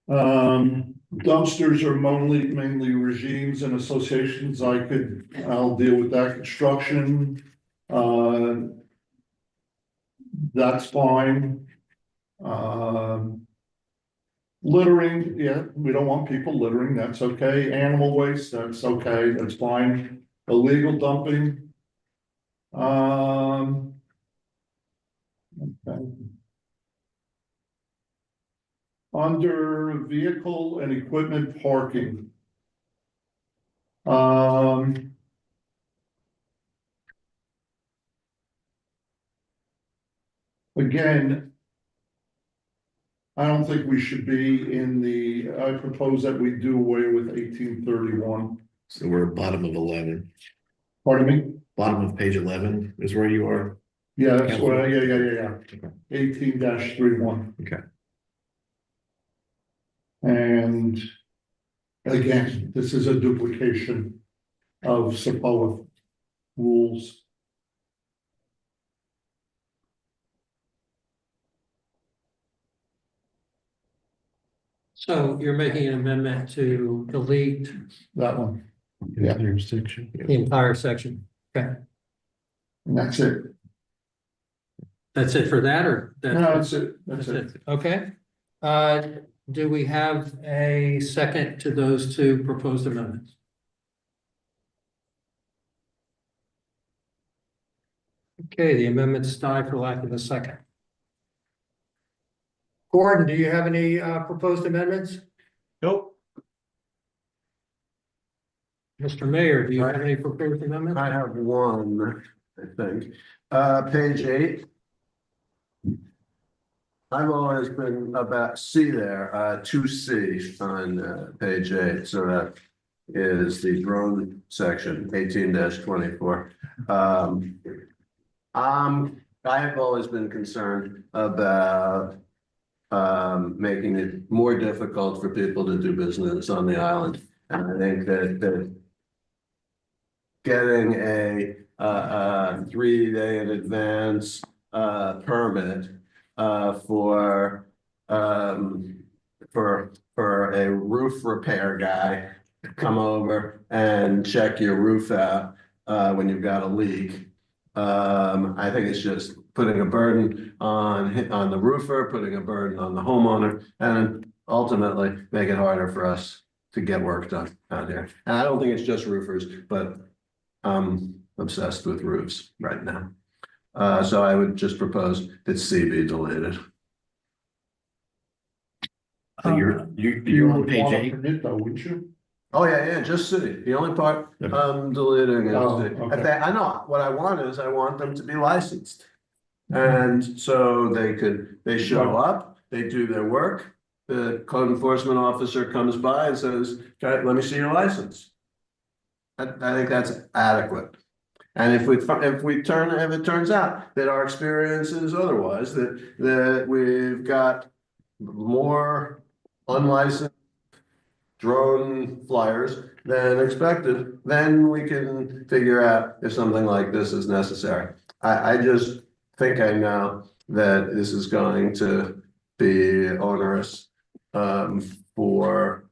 Speaker 13: Dumpsters are mainly regimes and associations. I'll deal with that. Construction. That's fine. Littering, yeah, we don't want people littering. That's okay. Animal waste, that's okay. That's fine. Illegal dumping. Okay. Under vehicle and equipment parking. Again, I don't think we should be in I propose that we do away with 1831.
Speaker 1: So we're bottom of 11.
Speaker 13: Pardon me?
Speaker 1: Bottom of page 11 is where you are.
Speaker 13: Yeah, that's what, yeah. 18-31.
Speaker 1: Okay.
Speaker 13: And again, this is a duplication of SAPOA rules.
Speaker 10: So you're making an amendment to delete
Speaker 13: That one. Yeah,
Speaker 1: Jurisdiction.
Speaker 10: the entire section. Okay,
Speaker 13: and that's it.
Speaker 10: that's it for that, or?
Speaker 13: No, that's it. That's it.
Speaker 10: Okay. Do we have a second to those 2 proposed amendments? Okay, the amendments die for lack of a second. Gordon, do you have any proposed amendments?
Speaker 3: Nope.
Speaker 10: Mr. Mayor, do you have any proposed amendments?
Speaker 2: I have one, I think. Page 8. I've always been about C there, 2C on page 8, so that is the drone section, 18-24. I'm I have always been concerned about making it more difficult for people to do business on the island. And I think that getting a 3 day in advance permit for a roof repair guy to come over and check your roof out when you've got a leak. I think it's just putting a burden on the roofer, putting a burden on the homeowner, and ultimately make it harder for us to get work done out here. And I don't think it's just roofers, but I'm obsessed with roofs right now. So I would just propose that C be deleted.
Speaker 1: So you're
Speaker 13: You
Speaker 1: on
Speaker 13: would
Speaker 1: page
Speaker 13: want a
Speaker 1: 8.
Speaker 13: permit though, wouldn't you?
Speaker 2: Oh, yeah, just C. The only part I'm deleting
Speaker 13: Oh,
Speaker 2: is C.
Speaker 13: okay.
Speaker 2: I know, what I want is I want them to be licensed. And so they show up, they do their work, the code enforcement officer comes by and says, "Okay, let me see your license." I think that's adequate. And if it turns out that our experience is otherwise, that we've got more unlicensed drone flyers than expected, then we can figure out if something like this is necessary. I just think I know that this is going to be onerous for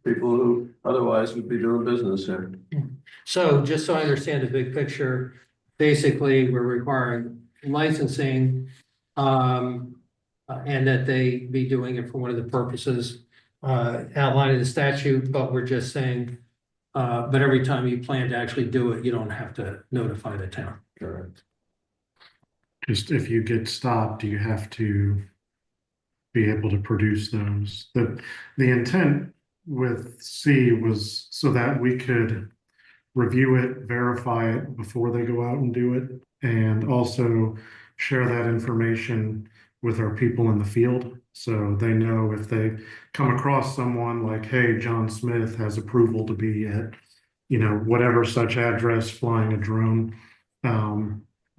Speaker 2: people who otherwise would be doing business here.
Speaker 10: So just so I understand the big picture, basically, we're requiring licensing, and that they be doing it for one of the purposes outlined in the statute, but we're just saying, but every time you plan to actually do it, you don't have to notify the town.
Speaker 2: Correct.
Speaker 8: Just if you get stopped, you have to be able to produce those. The intent with C was so that we could review it, verify it before they go out and do it, and also share that information with our people in the field. So they know if they come across someone like, hey, John Smith has approval to be at, whatever such address flying a drone.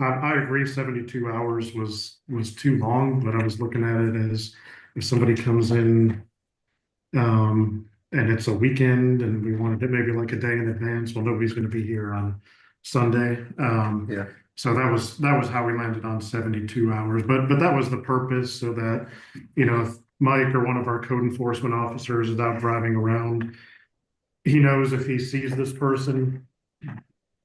Speaker 8: I agree 72 hours was too long, but I was looking at it as if somebody comes in and it's a weekend and we wanted it maybe like a day in advance, well, nobody's going to be here on Sunday.
Speaker 2: Yeah.
Speaker 8: So that was how we landed on 72 hours, but that was the purpose, so that, if Mike or one of our code enforcement officers is out driving around, he knows if he sees this person,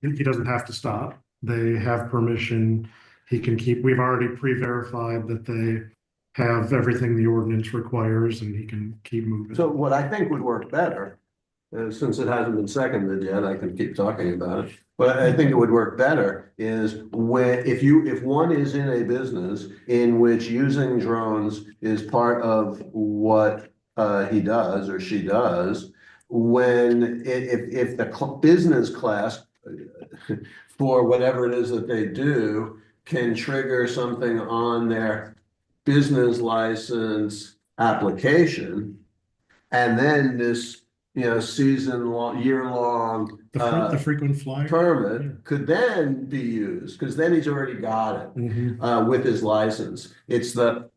Speaker 8: he doesn't have to stop. They have permission. We've already pre-verified that they have everything the ordinance requires, and he can keep moving.
Speaker 2: So what I think would work better, since it hasn't been seconded yet, I can keep talking about it. But I think it would work better is if one is in a business in which using drones is part of what he does or she does, if the business class for whatever it is that they do can trigger something on their business license application, and then this year-long
Speaker 8: The frequent flyer
Speaker 2: permit could then be used, because then he's already got it with his license. It's that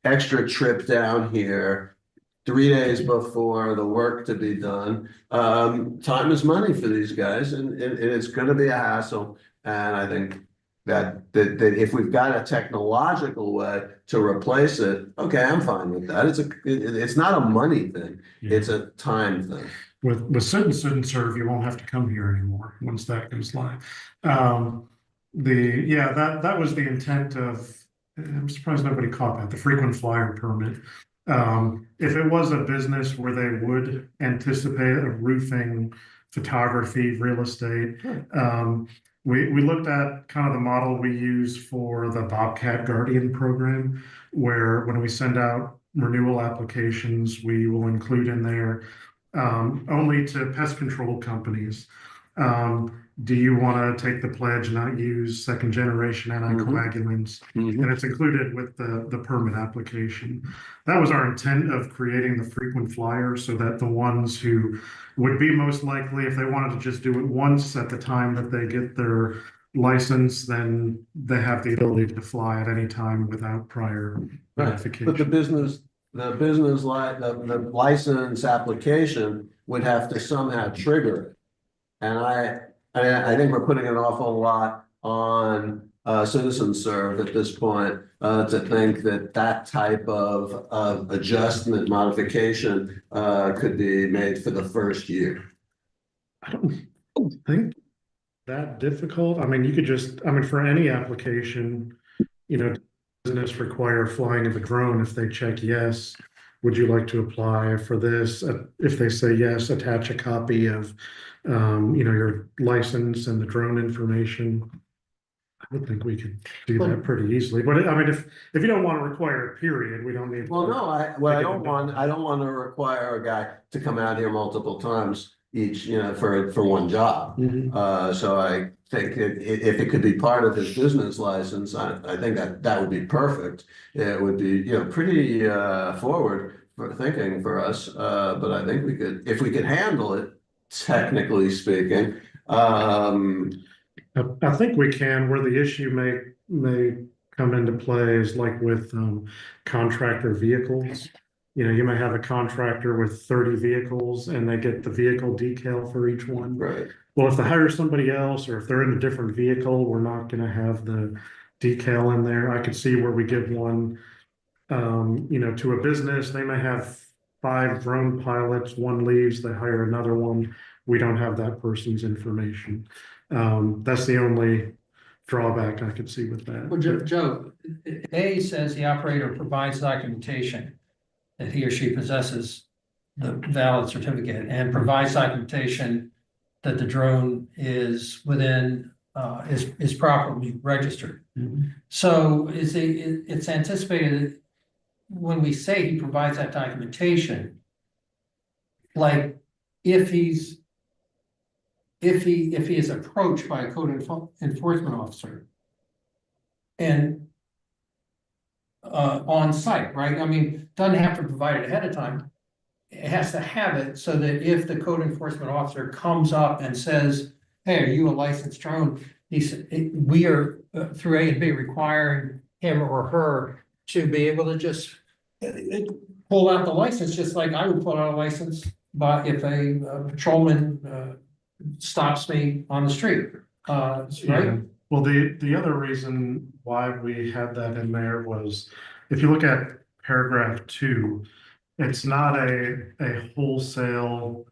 Speaker 2: extra trip down here 3 days before the work to be done. Time is money for these guys, and it's going to be a hassle. And I think that if we've got a technological way to replace it, okay, I'm fine with that. It's not a money thing; it's a time thing.
Speaker 8: With Sit and Serve, you won't have to come here anymore once that goes live. That was the intent of. I'm surprised nobody caught that, the frequent flyer permit. If it was a business where they would anticipate a roofing, photography, real estate, we looked at kind of the model we use for the Bobcat Guardian program, where when we send out renewal applications, we will include in there only to pest control companies. Do you want to take the pledge, not use second generation anticoagulants? And it's included with the permit application. That was our intent of creating the frequent flyer so that the ones who would be most likely, if they wanted to just do it once at the time that they get their license, then they have the ability to fly at any time without prior
Speaker 2: Right,
Speaker 8: notification.
Speaker 2: but the business the license application would have to somehow trigger it. And I think we're putting an awful lot on Citizen Serve at this point to think that that type of adjustment modification could be made for the first year.
Speaker 8: I don't think that difficult. I mean, you could just, I mean, for any application, you know, business require flying of a drone. If they check yes, would you like to apply for this? If they say yes, attach a copy of, you know, your license and the drone information. I would think we could do that pretty easily. But I mean, if you don't want to require a period, we don't need.
Speaker 2: Well, no, I don't want to require a guy to come out here multiple times each, you know, for one job. So I think if it could be part of his business license, I think that would be perfect. It would be, you know, pretty forward for thinking for us. But I think we could, if we could handle it, technically speaking.
Speaker 8: I think we can. Where the issue may come into play is like with contractor vehicles. You know, you may have a contractor with 30 vehicles and they get the vehicle decal for each one.
Speaker 2: Right.
Speaker 8: Well, if they hire somebody else or if they're in a different vehicle, we're not going to have the decal in there. I could see where we give one, you know, to a business. They may have 5 drone pilots, one leaves, they hire another one. We don't have that person's information. That's the only drawback I could see with that.
Speaker 10: Well, Joe, A says the operator provides documentation that he or she possesses the valid certificate and provides documentation that the drone is within, is properly registered. So it's anticipated that when we say he provides that documentation, like if he is approached by a code enforcement officer and on site, right? I mean, doesn't have to provide it ahead of time. It has to have it so that if the code enforcement officer comes up and says, hey, are you a licensed drone? We are through A and B requiring him or her to be able to just pull out the license, just like I would pull out a license, but if a patrolman stops me on the street, right?
Speaker 8: Well, the other reason why we had that in there was, if you look at paragraph 2, it's not a wholesale,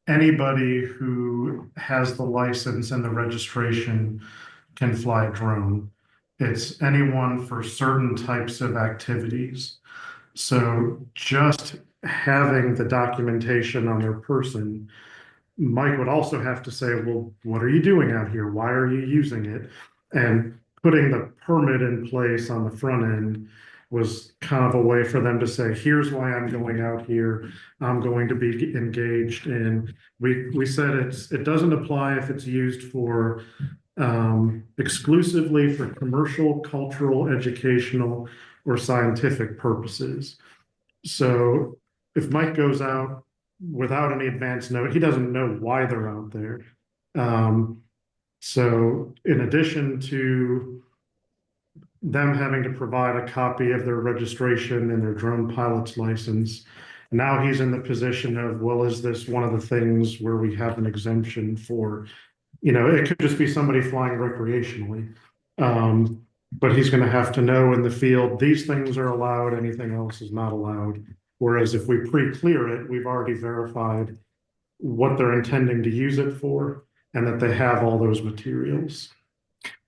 Speaker 8: anybody who has the license and the registration can fly a drone. It's anyone for certain types of activities. So just having the documentation on their person, Mike would also have to say, well, what are you doing out here? Why are you using it? And putting the permit in place on the front end was kind of a way for them to say, here's why I'm going out here. I'm going to be engaged in. We said it doesn't apply if it's used for exclusively for commercial, cultural, educational, or scientific purposes. So if Mike goes out without any advance note, he doesn't know why they're out there. So in addition to them having to provide a copy of their registration and their drone pilot's license, now he's in the position of, well, is this one of the things where we have an exemption for, you know, it could just be somebody flying recreationally. But he's going to have to know in the field, these things are allowed, anything else is not allowed. Whereas if we pre-clear it, we've already verified what they're intending to use it for and that they have all those materials.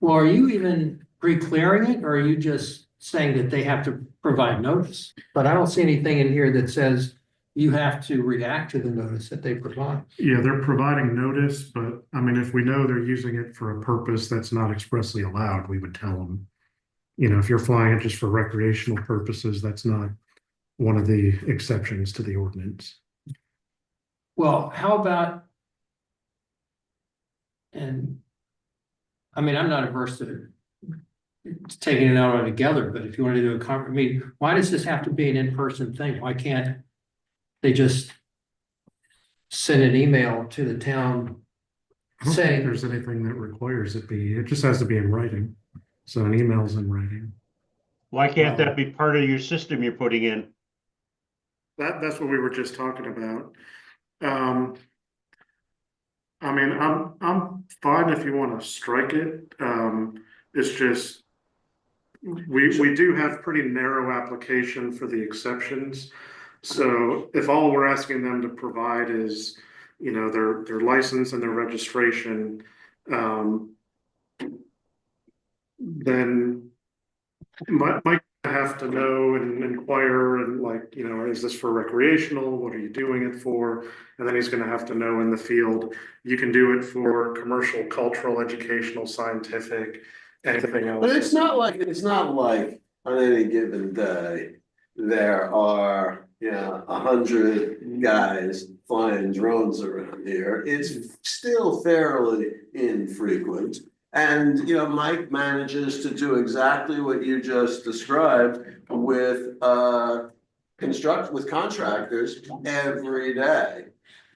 Speaker 10: Well, are you even pre-clearing it, or are you just saying that they have to provide notice? But I don't see anything in here that says you have to react to the notice that they provide.
Speaker 8: Yeah, they're providing notice, but I mean, if we know they're using it for a purpose that's not expressly allowed, we would tell them, you know, if you're flying it just for recreational purposes, that's not one of the exceptions to the ordinance.
Speaker 10: Well, how about And I mean, I'm not averse to taking it out altogether, but if you want to do I mean, why does this have to be an in-person thing? Why can't they just send an email to the town
Speaker 8: I don't think
Speaker 10: saying,
Speaker 8: there's anything that requires it just has to be in writing. So an email's in writing.
Speaker 3: Why can't that be part of your system you're putting in?
Speaker 8: That's what we were just talking about. I mean, I'm fine if you want to strike it. It's just, we do have pretty narrow application for the exceptions. So if all we're asking them to provide is, you know, their license and their registration, then might have to know and inquire and like, you know, is this for recreational? What are you doing it for? And then he's gonna have to know in the field, you can do it for commercial, cultural, educational, scientific, anything else.
Speaker 2: But it's not like on any given day, there are, 100 guys flying drones around here. It's still fairly infrequent. And, Mike manages to do exactly what you just described with with contractors every day.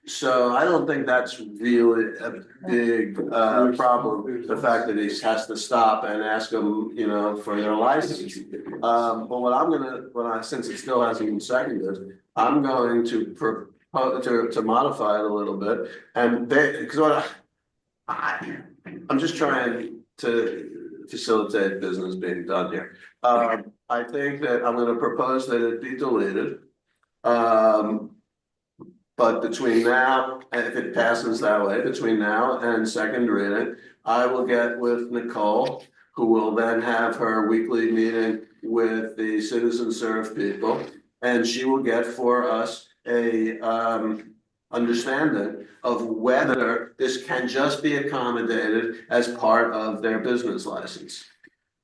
Speaker 2: So I don't think that's really a big problem, the fact that he has to stop and ask them, for their license. But since it still hasn't been seconded, I'm going to propose to modify it a little bit. And because I'm just trying to facilitate business being done here. I think that I'm gonna propose that it be deleted. But between now, and if it passes that way, between now and second reading, I will get with Nicole, who will then have her weekly meeting with the Citizen Serve people. And she will get for us a understanding of whether this can just be accommodated as part of their business license.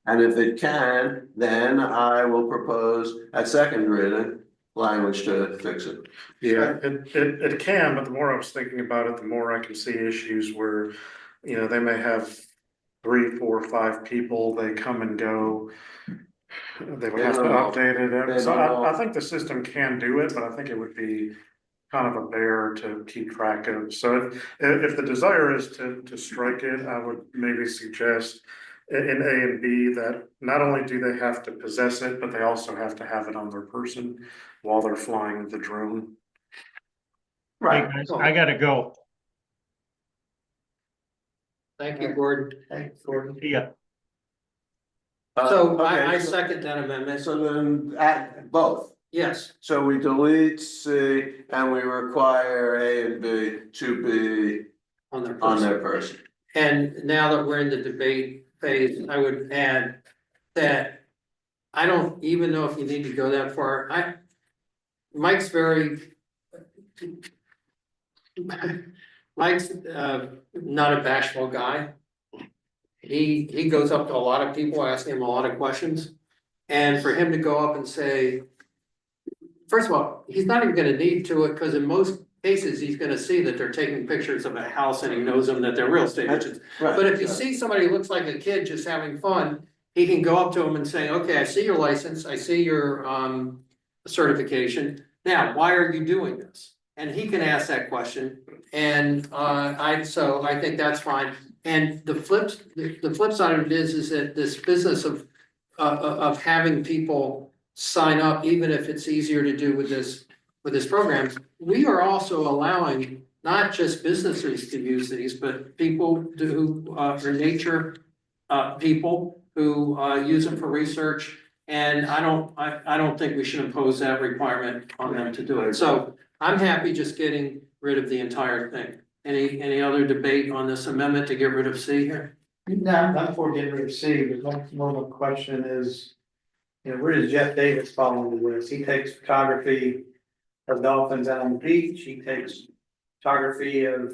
Speaker 2: And if it can, then I will propose at second reading language to fix it.
Speaker 8: Yeah, it can, but the more I was thinking about it, the more I can see issues where, they may have 3, 4, 5 people, they come and go. They would have to update it. So I think the system can do it, but I think it would be kind of a bear to keep track of. So if the desire is to strike it, I would maybe suggest in A and B that not only do they have to possess it, but they also have to have it on their person while they're flying the drone.
Speaker 3: Hey, guys, I gotta go.
Speaker 10: thank you, Gordon.
Speaker 7: Thanks, Gordon.
Speaker 3: See ya.
Speaker 10: So
Speaker 2: Okay,
Speaker 10: I second that amendment.
Speaker 2: So then at both.
Speaker 10: Yes,
Speaker 2: So we delete C and we require A and B to be
Speaker 10: on their
Speaker 2: on
Speaker 10: person.
Speaker 2: their person.
Speaker 10: And now that we're in the debate phase, I would add that I don't even know if you need to go that far. Mike's not a bashful guy. He goes up to a lot of people, asking him a lot of questions. And for him to go up and say, first of all, he's not even gonna need to it, because in most cases, he's gonna see that they're taking pictures of a house and he knows them that they're real estate agents. But if you see somebody who looks like a kid just having fun, he can go up to him and say, okay, I see your license, I see your certification. Now, why are you doing this? And he can ask that question. And so I think that's fine. And the flip side of it is that this business of having people sign up, even if it's easier to do with this program, we are also allowing not just businesses to use these, but people who are nature people who use them for research. And I don't think we should impose that requirement on them to do it. So I'm happy just getting rid of the entire thing. Any other debate on this amendment to get rid of C here?
Speaker 7: No, not for getting rid of C, but one more question is, where does Jeff Davis fall into this? He takes photography of dolphins out on the beach, he takes photography of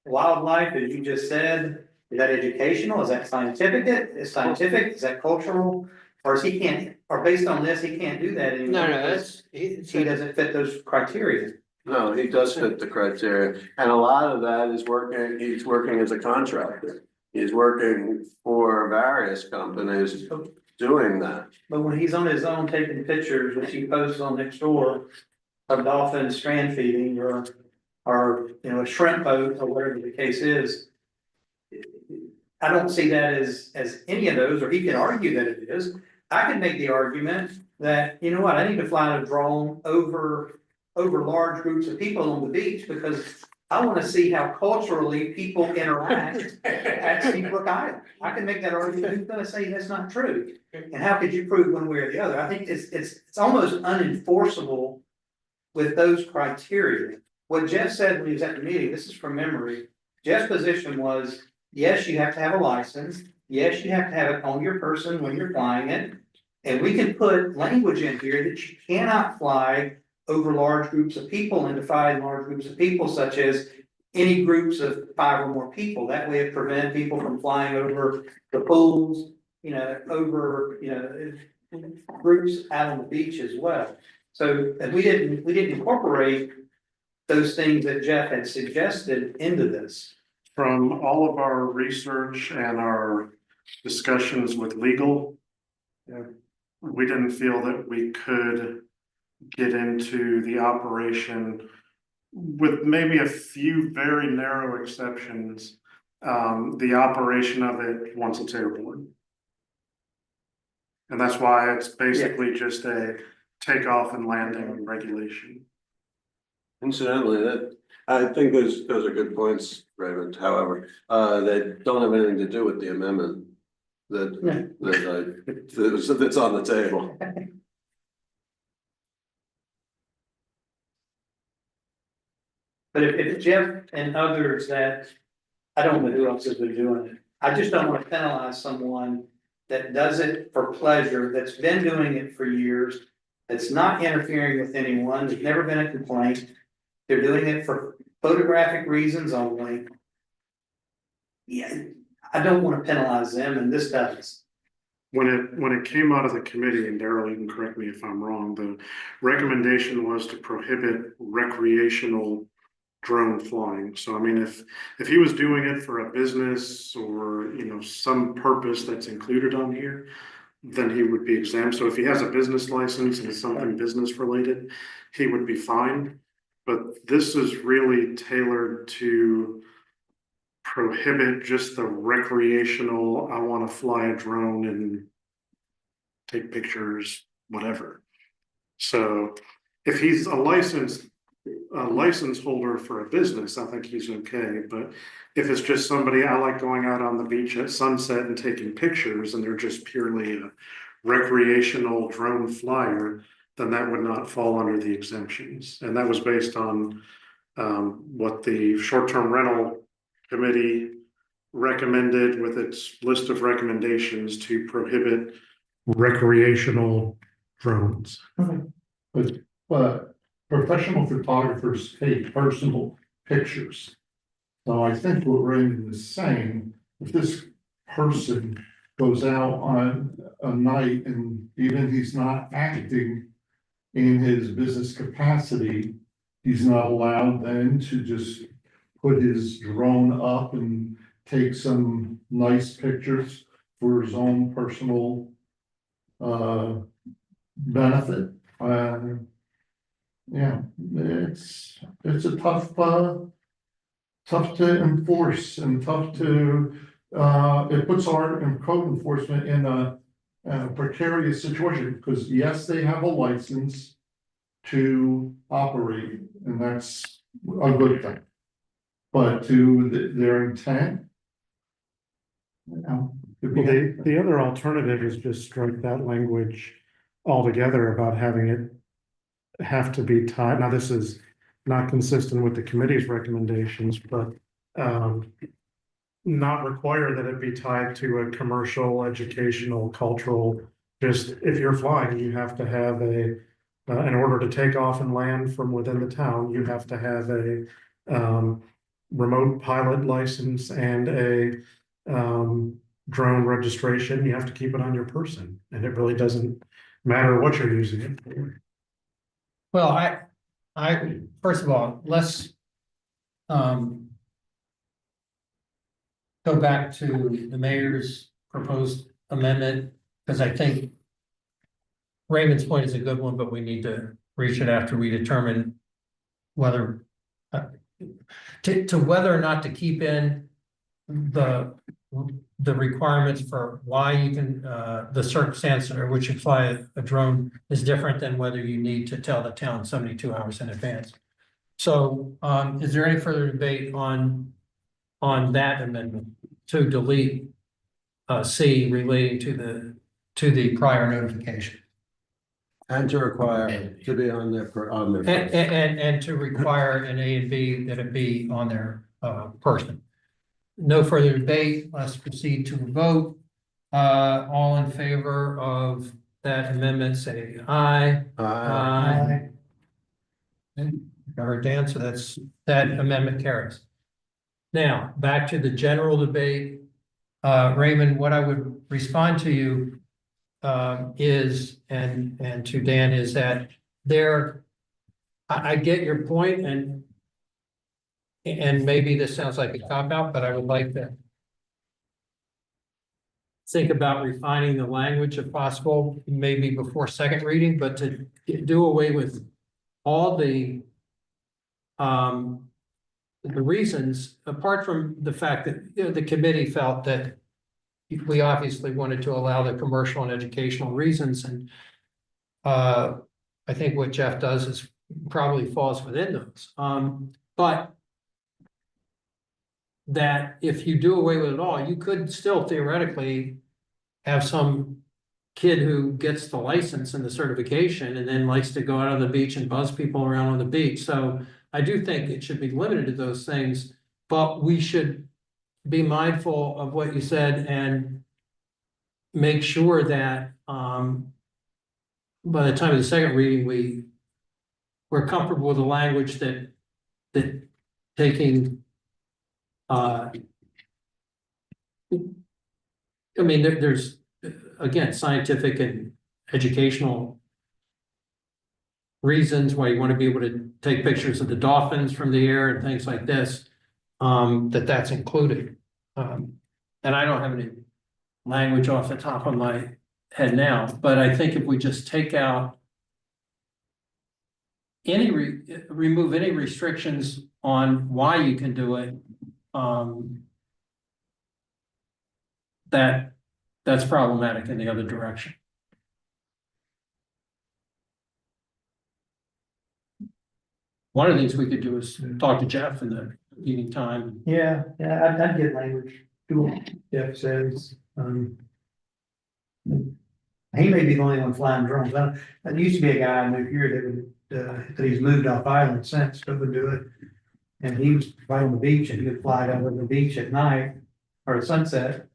Speaker 7: wildlife, as you just said. Is that educational? Is that scientific? Is that cultural? Or is he can't, or based on this, he can't do that anymore?
Speaker 10: No,
Speaker 7: because he doesn't fit those criteria.
Speaker 2: No, he does fit the criteria, and a lot of that is he's working as a contractor. He's working for various companies doing that.
Speaker 7: But when he's on his own taking pictures, which he posts on next door of dolphin strand feeding or, you know, a shrimp boat or whatever the case is. I don't see that as any of those, or he can argue that it is. I can make the argument that, you know what, I need to fly a drone over large groups of people on the beach because I want to see how culturally people interact at Seabrook Island. I can make that argument. Who's gonna say that's not true? And how could you prove one way or the other? I think it's almost unenforceable with those criteria. What Jeff said when he was at the meeting, this is from memory, Jeff's position was, yes, you have to have a license. Yes, you have to have it on your person when you're flying it. And we can put language in here that you cannot fly over large groups of people and define large groups of people, such as any groups of 5 or more people. That way it prevents people from flying over the pools, you know, over, you know, groups out on the beach as well. So we didn't incorporate those things that Jeff had suggested into this.
Speaker 8: From all of our research and our discussions with legal, we didn't feel that we could get into the operation with maybe a few very narrow exceptions, the operation of it once it's airborne. And that's why it's basically just a takeoff and landing regulation.
Speaker 2: Incidentally, I think those are good points, Raymond, however, they don't have anything to do with the amendment that's on the table.
Speaker 7: But if Jeff and others that, I don't know who else has been doing it, I just don't want to penalize someone that does it for pleasure, that's been doing it for years, that's not interfering with anyone, there's never been a complaint. They're doing it for photographic reasons only. Yeah, I don't want to penalize them, and this does.
Speaker 8: When it came out of the committee, and Daryl, you can correct me if I'm wrong, the recommendation was to prohibit recreational drone flying. So I mean, if he was doing it for a business or, you know, some purpose that's included on here, then he would be exempt. So if he has a business license and it's something business related, he would be fine. But this is really tailored to prohibit just the recreational, I want to fly a drone and take pictures, whatever. So if he's a license holder for a business, I think he's okay. But if it's just somebody, I like going out on the beach at sunset and taking pictures, and they're just purely a recreational drone flyer, then that would not fall under the exemptions. And that was based on what the short-term rental committee recommended with its list of recommendations to prohibit recreational drones.
Speaker 13: But professional photographers take personal pictures. So I think what Raymond is saying, if this person goes out on a night and even he's not acting in his business capacity, he's not allowed then to just put his drone up and take some nice pictures for his own personal benefit. Yeah, it's a tough to enforce and tough to it puts our code enforcement in a precarious situation, because yes, they have a license to operate, and that's a good thing. But to their intent, you know,
Speaker 8: Well, the other alternative is just strike that language altogether about having it have to be tied. Now, this is not consistent with the committee's recommendations, but not require that it be tied to a commercial, educational, cultural. Just if you're flying, you have to have a in order to take off and land from within the town, you have to have a remote pilot license and a drone registration. You have to keep it on your person, and it really doesn't matter what you're using it for.
Speaker 10: Well,
Speaker 6: first of all, let's. Go back to the mayor's proposed amendment, because I think. Raymond's point is a good one, but we need to reach it after we determine whether. To whether or not to keep in the requirements for why you can, the circumstance under which you fly a drone is different than whether you need to tell the town 72 hours in advance. So, is there any further debate on that amendment to delete C relating to the prior notification?
Speaker 2: And to require to be on their.
Speaker 6: And to require an A and B that it be on their person. No further debate, let's proceed to a vote. All in favor of that amendment, say aye. Aye. Covered, Dan, so that amendment carries. Now, back to the general debate. Raymond, what I would respond to you is, and to Dan, is that I get your point, and maybe this sounds like a cop-out, but I would like to think about refining the language if possible, maybe before second reading, but to do away with all the reasons, apart from the fact that, you know, the committee felt that we obviously wanted to allow the commercial and educational reasons, and I think what Jeff does is probably falls within those. But that if you do away with it all, you could still theoretically have some kid who gets the license and the certification and then likes to go out on the beach and buzz people around on the beach. So I do think it should be limited to those things, but we should be mindful of what you said and make sure that by the time of the second reading, we're comfortable with the language that taking I mean, there's again, scientific and educational reasons why you want to be able to take pictures of the dolphins from the air and things like this, that's included. And I don't have any language off the top of my head now, but I think if we just take out remove any restrictions on why you can do it, that's problematic in the other direction. One of the things we could do is talk to Jeff in the meeting time.
Speaker 11: Yeah, I'd get language, do what Jeff says, he may be the only one flying drones. There used to be a guy I knew here that would, that he's moved off island since, but would do it. And he was right on the beach, and he would fly over the beach at night or at sunset.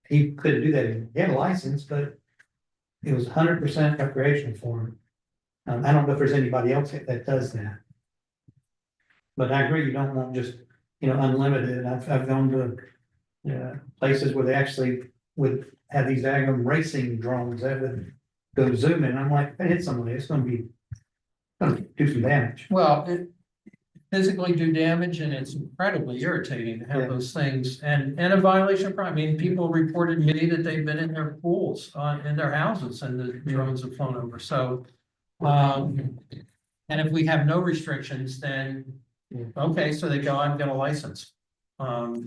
Speaker 11: He couldn't do that. He had a license, but it was 100% recreational for him. I don't know if there's anybody else that does that. But I agree, you don't want just, unlimited. I've gone to places where they actually would have these daggone racing drones that would go zooming. I'm like, if I hit somebody, it's gonna do some damage.
Speaker 6: Well, it physically do damage, and it's incredibly irritating to have those things, and a violation of crime. I mean, people reported me that they've been in their pools, in their houses, and the drones have flown over, so. And if we have no restrictions, then, okay, so they go out and get a license.
Speaker 11: But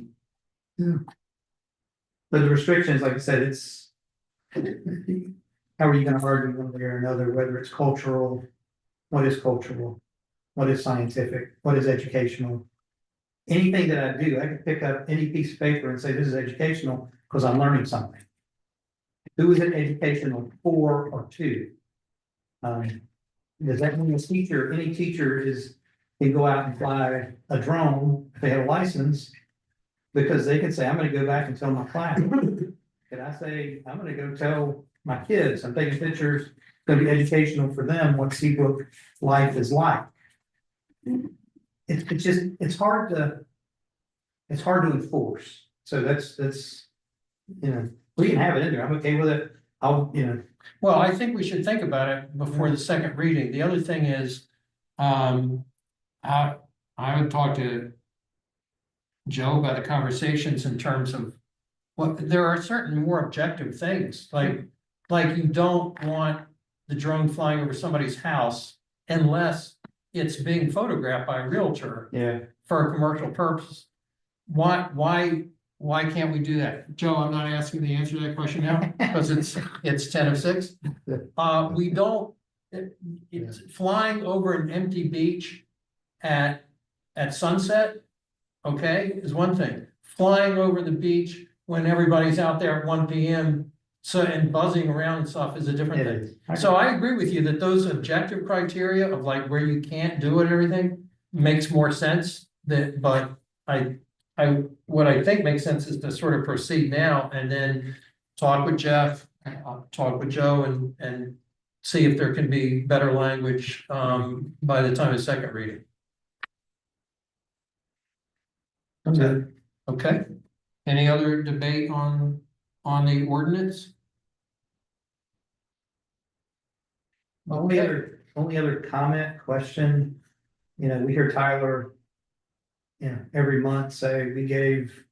Speaker 11: the restrictions, like I said, it's. How are you gonna argue one way or another, whether it's cultural? What is cultural? What is scientific? What is educational? Anything that I do, I can pick up any piece of paper and say this is educational because I'm learning something. Who is it educational for or to? Does that mean any teacher can go out and fly a drone if they have a license? Because they can say, I'm gonna go back and tell my class. Can I say, I'm gonna go tell my kids, I'm taking pictures, it's gonna be educational for them, what Seabrook life is like. It's hard to enforce. So that's, we can have it in there. I'm okay with it.
Speaker 7: I'll,
Speaker 6: Well, I think we should think about it before the second reading. The other thing is, I would talk to Joe about the conversations in terms of what, there are certain more objective things, like you don't want the drone flying over somebody's house unless it's being photographed by a realtor
Speaker 7: yeah.
Speaker 6: for a commercial purpose. Why can't we do that? Joe, I'm not asking the answer to that question now, because it's 10:06. We don't, it's flying over an empty beach at sunset, okay, is one thing. Flying over the beach when everybody's out there at 1 p.m. and buzzing around and stuff is a different
Speaker 7: It
Speaker 6: thing.
Speaker 7: is.
Speaker 6: So I agree with you that those objective criteria of like where you can't do it and everything makes more sense but what I think makes sense is to sort of proceed now and then talk with Jeff, talk with Joe and see if there can be better language, by the time of second reading. Okay, any other debate on the ordinance?
Speaker 7: Only other comment, question, we hear Tyler, every month say, we gave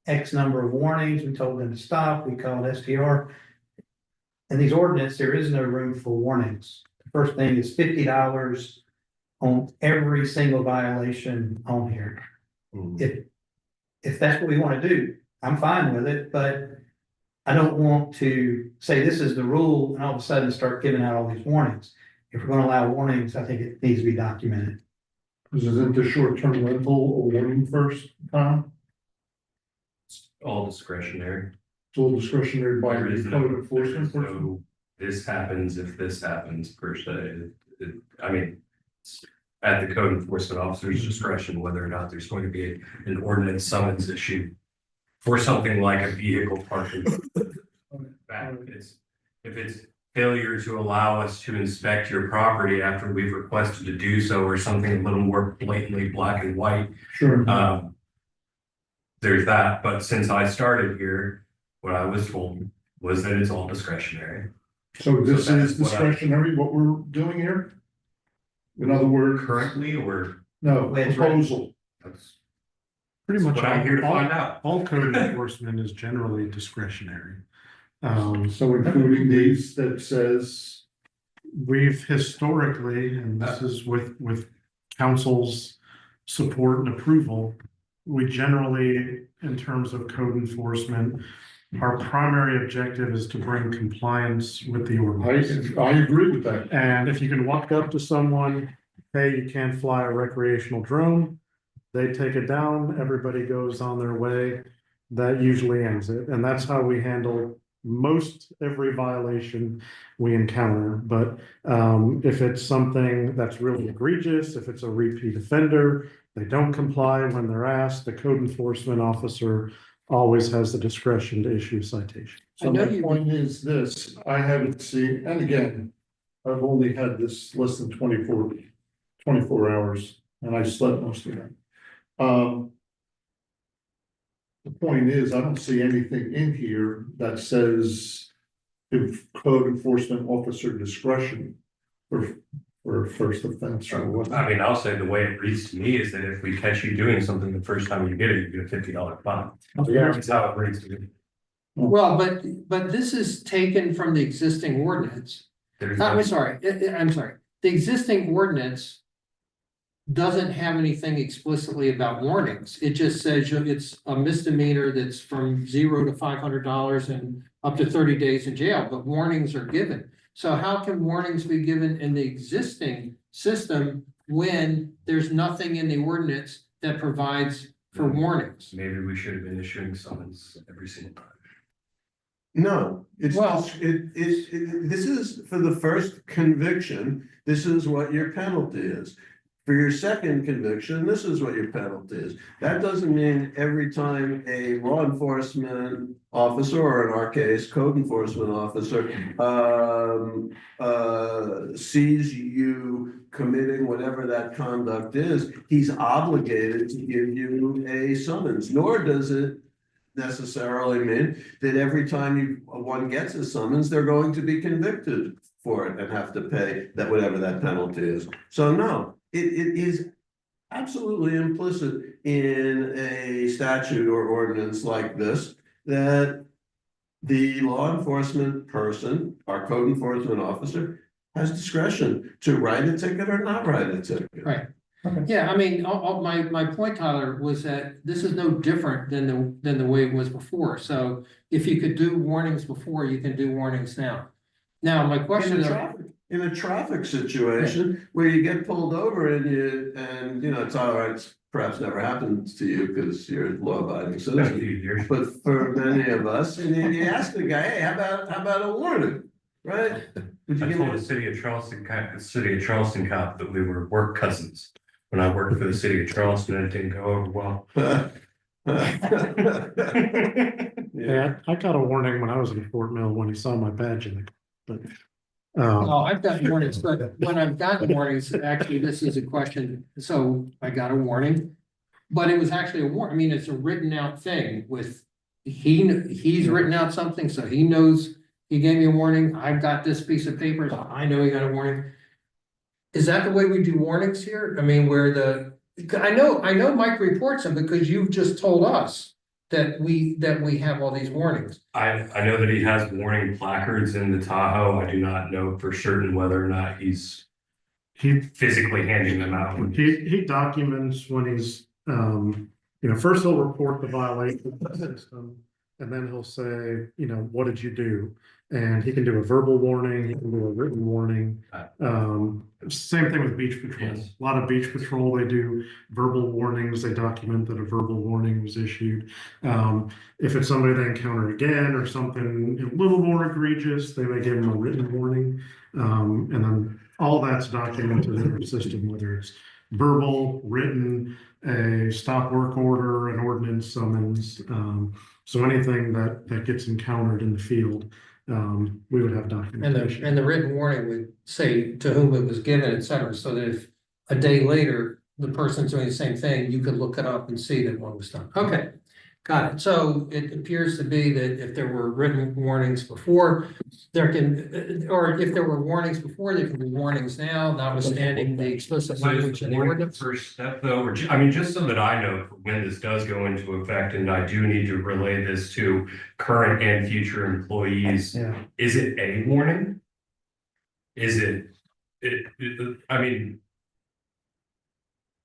Speaker 7: X number of warnings, we told them to stop, we called STR. In these ordinance, there is no room for warnings. The first thing is $50 on every single violation on here. If that's what we want to do, I'm fine with it, but I don't want to say this is the rule and all of a sudden start giving out all these warnings. If we're going to allow warnings, I think it needs to be documented.
Speaker 13: Isn't the short-term rental a warning first, Tom?
Speaker 12: It's all discretionary.
Speaker 13: It's all discretionary by
Speaker 12: There is
Speaker 13: the
Speaker 12: no-
Speaker 13: code enforcement
Speaker 12: there is
Speaker 13: person?
Speaker 12: no, this happens if this happens per se. I mean, it's at the code enforcement officer's discretion whether or not there's going to be an ordinance summons issue for something like a vehicle parking. If it's failure to allow us to inspect your property after we've requested to do so, or something a little more blatantly black and white,
Speaker 13: Sure.
Speaker 12: there's that. But since I started here, what I was told was that it's all discretionary.
Speaker 13: So this
Speaker 12: So that's
Speaker 13: is
Speaker 12: what I-
Speaker 13: discretionary, what we're doing here? In other words,
Speaker 12: Currently, or
Speaker 13: no,
Speaker 7: Wait,
Speaker 13: proposal.
Speaker 12: that's
Speaker 8: Pretty much
Speaker 12: what I'm here to find out.
Speaker 8: all code enforcement is generally discretionary.
Speaker 13: So including these that says,
Speaker 8: We've historically, and this is with council's support and approval, we generally, in terms of code enforcement, our primary objective is to bring compliance with the ordinance.
Speaker 13: I agree with that.
Speaker 8: And if you can walk up to someone, hey, you can't fly a recreational drone, they take it down, everybody goes on their way. That usually ends it. And that's how we handle most every violation we encounter. But if it's something that's really egregious, if it's a repeat offender, they don't comply when they're asked, the code enforcement officer always has the discretion to issue citation.
Speaker 13: So my point is this, I haven't seen, and again, I've only had this less than 24 hours, and I slept most of them. The point is, I don't see anything in here that says if code enforcement officer discretion for first offense or what.
Speaker 12: I mean, I'll say the way it reads to me is that if we catch you doing something the first time you get it, you get a $50 fine. That's how it reads to me.
Speaker 6: Well, but this is taken from the existing ordinance.
Speaker 12: There's
Speaker 6: I'm
Speaker 12: no-
Speaker 6: sorry, I'm sorry. The existing ordinance doesn't have anything explicitly about warnings. It just says it's a misdemeanor that's from $0 to $500 and up to 30 days in jail, but warnings are given. So how can warnings be given in the existing system when there's nothing in the ordinance that provides for warnings?
Speaker 12: Maybe we should have been issuing summons every single time.
Speaker 2: No, it's,
Speaker 6: Well-
Speaker 2: this is for the first conviction, this is what your penalty is. For your second conviction, this is what your penalty is. That doesn't mean every time a law enforcement officer, or in our case, code enforcement officer, sees you committing whatever that conduct is, he's obligated to give you a summons, nor does it necessarily mean that every time one gets a summons, they're going to be convicted for it and have to pay that, whatever that penalty is. So no, it is absolutely implicit in a statute or ordinance like this that the law enforcement person, our code enforcement officer, has discretion to write a ticket or not write a ticket.
Speaker 6: Right. Yeah, I mean, my point, Tyler, was that this is no different than the way it was before. So if you could do warnings before, you can do warnings now. Now, my question is.
Speaker 2: In a traffic situation where you get pulled over and you know, it's all right, it's perhaps never happens to you because you're a law-abiding citizen. But for many of us, and you ask the guy, hey, how about a warning, right? Would you
Speaker 12: I
Speaker 2: give
Speaker 12: told
Speaker 2: him
Speaker 12: the city of Charleston cop that we were work cousins. When I worked for the city of Charleston, it didn't go over well.
Speaker 8: Yeah, I got a warning when I was in Fort Mill when he saw my badge in it, but.
Speaker 6: Well, I've gotten warnings, but when I've gotten warnings, actually, this is a question, so I got a warning. But it was actually a warning, I mean, it's a written out thing with, he's written out something, so he knows. He gave me a warning, I've got this piece of paper, so I know he got a warning. Is that the way we do warnings here? I mean, where I know Mike reports them because you've just told us that we have all these warnings.
Speaker 12: I know that he has warning placards in the Tahoe. I do not know for certain whether or not he's physically handing them out.
Speaker 8: He documents when he's, first he'll report the violation of the system. And then he'll say, what did you do? And he can do a verbal warning, he can do a written warning. Same thing with beach patrol.
Speaker 12: Yes.
Speaker 8: A lot of beach patrol, they do verbal warnings, they document that a verbal warning was issued. If it's somebody they encounter again or something a little more egregious, they may give them a written warning. And then all that's documented in our system, whether it's verbal, written, a stop work order, an ordinance summons. So anything that gets encountered in the field, we would have documentation.
Speaker 6: And the written warning would say to whom it was given, et cetera, so that if a day later, the person's doing the same thing, you could look it up and see that one was done. Okay, got it. So it appears to be that if there were written warnings before, there were warnings before, there can be warnings now, notwithstanding the explicit language in the ordinance.
Speaker 12: First step though, or I mean, just so that I know when this does go into effect, and I do need to relay this to current and future employees.
Speaker 6: Yeah.
Speaker 12: Is it a warning? Is it, I mean,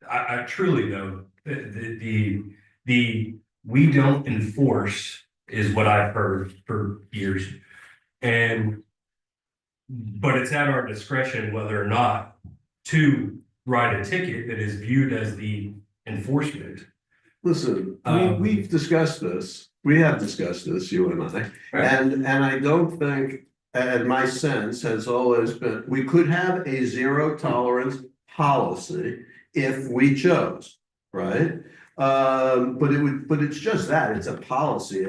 Speaker 12: I truly though, the we don't enforce is what I've heard for years. But it's at our discretion whether or not to write a ticket that is viewed as the enforcement.
Speaker 2: Listen, we've discussed this. We have discussed this, you and I.
Speaker 12: Right.
Speaker 2: And I don't think, and my sense has always been, we could have a zero tolerance policy if we chose, right? But it's just that, it's a policy.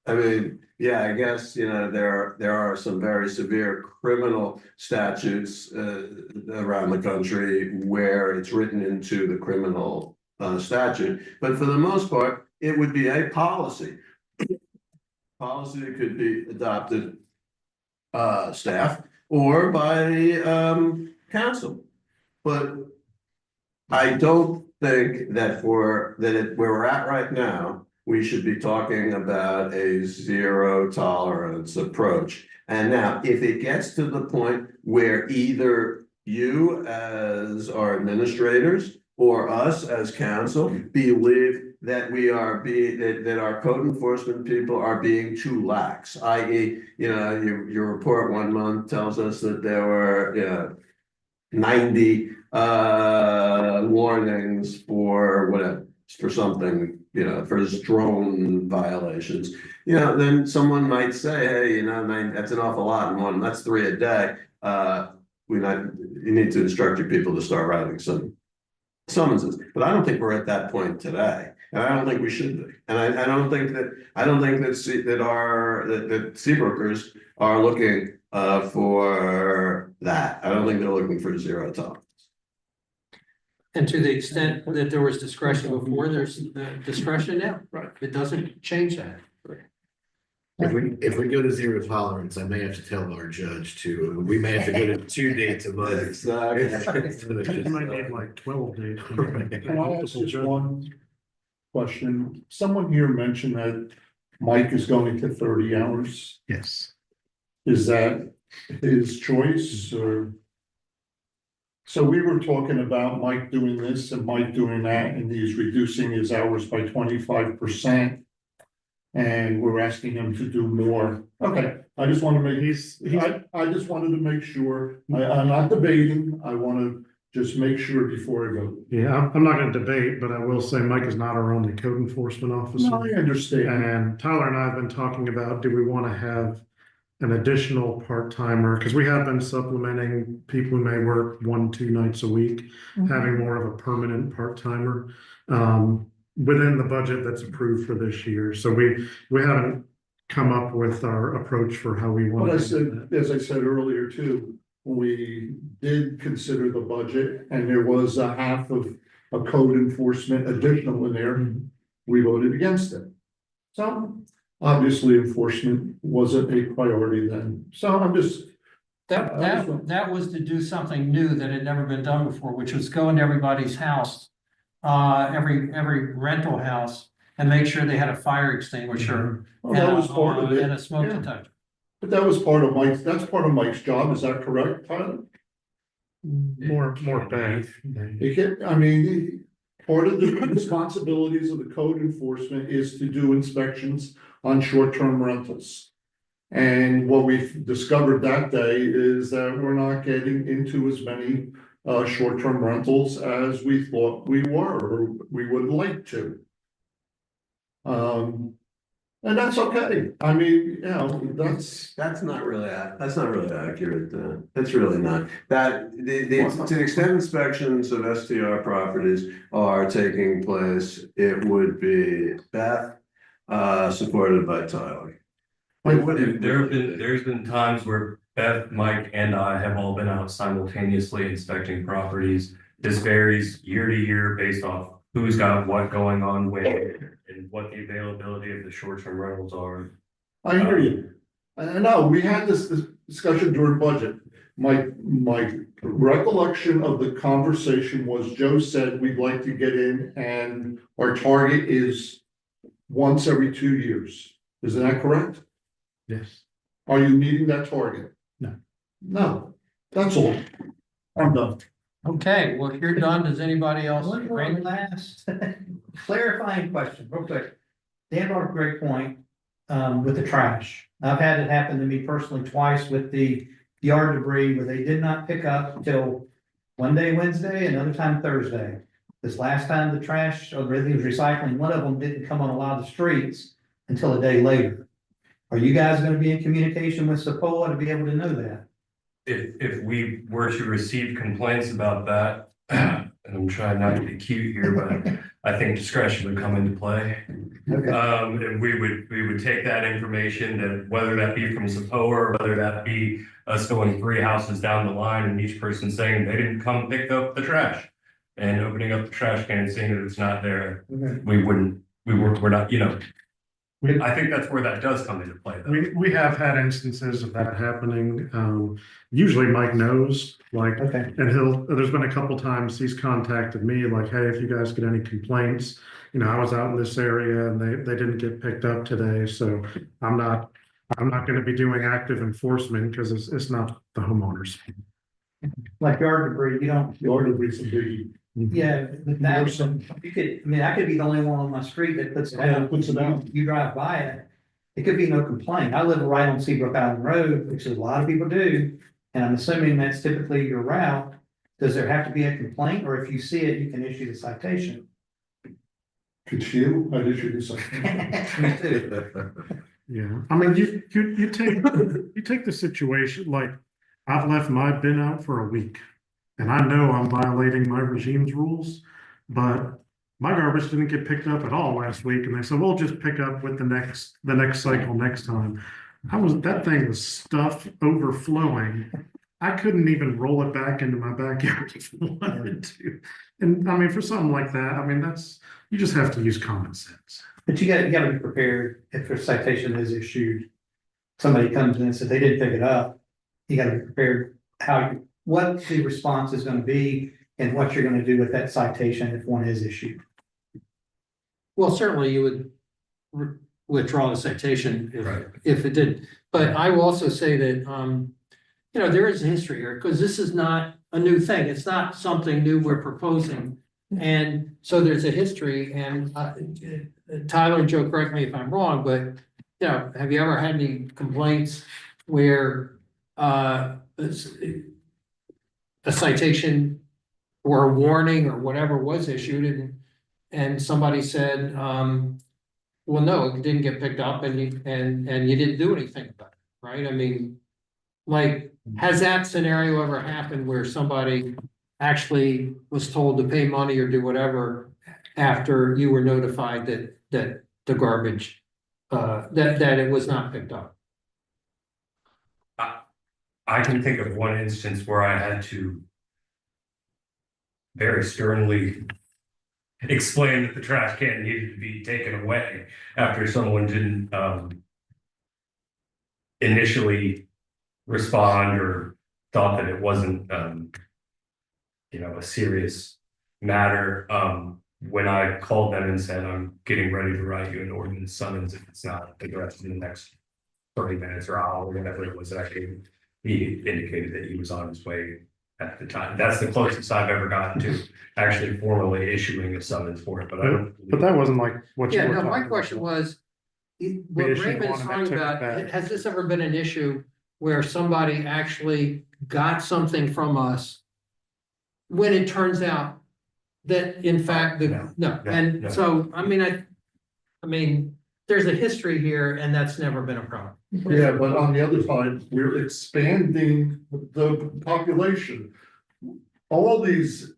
Speaker 2: I mean, yeah, I guess, there are some very severe criminal statutes around the country where it's written into the criminal statute, but for the most part, it would be a policy. Policy that could be adopted staff or by council. But I don't think that where we're at right now, we should be talking about a zero tolerance approach. And now, if it gets to the point where either you as our administrators or us as council believe that that our code enforcement people are being too lax, i.e., your report one month tells us that there were 90 warnings for whatever, for something, for his drone violations, then someone might say, hey, that's an awful lot in one, that's 3 a day. You need to instruct your people to start writing some summonses, but I don't think we're at that point today, and I don't think we should be. And I don't think that Seabrookers are looking for that. I don't think they're looking for zero tolerance.
Speaker 10: And to the extent that there was discretion before, there's discretion now.
Speaker 13: Right.
Speaker 10: It doesn't change that.
Speaker 1: If we go to zero tolerance, I may have to tell our judge to, we may have to go to 2 days a month.
Speaker 8: You might need like 12 days.
Speaker 13: Can I ask just one question? Someone here mentioned that Mike is going to 30 hours.
Speaker 8: Yes.
Speaker 13: Is that his choice or? So we were talking about Mike doing this and Mike doing that, and he's reducing his hours by 25%. And we're asking him to do more. Okay, I just want to make, I just wanted to make sure, I'm not debating, I want to just make sure before I go.
Speaker 8: Yeah, I'm not gonna debate, but I will say Mike is not our only code enforcement officer.
Speaker 13: No, I understand.
Speaker 8: And Tyler and I have been talking about, do we want to have an additional part-timer? Because we have been supplementing people who may work 1-2 nights a week, having more of a permanent part-timer within the budget that's approved for this year. So we haven't come up with our approach for how we want
Speaker 13: But I
Speaker 8: to do
Speaker 13: said,
Speaker 8: that.
Speaker 13: as I said earlier too, we did consider the budget and there was a half of a code enforcement additional in there. We voted against it. So obviously enforcement wasn't a priority then. So I'm just,
Speaker 6: That was to do something new that had never been done before, which was go into everybody's house. Every rental house and make sure they had a fire extinguisher.
Speaker 13: well, that was part of
Speaker 6: And
Speaker 13: it.
Speaker 6: a smoke
Speaker 13: Yeah.
Speaker 6: detector.
Speaker 13: But that was part of Mike's, that's part of Mike's job. Is that correct, Tyler?
Speaker 8: More bad.
Speaker 13: You can, I mean, part of the responsibilities of the code enforcement is to do inspections on short-term rentals. And what we've discovered that day is that we're not getting into as many short-term rentals as we thought we were, or we would like to. And that's okay. I mean, you know, that's
Speaker 2: Not really, that's not really accurate, that's really not. That, to the extent inspections of STR properties are taking place, it would be Beth, supported by Tyler.
Speaker 12: There's been times where Beth, Mike, and I have all been out simultaneously inspecting properties. This varies year to year based off who's got what going on when and what the availability of the short-term rentals are.
Speaker 13: I hear you. I know, we had this discussion during budget. My recollection of the conversation was Joe said we'd like to get in and our target is once every 2 years. Isn't that correct?
Speaker 8: Yes.
Speaker 13: Are you meeting that target?
Speaker 8: No.
Speaker 13: No, that's all. I'm done.
Speaker 6: Okay, well, if you're done, does anybody else?
Speaker 7: One more last clarifying question, real quick. Dan brought up a great point, with the trash. I've had it happen to me personally twice with the yard debris where they did not pick up until one day Wednesday, another time Thursday. This last time the trash or everything was recycling, one of them didn't come on a lot of the streets until a day later. Are you guys gonna be in communication with Sepola to be able to know that?
Speaker 12: If we were to receive complaints about that, and I'm trying not to be cute here, but I think discretion would come into play.
Speaker 7: Okay.
Speaker 12: And we would take that information, that whether that be from Sepola or whether that be us going 3 houses down the line and each person saying they didn't come pick up the trash. And opening up the trash can and seeing that it's not there,
Speaker 7: Okay.
Speaker 12: we're not, you know. I think that's where that does come into play though.
Speaker 8: We have had instances of that happening. Usually Mike knows, like,
Speaker 7: Okay.
Speaker 8: and there's been a couple times he's contacted me like, hey, if you guys get any complaints, you know, I was out in this area and they didn't get picked up today. So I'm not gonna be doing active enforcement because it's not the homeowners.
Speaker 7: Like yard debris, you don't.
Speaker 13: Yard debris is a biggie.
Speaker 7: Yeah, but that, you could, I mean, I could be the only one on my street that puts it out.
Speaker 13: Puts it out.
Speaker 7: You drive by it, it could be no complaint. I live right on Seabrook Island Road, which is a lot of people do. And I'm assuming that's typically your route. Does there have to be a complaint, or if you see it, you can issue the citation?
Speaker 13: Could you? I did you say.
Speaker 7: Me too.
Speaker 8: Yeah, I mean, you take the situation, like, I've left my bin out for a week. And I know I'm violating my regime's rules, but my garbage didn't get picked up at all last week, and they said, we'll just pick up with the next cycle next time. That thing was stuff overflowing. I couldn't even roll it back into my backyard if I wanted to. And I mean, for something like that, I mean, you just have to use common sense.
Speaker 11: But you gotta be prepared if a citation is issued. Somebody comes in and says they didn't pick it up. You gotta be prepared what the response is gonna be and what you're gonna do with that citation if one is issued.
Speaker 10: Well, certainly you would withdraw the citation
Speaker 12: Right.
Speaker 10: if it did. But I will also say that, there is a history here, because this is not a new thing. It's not something new we're proposing. And so there's a history, and Tyler and Joe, correct me if I'm wrong, but, have you ever had any complaints where a citation or a warning or whatever was issued and somebody said, well, no, it didn't get picked up and you didn't do anything about it, right? I mean, like, has that scenario ever happened where somebody actually was told to pay money or do whatever after you were notified that the garbage, that it was not picked up?
Speaker 12: I can think of one instance where I had to very sternly explain that the trash can needed to be taken away after someone didn't initially respond or thought that it wasn't a serious matter. When I called them and said, I'm getting ready to write you an ordinance summons if it's not addressed in the next 30 minutes or hour, whatever it was that I gave, he indicated that he was on his way at the time. That's the closest I've ever gotten to actually formally issuing a summons for it, but I don't.
Speaker 8: But that wasn't like what you
Speaker 10: Yeah,
Speaker 8: were
Speaker 10: no, my
Speaker 8: talking
Speaker 10: question
Speaker 8: about.
Speaker 10: was, what
Speaker 8: issued
Speaker 10: Raymond
Speaker 8: one
Speaker 10: is
Speaker 8: and they
Speaker 10: talking
Speaker 8: took it
Speaker 10: about,
Speaker 8: back.
Speaker 10: has this ever been an issue where somebody actually got something from us when it turns out that in fact,
Speaker 12: no.
Speaker 10: so, I mean, there's a history here and that's never been a problem.
Speaker 13: Yeah, but on the other side, we're expanding the population. All these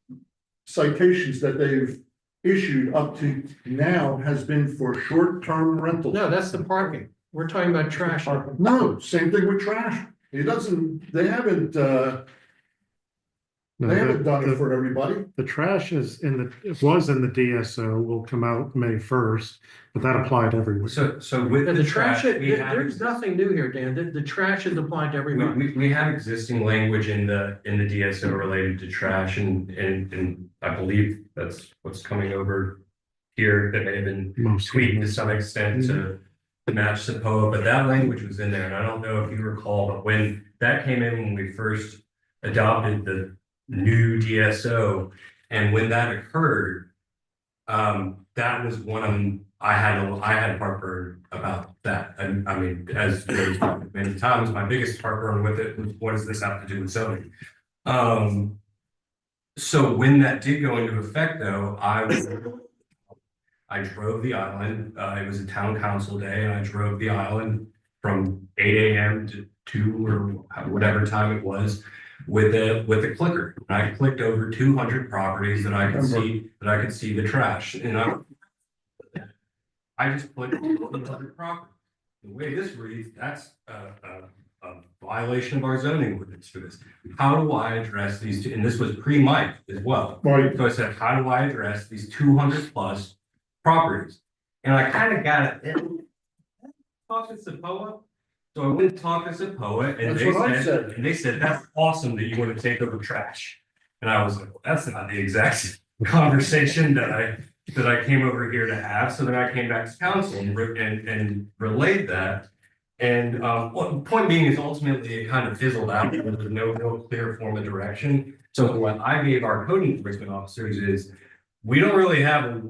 Speaker 13: citations that they've issued up to now has been for short-term rentals.
Speaker 10: No, that's the parking. We're talking about trash.
Speaker 13: No, same thing with trash. They haven't done it for everybody.
Speaker 8: The trash it was in the DSO, will come out May 1st, but that applied everywhere.
Speaker 12: So with
Speaker 10: The
Speaker 12: the
Speaker 10: trash,
Speaker 12: trash, we have
Speaker 10: there's nothing new here, Dan. The trash is applied to everybody.
Speaker 12: we have existing language in the DSO related to trash and I believe that's what's coming over here that may have been tweaked to some extent to match SAPOA, but that language was in there, and I don't know if you recall, but when that came in when we first adopted the new DSO, and when that occurred, that was one of them. I had heartburn about that. And I mean, as many times, my biggest heartburn with it was, what does this have to do with zoning? So when that did go into effect, though, I drove the island. It was a town council day, and I drove the island from 8 a.m. to 2 or whatever time it was with a clicker. I clicked over 200 properties that I could see the trash, and I just clicked 200 properties. The way this reads, that's a violation of our zoning ordinance for this. How do I address these two? And this was pre-Mike as well.
Speaker 13: Right.
Speaker 12: So I said, how do I address these 200 plus properties? And I kind of got it. Talk to SAPOA. So I went and talked to SAPOA and they said, that's awesome that you want to take over trash. And I was like, well, that's not the exact conversation that I came over here to have. So then I came back to council and relayed that. And the point being is ultimately it kind of fizzled out. There was no real clear form of direction. So what I gave our code enforcement officers is we don't really have a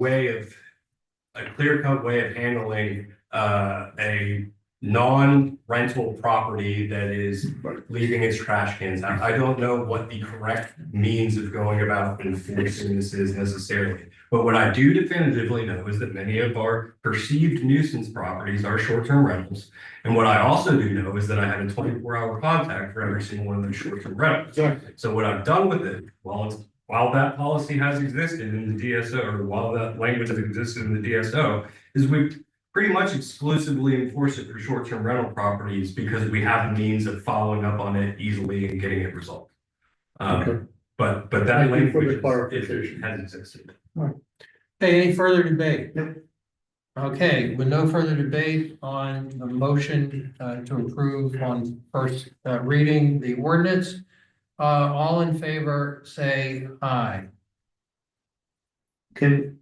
Speaker 12: clear-cut way of handling a non-rental property that is leaving its trash cans out. I don't know what the correct means of going about enforcing this is necessarily. But what I do definitively know is that many of our perceived nuisance properties are short-term rentals. And what I also do know is that I have a 24-hour contact for every single one of those short-term rentals.
Speaker 13: Exactly.
Speaker 12: So what I've done with it, while that policy has existed in the DSO, or while that language has existed in the DSO, is we've pretty much exclusively enforce it for short-term rental properties because we have a means of following up on it easily and getting it resolved.
Speaker 13: Okay.
Speaker 12: But that
Speaker 13: Thank you for the
Speaker 12: language
Speaker 13: clarification.
Speaker 12: has existed.
Speaker 10: Okay, any further debate? Okay, with no further debate on the motion to approve on first reading the ordinance. All in favor, say aye.
Speaker 7: Can,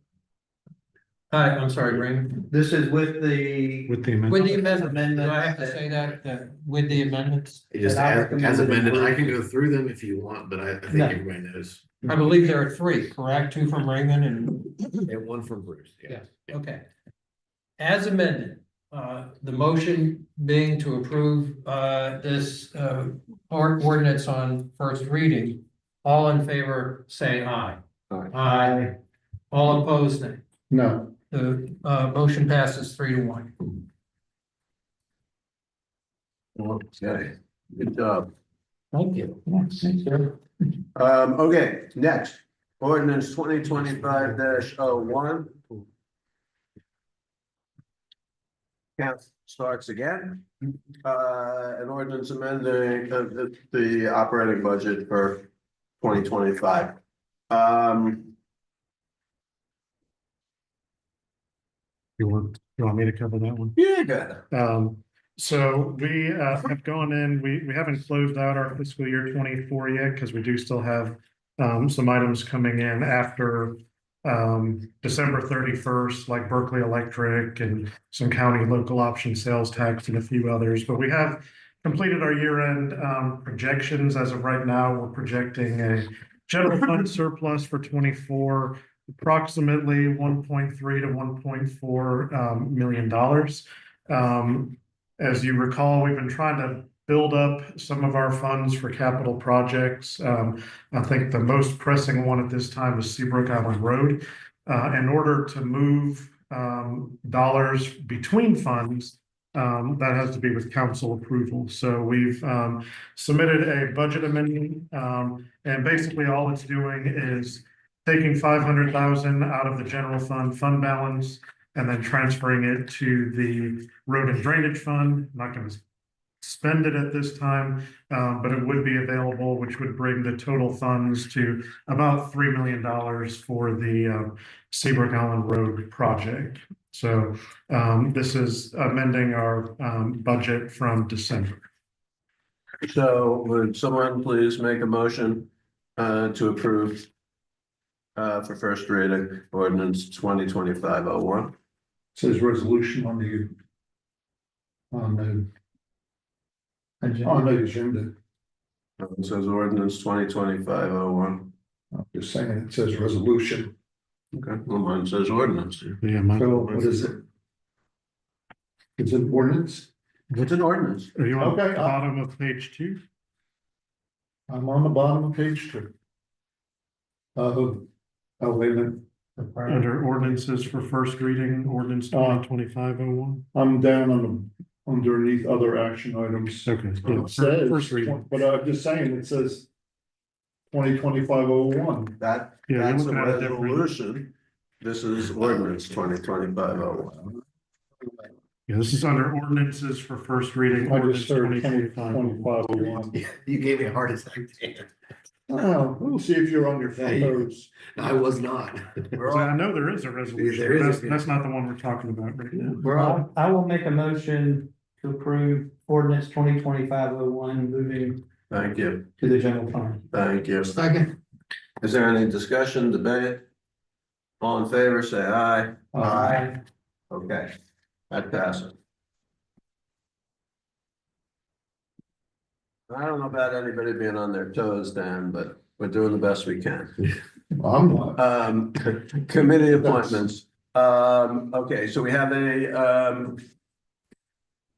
Speaker 10: Aye, I'm sorry, Raymond.
Speaker 7: this is with the.
Speaker 8: With the amendment.
Speaker 10: With the amendment,
Speaker 7: Amendment.
Speaker 10: do I have to say that, with the amendments?
Speaker 1: Just
Speaker 7: And I
Speaker 1: as
Speaker 7: recommended
Speaker 1: amended, I can
Speaker 7: approval.
Speaker 1: go through them if you want, but I think
Speaker 10: No.
Speaker 1: everybody knows.
Speaker 10: I believe there are three, correct? Two from Raymond and,
Speaker 1: And one from Bruce, yeah.
Speaker 10: okay. As amended, the motion being to approve, this, ordinance on first reading. All in favor, say aye.
Speaker 2: Aye.
Speaker 10: Aye. All opposed, nay.
Speaker 13: No,
Speaker 10: The, motion passes 3-1.
Speaker 2: Okay, good job.
Speaker 10: Thank you.
Speaker 2: Okay, next, ordinance 2025-01. Count starts again. An ordinance amending the operating budget for 2025.
Speaker 8: You want me to cover that one?
Speaker 2: Yeah, good.
Speaker 8: So we have gone in, we haven't closed out our fiscal year 24 yet, because we do still have some items coming in after December 31st, like Berkeley Electric and some county local option sales tax and a few others. But we have completed our year-end projections. As of right now, we're projecting a general fund surplus for 24, approximately 1.3 to 1.4 million dollars. As you recall, we've been trying to build up some of our funds for capital projects. I think the most pressing one at this time is Seabrook Island Road. In order to move dollars between funds, that has to be with council approval. So we've submitted a budget amendment, and basically all it's doing is taking 500,000 out of the general fund balance, and then transferring it to the road and drainage fund. I'm not going to spend it at this time, but it would be available, which would bring the total funds to about $3 million for the Seabrook Island Road project. So this is amending our budget from December.
Speaker 2: So would someone please make a motion to approve for first reading ordinance 2025-01?
Speaker 13: says resolution on the agenda.
Speaker 2: It says ordinance 2025-01.
Speaker 13: I'm just saying, it says resolution.
Speaker 2: Okay, well, mine says ordinance.
Speaker 8: Yeah,
Speaker 13: So what is it? It's an ordinance?
Speaker 2: It's an ordinance.
Speaker 8: Are you on the
Speaker 13: Okay,
Speaker 8: bottom of page 2?
Speaker 13: I'm on the bottom of page 2. Oh, wait a minute.
Speaker 8: Under ordinances for first reading, ordinance 2025-01.
Speaker 13: I'm down on the, underneath other action items.
Speaker 8: Okay, yeah,
Speaker 13: It says,
Speaker 8: first reading.
Speaker 13: but I'm just saying, it says 2025-01.
Speaker 2: That,
Speaker 8: Yeah,
Speaker 2: that's a
Speaker 8: you're looking at a different-
Speaker 2: resolution. This is ordinance 2025-01.
Speaker 8: Yeah, this is under ordinances for first reading.
Speaker 13: I just
Speaker 8: ordinance
Speaker 13: heard
Speaker 8: 2025.
Speaker 13: 2025-01.
Speaker 1: You gave me a heart attack.
Speaker 13: Oh, we'll see if you're on your toes.
Speaker 1: I was not.
Speaker 8: So I know there is a resolution,
Speaker 1: There is a-
Speaker 8: that's not the one we're talking about right now.
Speaker 1: We're on.
Speaker 11: I will make a motion to approve ordinance 2025-01, moving
Speaker 2: Thank you,
Speaker 11: to the general fund.
Speaker 2: thank you.
Speaker 10: Second.
Speaker 2: Is there any discussion, debate? All in favor, say aye.
Speaker 11: Aye.
Speaker 2: Okay, that passes. I don't know about anybody being on their toes, Dan, but we're doing the best we can.
Speaker 13: I'm not.
Speaker 2: Committee appointments. Okay, so we have a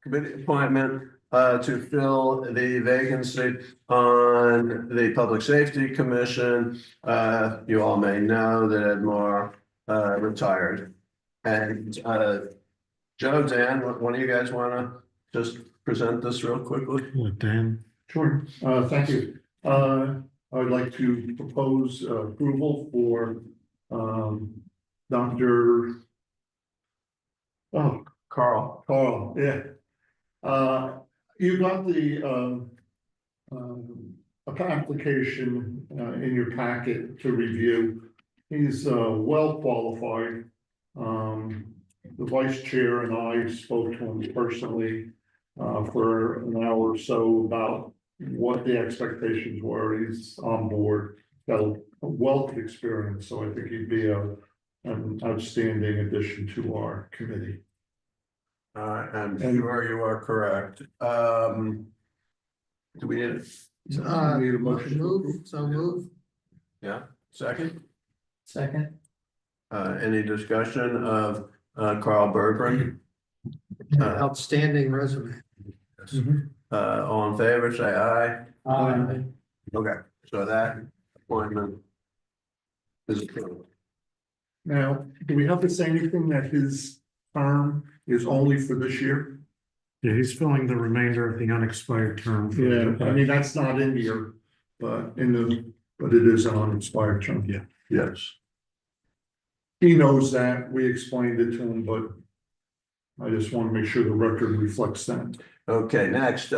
Speaker 2: committee appointment to fill the vacancy on the Public Safety Commission. You all may know that Ed Moore retired. And Joe, Dan, one of you guys want to just present this real quickly?
Speaker 8: Dan.
Speaker 13: Sure, thank you. I'd like to propose approval for Dr.
Speaker 2: Carl.
Speaker 13: Carl, yeah. You got the, application, in your packet to review. He's, well qualified. The vice chair and I spoke to him personally, for an hour or so about what the expectations were. He's on board, got a wealth of experience, so I think he'd be an outstanding addition to our committee.
Speaker 2: I'm sure you are correct. Do we need it?
Speaker 13: Need a motion to approve?
Speaker 10: So move.
Speaker 2: Yeah, second?
Speaker 11: Second.
Speaker 2: Any discussion of Carl Bergren?
Speaker 10: Outstanding resume.
Speaker 2: All in favor, say aye.
Speaker 11: Aye.
Speaker 2: Okay, so that appointment is approved.
Speaker 13: Now, do we have to say anything that his term is only for this year?
Speaker 8: Yeah, he's filling the remainder of the unexpired term.
Speaker 13: Yeah, I mean, that's not in here, but it is an unexpired term.
Speaker 8: Yeah.
Speaker 2: Yes.
Speaker 13: He knows that, we explained it to him, but I just want to make sure the record reflects that.
Speaker 2: Okay, next,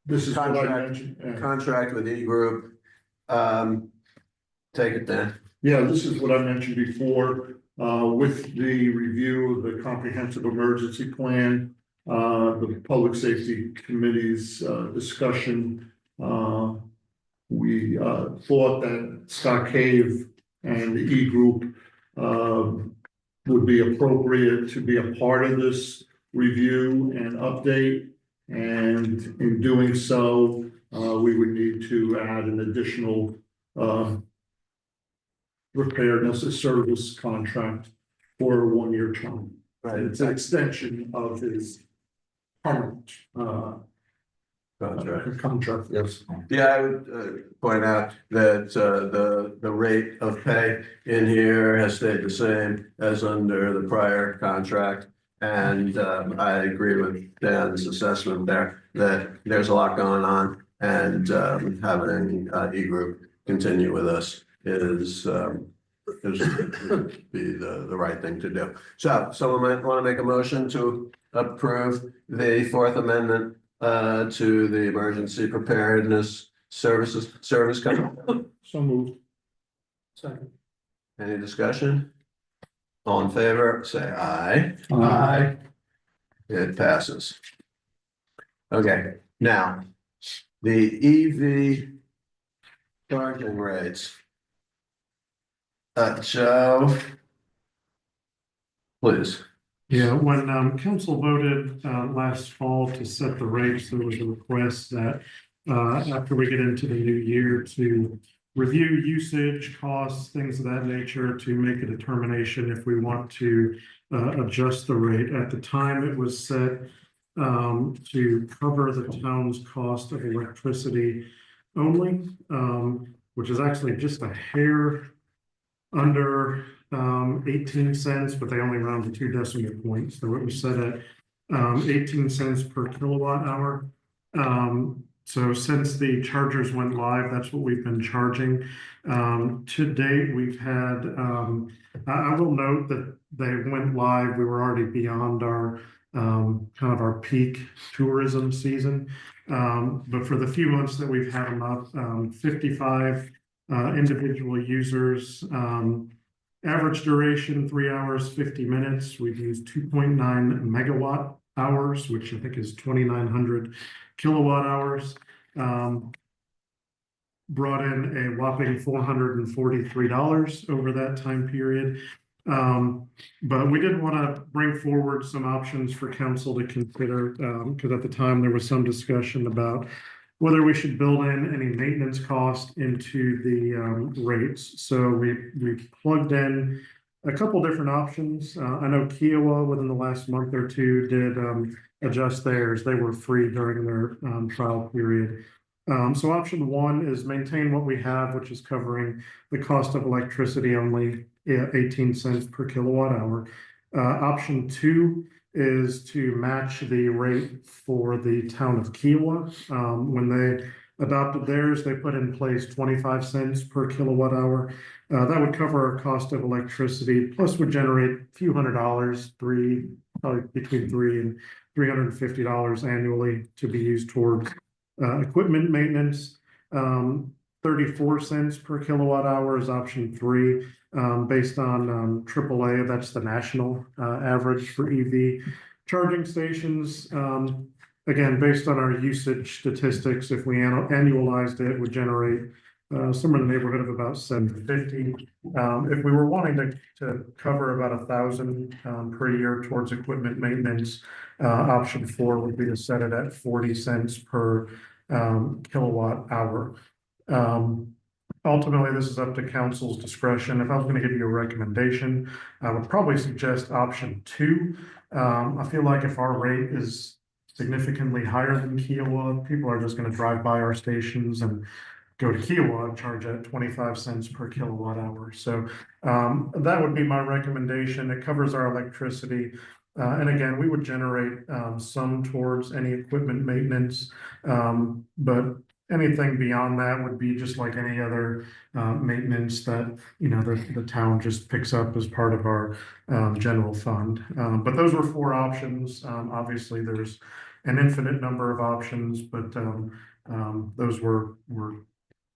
Speaker 13: This is what I
Speaker 2: Contract.
Speaker 13: mentioned.
Speaker 2: contract with E Group. Take it then.
Speaker 13: Yeah, this is what I mentioned before, with the review of the comprehensive emergency plan, the public safety committee's, discussion. We, thought that Scott Cave and the E Group, would be appropriate to be a part of this review and update. And in doing so, we would need to add an additional, preparedness of service contract for a 1-year term.
Speaker 2: Right.
Speaker 13: It's an extension of his current, contract, yes.
Speaker 2: Yeah, I would point out that the rate of pay in here has stayed the same as under the prior contract. And I agree with Dan's assessment there that there's a lot going on, and having E Group continue with us is be the right thing to do. So someone might want to make a motion to approve the Fourth Amendment to the Emergency Preparedness Service Company.
Speaker 13: So moved.
Speaker 10: Second.
Speaker 2: Any discussion? All in favor, say aye.
Speaker 10: Aye.
Speaker 2: It passes. Okay, now, the EV charging rates. Joe. Please.
Speaker 8: Yeah, when council voted last fall to set the rates, there was a request that after we get into the new year to review usage, costs, things of that nature, to make a determination if we want to adjust the rate. At the time, it was set to cover the town's cost of electricity only, which is actually just a hair under 18 cents, but they only round to 2 decimal points. So it was set at 18 cents per kilowatt hour. So since the chargers went live, that's what we've been charging. To date, we've had, I will note that they went live. We were already beyond our kind of our peak tourism season. But for the few months that we've had them up, 55 individual users, average duration 3 hours, 50 minutes. We've used 2.9 megawatt hours, which I think is 2,900 kilowatt hours. Brought in a whopping $443 over that time period. But we did want to bring forward some options for council to consider, because at the time there was some discussion about whether we should build in any maintenance cost into the rates. So we plugged in a couple different options. I know Kiowa within the last month or two did adjust theirs. They were free during their trial period. So option one is maintain what we have, which is covering the cost of electricity only 18 cents per kilowatt hour. Option two is to match the rate for the town of Kiowa. When they adopted theirs, they put in place 25 cents per kilowatt hour. That would cover our cost of electricity, plus would generate a few $100s, probably between $300 and $350 annually to be used towards equipment maintenance. 34 cents per kilowatt hour is option 3, based on AAA. That's the national average for EV charging stations. Again, based on our usage statistics, if we annualized it, would generate somewhere in the neighborhood of about $750. If we were wanting to cover about 1,000 per year towards equipment maintenance, option 4 would be to set it at 40 cents per kilowatt hour. Ultimately, this is up to council's discretion. If I was going to give you a recommendation, I would probably suggest option 2. I feel like if our rate is significantly higher than Kiowa, people are just going to drive by our stations and go to Kiowa and charge at 25 cents per kilowatt hour. So that would be my recommendation. It covers our electricity. And again, we would generate some towards any equipment maintenance, but anything beyond that would be just like any other maintenance that, you know, the town just picks up as part of our general fund. But those were 4 options. Obviously, there's an infinite number of options, but those were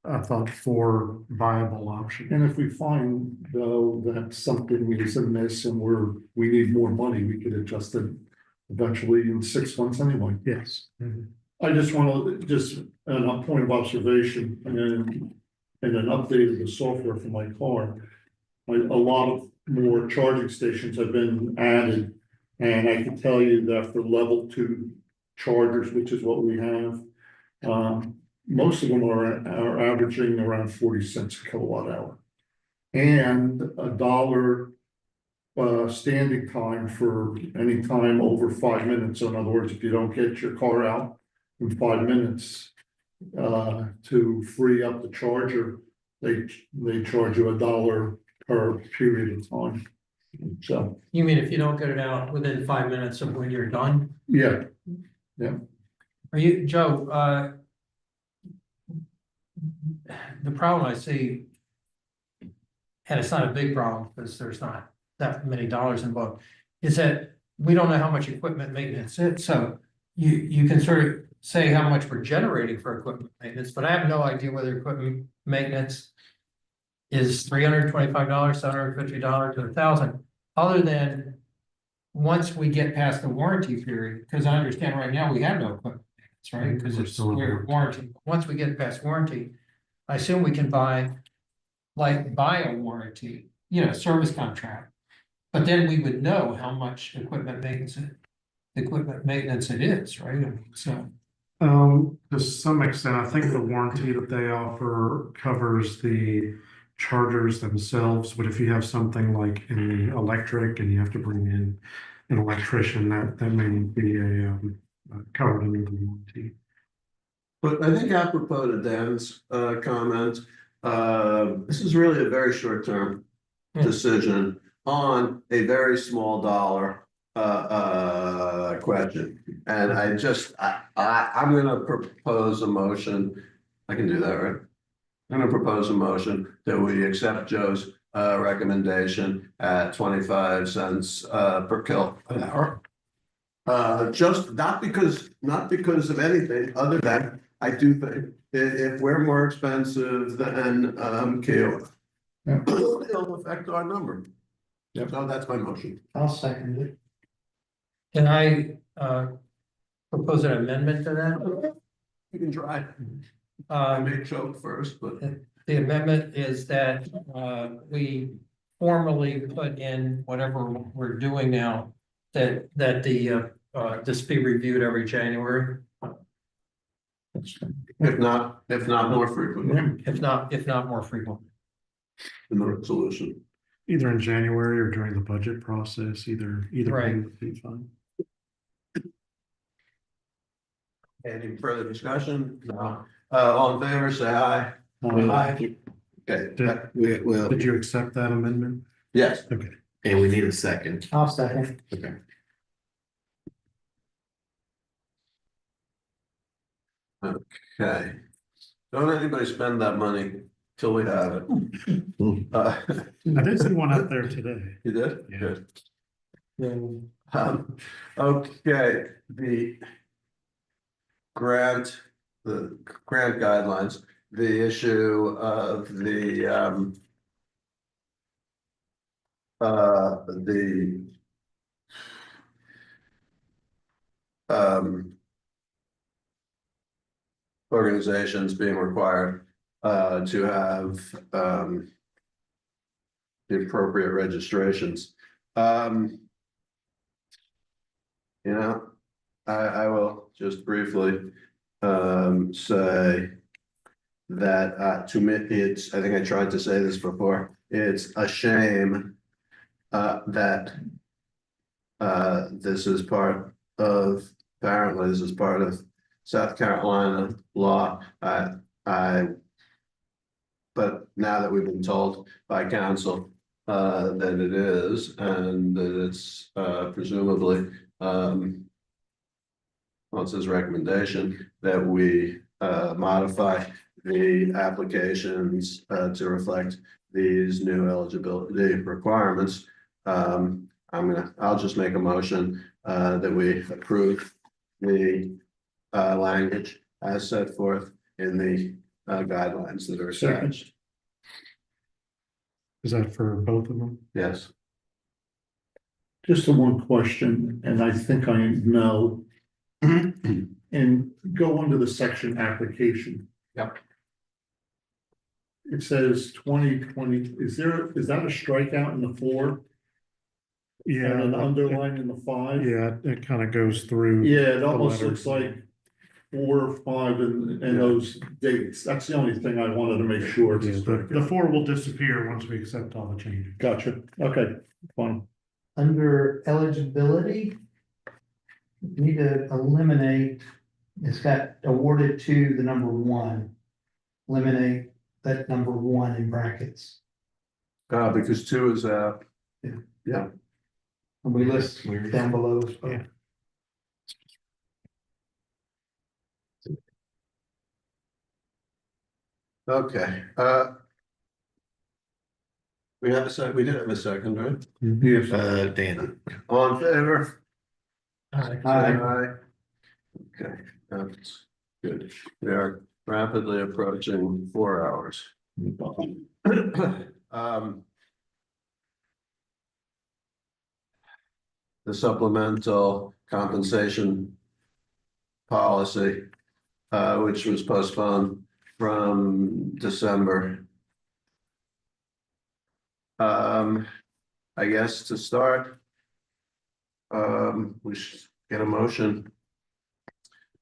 Speaker 8: I thought 4 viable options.
Speaker 13: And if we find though that something is amiss and we need more money, we could adjust it eventually in 6 months anyway.
Speaker 8: Yes.
Speaker 13: I just want to, just a point of observation and an update of the software for my car. A lot of more charging stations have been added. And I can tell you that for level 2 chargers, which is what we have, most of them are averaging around 40 cents a kilowatt hour. And $1 standing time for any time over 5 minutes. So in other words, if you don't get your car out in 5 minutes to free up the charger, they charge you $1 per period of time. So
Speaker 6: You mean if you don't get it out within 5 minutes of when you're done?
Speaker 13: yeah,
Speaker 6: Are you, Joe, the problem I see, and it's not a big problem because there's not that many dollars involved, is that we don't know how much equipment maintenance is. So you can sort of say how much we're generating for equipment maintenance, but I have no idea whether equipment maintenance is $325, $750, or $1,000, other than once we get past the warranty period, because I understand right now we have no equipment maintenance, right? Because we're warranty. Once we get past warranty, I assume we can buy a warranty, you know, service contract. But then we would know how much equipment maintenance it is, right? I mean, so.
Speaker 8: To some extent, I think the warranty that they offer covers the chargers themselves, but if you have something like in the electric and you have to bring in an electrician, that may be covered under the warranty.
Speaker 2: But I think apropos to Dan's comment, this is really a very short-term decision on a very small dollar question. And I'm gonna propose a motion. I can do that, right? I'm gonna propose a motion that we accept Joe's recommendation at 25 cents per kilowatt hour. Just not because of anything other than I do think if we're more expensive than Kiowa, it'll affect our number.
Speaker 13: Yep.
Speaker 2: So that's my motion.
Speaker 11: I'll second it.
Speaker 6: Can I propose an amendment to that?
Speaker 2: You can try. I may choke first, but
Speaker 6: The amendment is that we formally put in whatever we're doing now, that this be reviewed every January.
Speaker 2: if not more frequently
Speaker 6: If not more frequently.
Speaker 2: in the resolution.
Speaker 8: Either in January or during the budget process, either
Speaker 6: Right.
Speaker 8: one would be fine.
Speaker 2: Any further discussion? No. All in favor, say aye. Aye. Okay.
Speaker 8: Did you accept that amendment?
Speaker 2: Yes.
Speaker 8: Okay.
Speaker 1: And we need a second.
Speaker 11: I'll second.
Speaker 1: Okay.
Speaker 2: Okay. Don't anybody spend that money till we have it.
Speaker 8: I did see one out there today.
Speaker 2: You did?
Speaker 8: Yeah.
Speaker 2: Good. Okay, the grant guidelines, the issue of the um, organizations being required to have the appropriate registrations. You know, I will just briefly say that to me, it's, I think I tried to say this before, it's a shame that this is part of, apparently this is part of South Carolina law. But now that we've been told by council that it is, and that it's presumably what's his recommendation, that we modify the applications to reflect these new eligibility requirements. I'll just make a motion that we approve the language as set forth in the guidelines that are attached.
Speaker 8: Is that for both of them?
Speaker 2: Yes.
Speaker 13: Just the one question, and I think I know. And go under the section application.
Speaker 2: Yep.
Speaker 13: It says 2020, is that a strikeout in the 4?
Speaker 8: Yeah.
Speaker 13: And an underline in the 5?
Speaker 8: Yeah, it kind of goes through.
Speaker 13: Yeah, it almost
Speaker 8: letters.
Speaker 13: looks like 4 or 5 and those dates. That's the only thing I wanted to make sure.
Speaker 8: Yeah, the 4 will disappear once we accept all the changes.
Speaker 13: Gotcha. Okay, fine.
Speaker 11: Under eligibility, we need to eliminate, it's got awarded to the number 1. Eliminate that number 1 in brackets.
Speaker 2: Because 2 is out.
Speaker 11: Yeah.
Speaker 2: Yeah.
Speaker 11: And we list down below as well.
Speaker 8: Yeah.
Speaker 2: Okay, we have a second, we did have a second, right?
Speaker 13: Yes.
Speaker 1: Dana.
Speaker 2: All in favor?
Speaker 11: Aye.
Speaker 2: Aye. Okay, that's good. We are rapidly approaching 4 hours. The supplemental compensation policy, which was postponed from December. I guess to start, we should get a motion.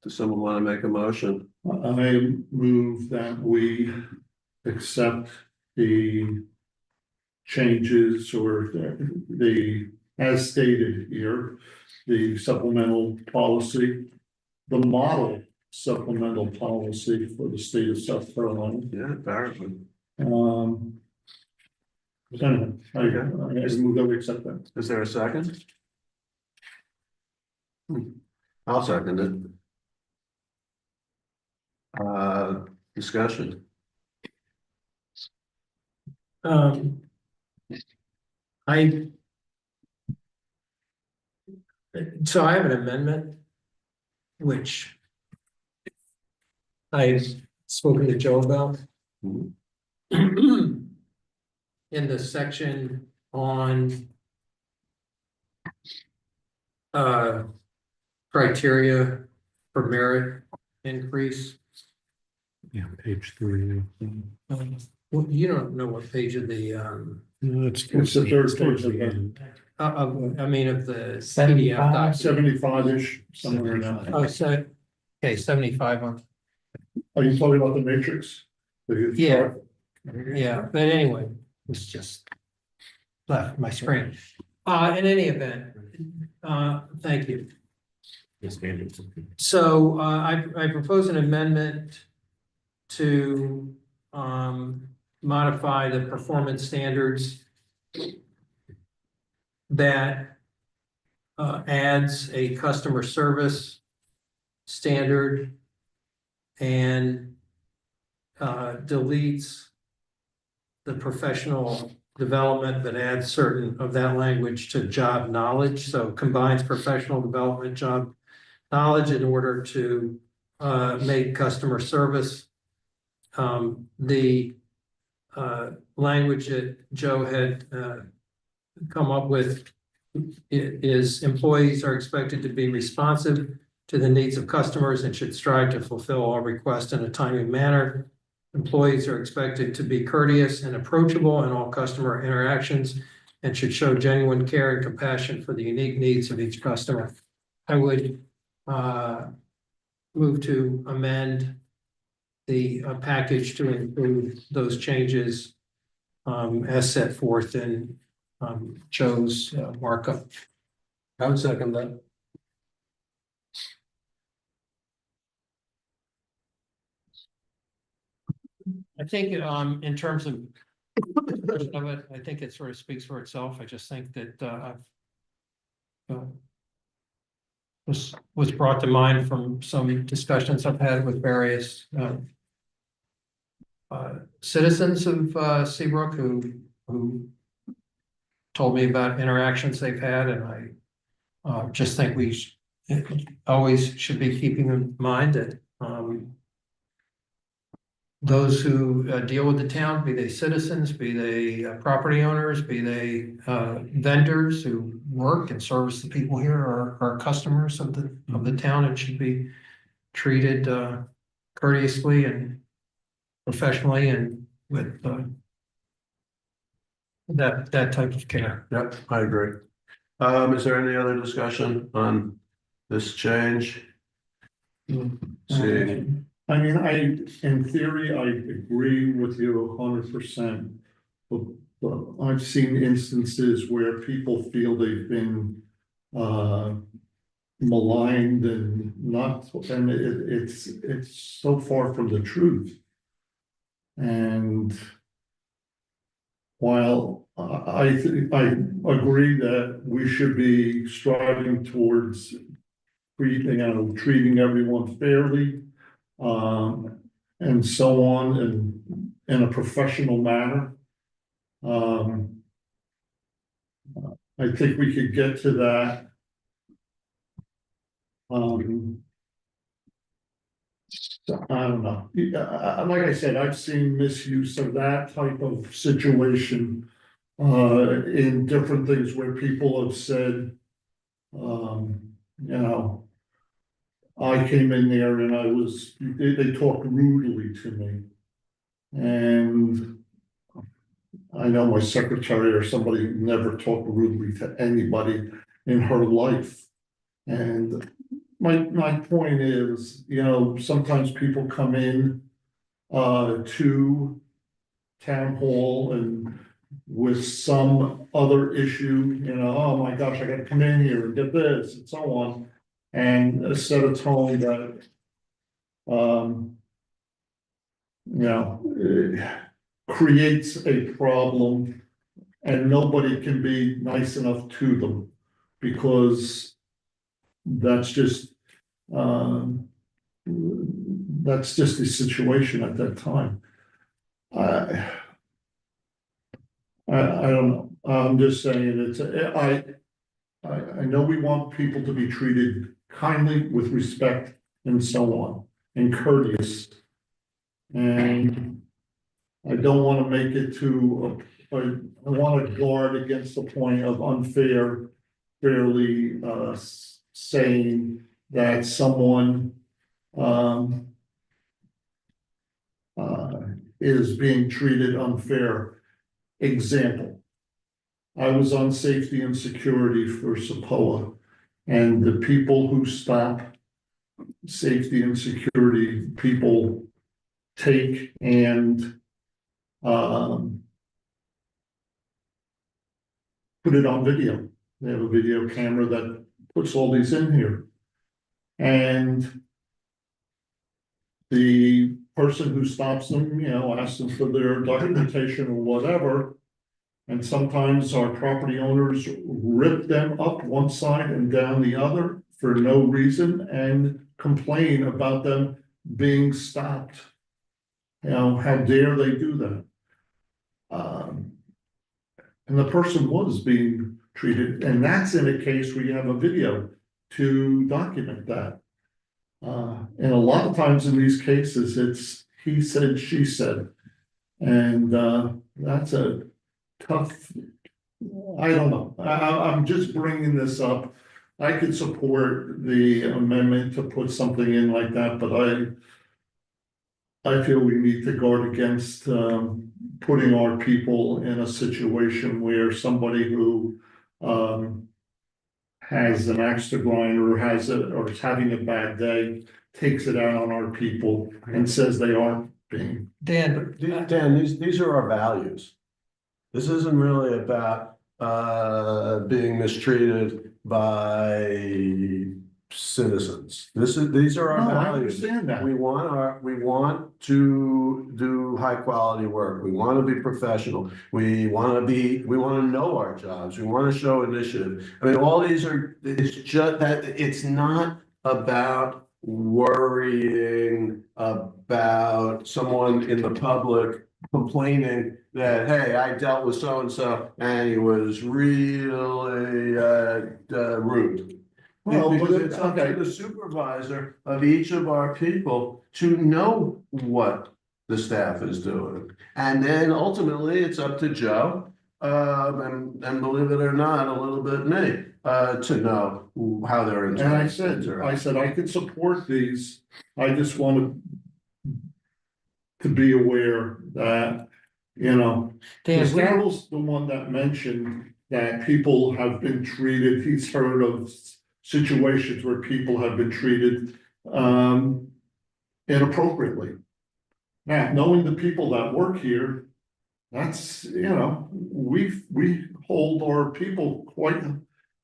Speaker 2: Does someone want to make a motion?
Speaker 13: I move that we accept the changes or the, as stated here, the supplemental policy, the model supplemental policy for the state of South Carolina.
Speaker 2: Yeah, apparently.
Speaker 13: Anyway, I move that we accept that.
Speaker 2: Is there a second? I'll second it. Discussion.
Speaker 10: So I have an amendment, which I've spoken to Joe about. In the section on criteria for merit increase.
Speaker 8: Yeah, page 3.
Speaker 10: Well, you don't know what page of the
Speaker 8: It's
Speaker 13: the third page
Speaker 8: towards
Speaker 13: of
Speaker 8: the
Speaker 13: the-
Speaker 8: end.
Speaker 10: I mean of the
Speaker 11: 75?
Speaker 10: PDF document.
Speaker 13: 75-ish, somewhere in that.
Speaker 10: Oh, so, okay, 75 on,
Speaker 13: Are you talking about the matrix?
Speaker 10: Yeah. yeah, but anyway, it's just left my screen. In any event, thank you. So, I propose an amendment to, modify the performance standards that, adds a customer service standard and deletes the professional development, but adds certain of that language to job knowledge, so combines professional development, job knowledge in order to make customer service. The language that Joe had come up with is employees are expected to be responsive to the needs of customers and should strive to fulfill all requests in a timely manner. Employees are expected to be courteous and approachable in all customer interactions and should show genuine care and compassion for the unique needs of each customer. I would move to amend the package to include those changes as set forth in Joe's markup.
Speaker 2: I would second that.
Speaker 10: I think in terms of it, I think it sort of speaks for itself. I just think that was brought to mind from some discussions I've had with various citizens of Seabrook who told me about interactions they've had, and I just think we always should be keeping in mind that those who deal with the town, be they citizens, be they property owners, be they vendors who work and service the people here, are customers of the town and should be treated courteously and professionally and with that type of care.
Speaker 2: Yep, I agree. Is there any other discussion on this change? Seeing,
Speaker 13: I mean, in theory, I agree with you 100%. But I've seen instances where people feel they've been maligned and not, and it's so far from the truth. And while I agree that we should be striving towards treating everyone fairly, and so on, and in a professional manner. I think we could get to that. I don't know. Like I said, I've seen misuse of that type of situation in different things where people have said, I came in there and they talked rudely to me. And I know my secretary or somebody never talked rudely to anybody in her life. And my point is, sometimes people come in to town hall and with some other issue, oh my gosh, I gotta come in here and get this and so on. And set a tone that, creates a problem and nobody can be nice enough to them because that's just the situation at that time. I don't know. I'm just saying I know we want people to be treated kindly, with respect, and so on, and courteous. And I don't want to make it I want to guard against the point of fairly saying that someone is being treated unfair. Example, I was on safety and security for SAPOA. And the people who stop safety and security people take and put it on video. They have a video camera that puts all these in here. And the person who stops them, asks them for their documentation or whatever. And sometimes our property owners rip them up one side and down the other for no reason and complain about them being stopped. You know, how dare they do that? And the person was being treated, and that's in a case where you have a video to document that. And a lot of times in these cases, it's he said, she said. And that's a tough, I don't know, I'm just bringing this up. I could support the amendment to put something in like that, but I feel we need to guard against putting our people in a situation where somebody who has an axe to grind or or is having a bad day, takes it out on our people and says they aren't being.
Speaker 10: Dan,
Speaker 2: Dan, these are our values. This isn't really about being mistreated by citizens. These are our
Speaker 13: No, I
Speaker 2: values.
Speaker 13: understand that.
Speaker 2: We want to do high quality work. We want to be professional. We want to know our jobs. We want to show initiative. I mean, all these are, it's just that it's not about worrying about someone in the public complaining that, hey, I dealt with so-and-so and he was really rude.
Speaker 13: Well,
Speaker 2: Because
Speaker 13: but
Speaker 2: it's up to the supervisor of each of our people to know what the staff is doing. And then ultimately, it's up to Joe, and believe it or not, a little bit me, to know how they're.
Speaker 13: And I said I could support these. I just wanted to be aware that, you know,
Speaker 10: Dan,
Speaker 13: because Daryl's the one that mentioned that people have been treated, he's heard of situations where people have been treated inappropriately. Now, knowing the people that work here, that's, you know, we hold our people quite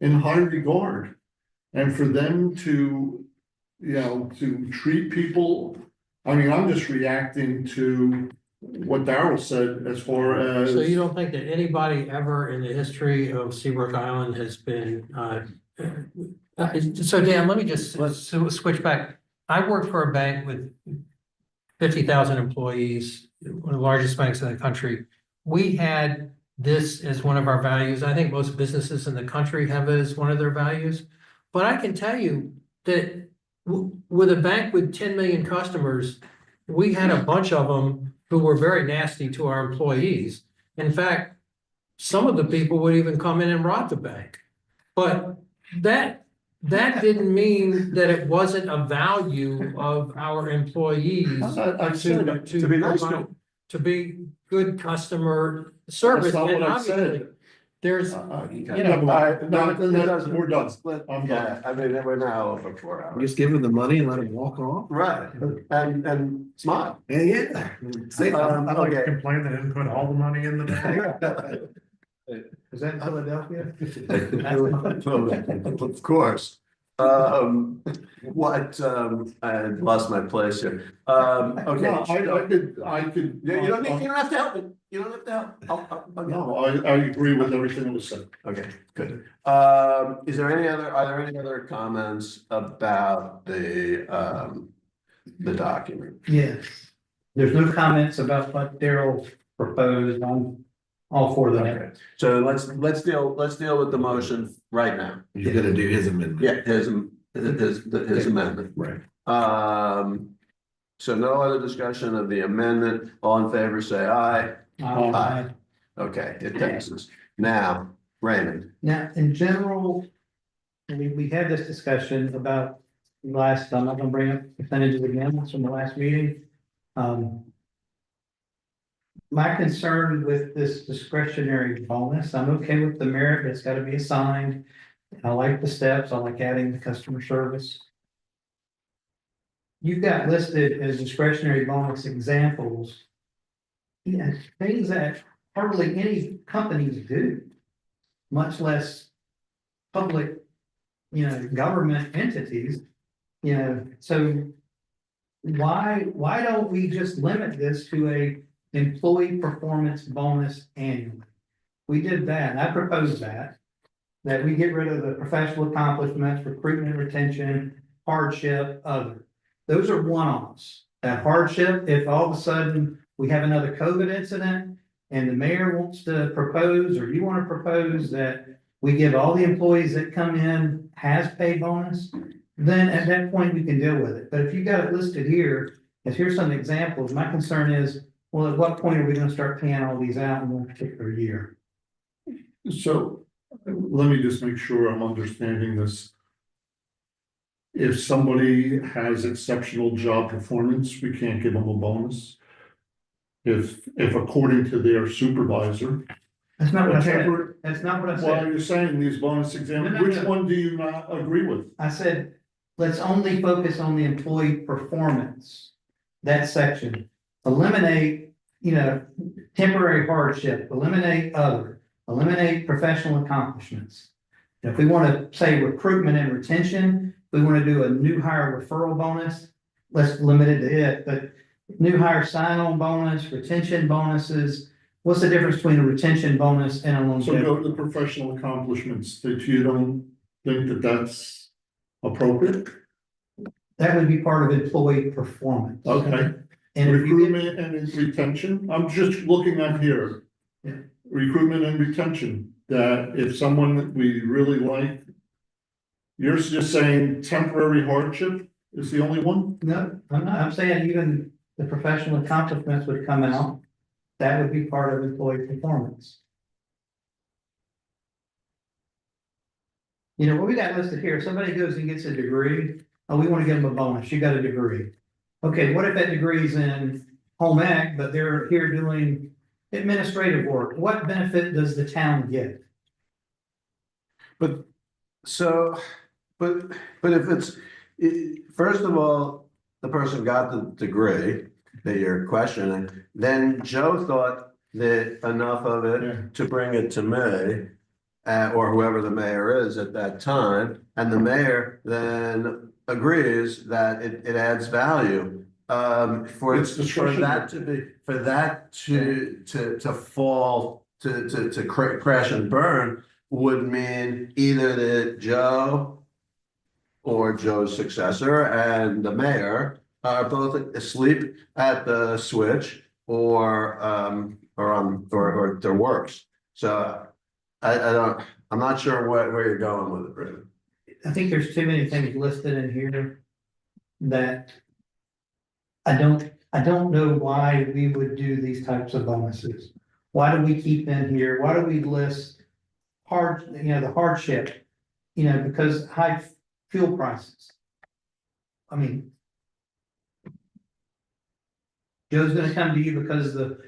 Speaker 13: in high regard. And for them to, you know, to treat people, I mean, I'm just reacting to what Daryl said as far as.
Speaker 6: So you don't think that anybody ever in the history of Seabrook Island has been, so Dan, let me just switch back. I work for a bank with 50,000 employees, one of the largest banks in the country. We had this as one of our values. I think most businesses in the country have it as one of their values. But I can tell you that with a bank with 10 million customers, we had a bunch of them who were very nasty to our employees. In fact, some of the people would even come in and rob the bank. But that didn't mean that it wasn't a value of our employees
Speaker 13: I said,
Speaker 2: to be nice to them.
Speaker 6: to be good customer service.
Speaker 13: That's not
Speaker 6: And
Speaker 13: what I
Speaker 6: obviously,
Speaker 13: said.
Speaker 6: there's,
Speaker 13: You
Speaker 6: know,
Speaker 13: we're done. I'm done.
Speaker 2: Yeah, I mean, we're now over 4 hours.
Speaker 1: Just give them the money and let them walk off.
Speaker 2: Right, and smile.
Speaker 1: Yeah.
Speaker 8: I'd like to
Speaker 2: Okay.
Speaker 8: complain they didn't put all the money in the bag.
Speaker 11: Is that in Philadelphia?
Speaker 2: Of course. I lost my place here. Okay.
Speaker 13: No, I could.
Speaker 2: Yeah, you don't have to help me. You don't have to help.
Speaker 13: No, I agree with everything that was said.
Speaker 2: Okay, good. Are there any other comments about the document?
Speaker 7: Yes. There's no comments about what Daryl proposed on all four of them.
Speaker 2: Okay, so let's deal with the motion right now.
Speaker 1: You're gonna do his amendment.
Speaker 2: Yeah, his amendment.
Speaker 1: Right.
Speaker 2: So no other discussion of the amendment. All in favor, say aye. Aye. Okay, it passes. Now, Raymond.
Speaker 7: Now, in general, we had this discussion about last, I'm not gonna bring up percentages again, it's from the last meeting. My concern with this discretionary bonus, I'm okay with the merit, but it's gotta be assigned. I like the steps, I like adding the customer service. You've got listed as discretionary bonus examples. Yeah, things that hardly any companies do, much less public, government entities. So why don't we just limit this to a employee performance bonus annually? We did that, and I proposed that we get rid of the professional accomplishments, recruitment, retention, hardship, other. Those are one-offs. That hardship, if all of a sudden we have another COVID incident and the mayor wants to propose, or you want to propose that we give all the employees that come in has pay bonus, then at that point we can deal with it. But if you got it listed here, as here's some examples, my concern is, well, at what point are we gonna start paying all these out in one particular year?
Speaker 13: So let me just make sure I'm understanding this. If somebody has exceptional job performance, we can't give them a bonus. If according to their supervisor.
Speaker 7: That's not what I said.
Speaker 13: Temporary-
Speaker 7: That's not what I
Speaker 13: Well,
Speaker 7: said.
Speaker 13: you're saying these bonus examples,
Speaker 7: No, no,
Speaker 13: which
Speaker 7: no.
Speaker 13: one do you not agree with?
Speaker 7: I said, let's only focus on the employee performance. That section, eliminate, temporary hardship, eliminate eliminate professional accomplishments. If we want to say recruitment and retention, we want to do a new hire referral bonus, let's limit it to it, but new hire sign-on bonus, retention bonuses, what's the difference between a retention bonus and a
Speaker 13: So
Speaker 7: longevity?
Speaker 13: go to the professional accomplishments, that you don't think that that's appropriate?
Speaker 7: That would be part of employee performance.
Speaker 13: Okay.
Speaker 7: And if you get,
Speaker 13: Recruitment and retention, I'm just looking at here.
Speaker 7: Yeah.
Speaker 13: Recruitment and retention, that if someone that we really like. You're just saying temporary hardship is the only one?
Speaker 7: no, I'm not, I'm saying even the professional accomplishments would come out. That would be part of employee performance. What we got listed here, if somebody goes and gets a degree, oh, we want to give them a bonus, you got a degree. Okay, what if that degree's in home ec, but they're here doing administrative work? What benefit does the town get?
Speaker 2: But so, but if it's, first of all, the person got the degree that you're questioning, then Joe thought that enough of
Speaker 13: Yeah.
Speaker 2: it to bring it to me. Or whoever the mayor is at that time, and the mayor then agrees that it adds value. For
Speaker 13: It's discretionary.
Speaker 2: that to be, for that to fall, to crash and burn would mean either that Joe or Joe's successor and the mayor are both asleep at the switch or their works. So I'm not sure where you're going with it, Brendan.
Speaker 7: I think there's too many things listed in here that I don't know why we would do these types of bonuses. Why do we keep in here? Why do we list the hardship? Because high fuel prices. I mean, Joe's gonna come to you because the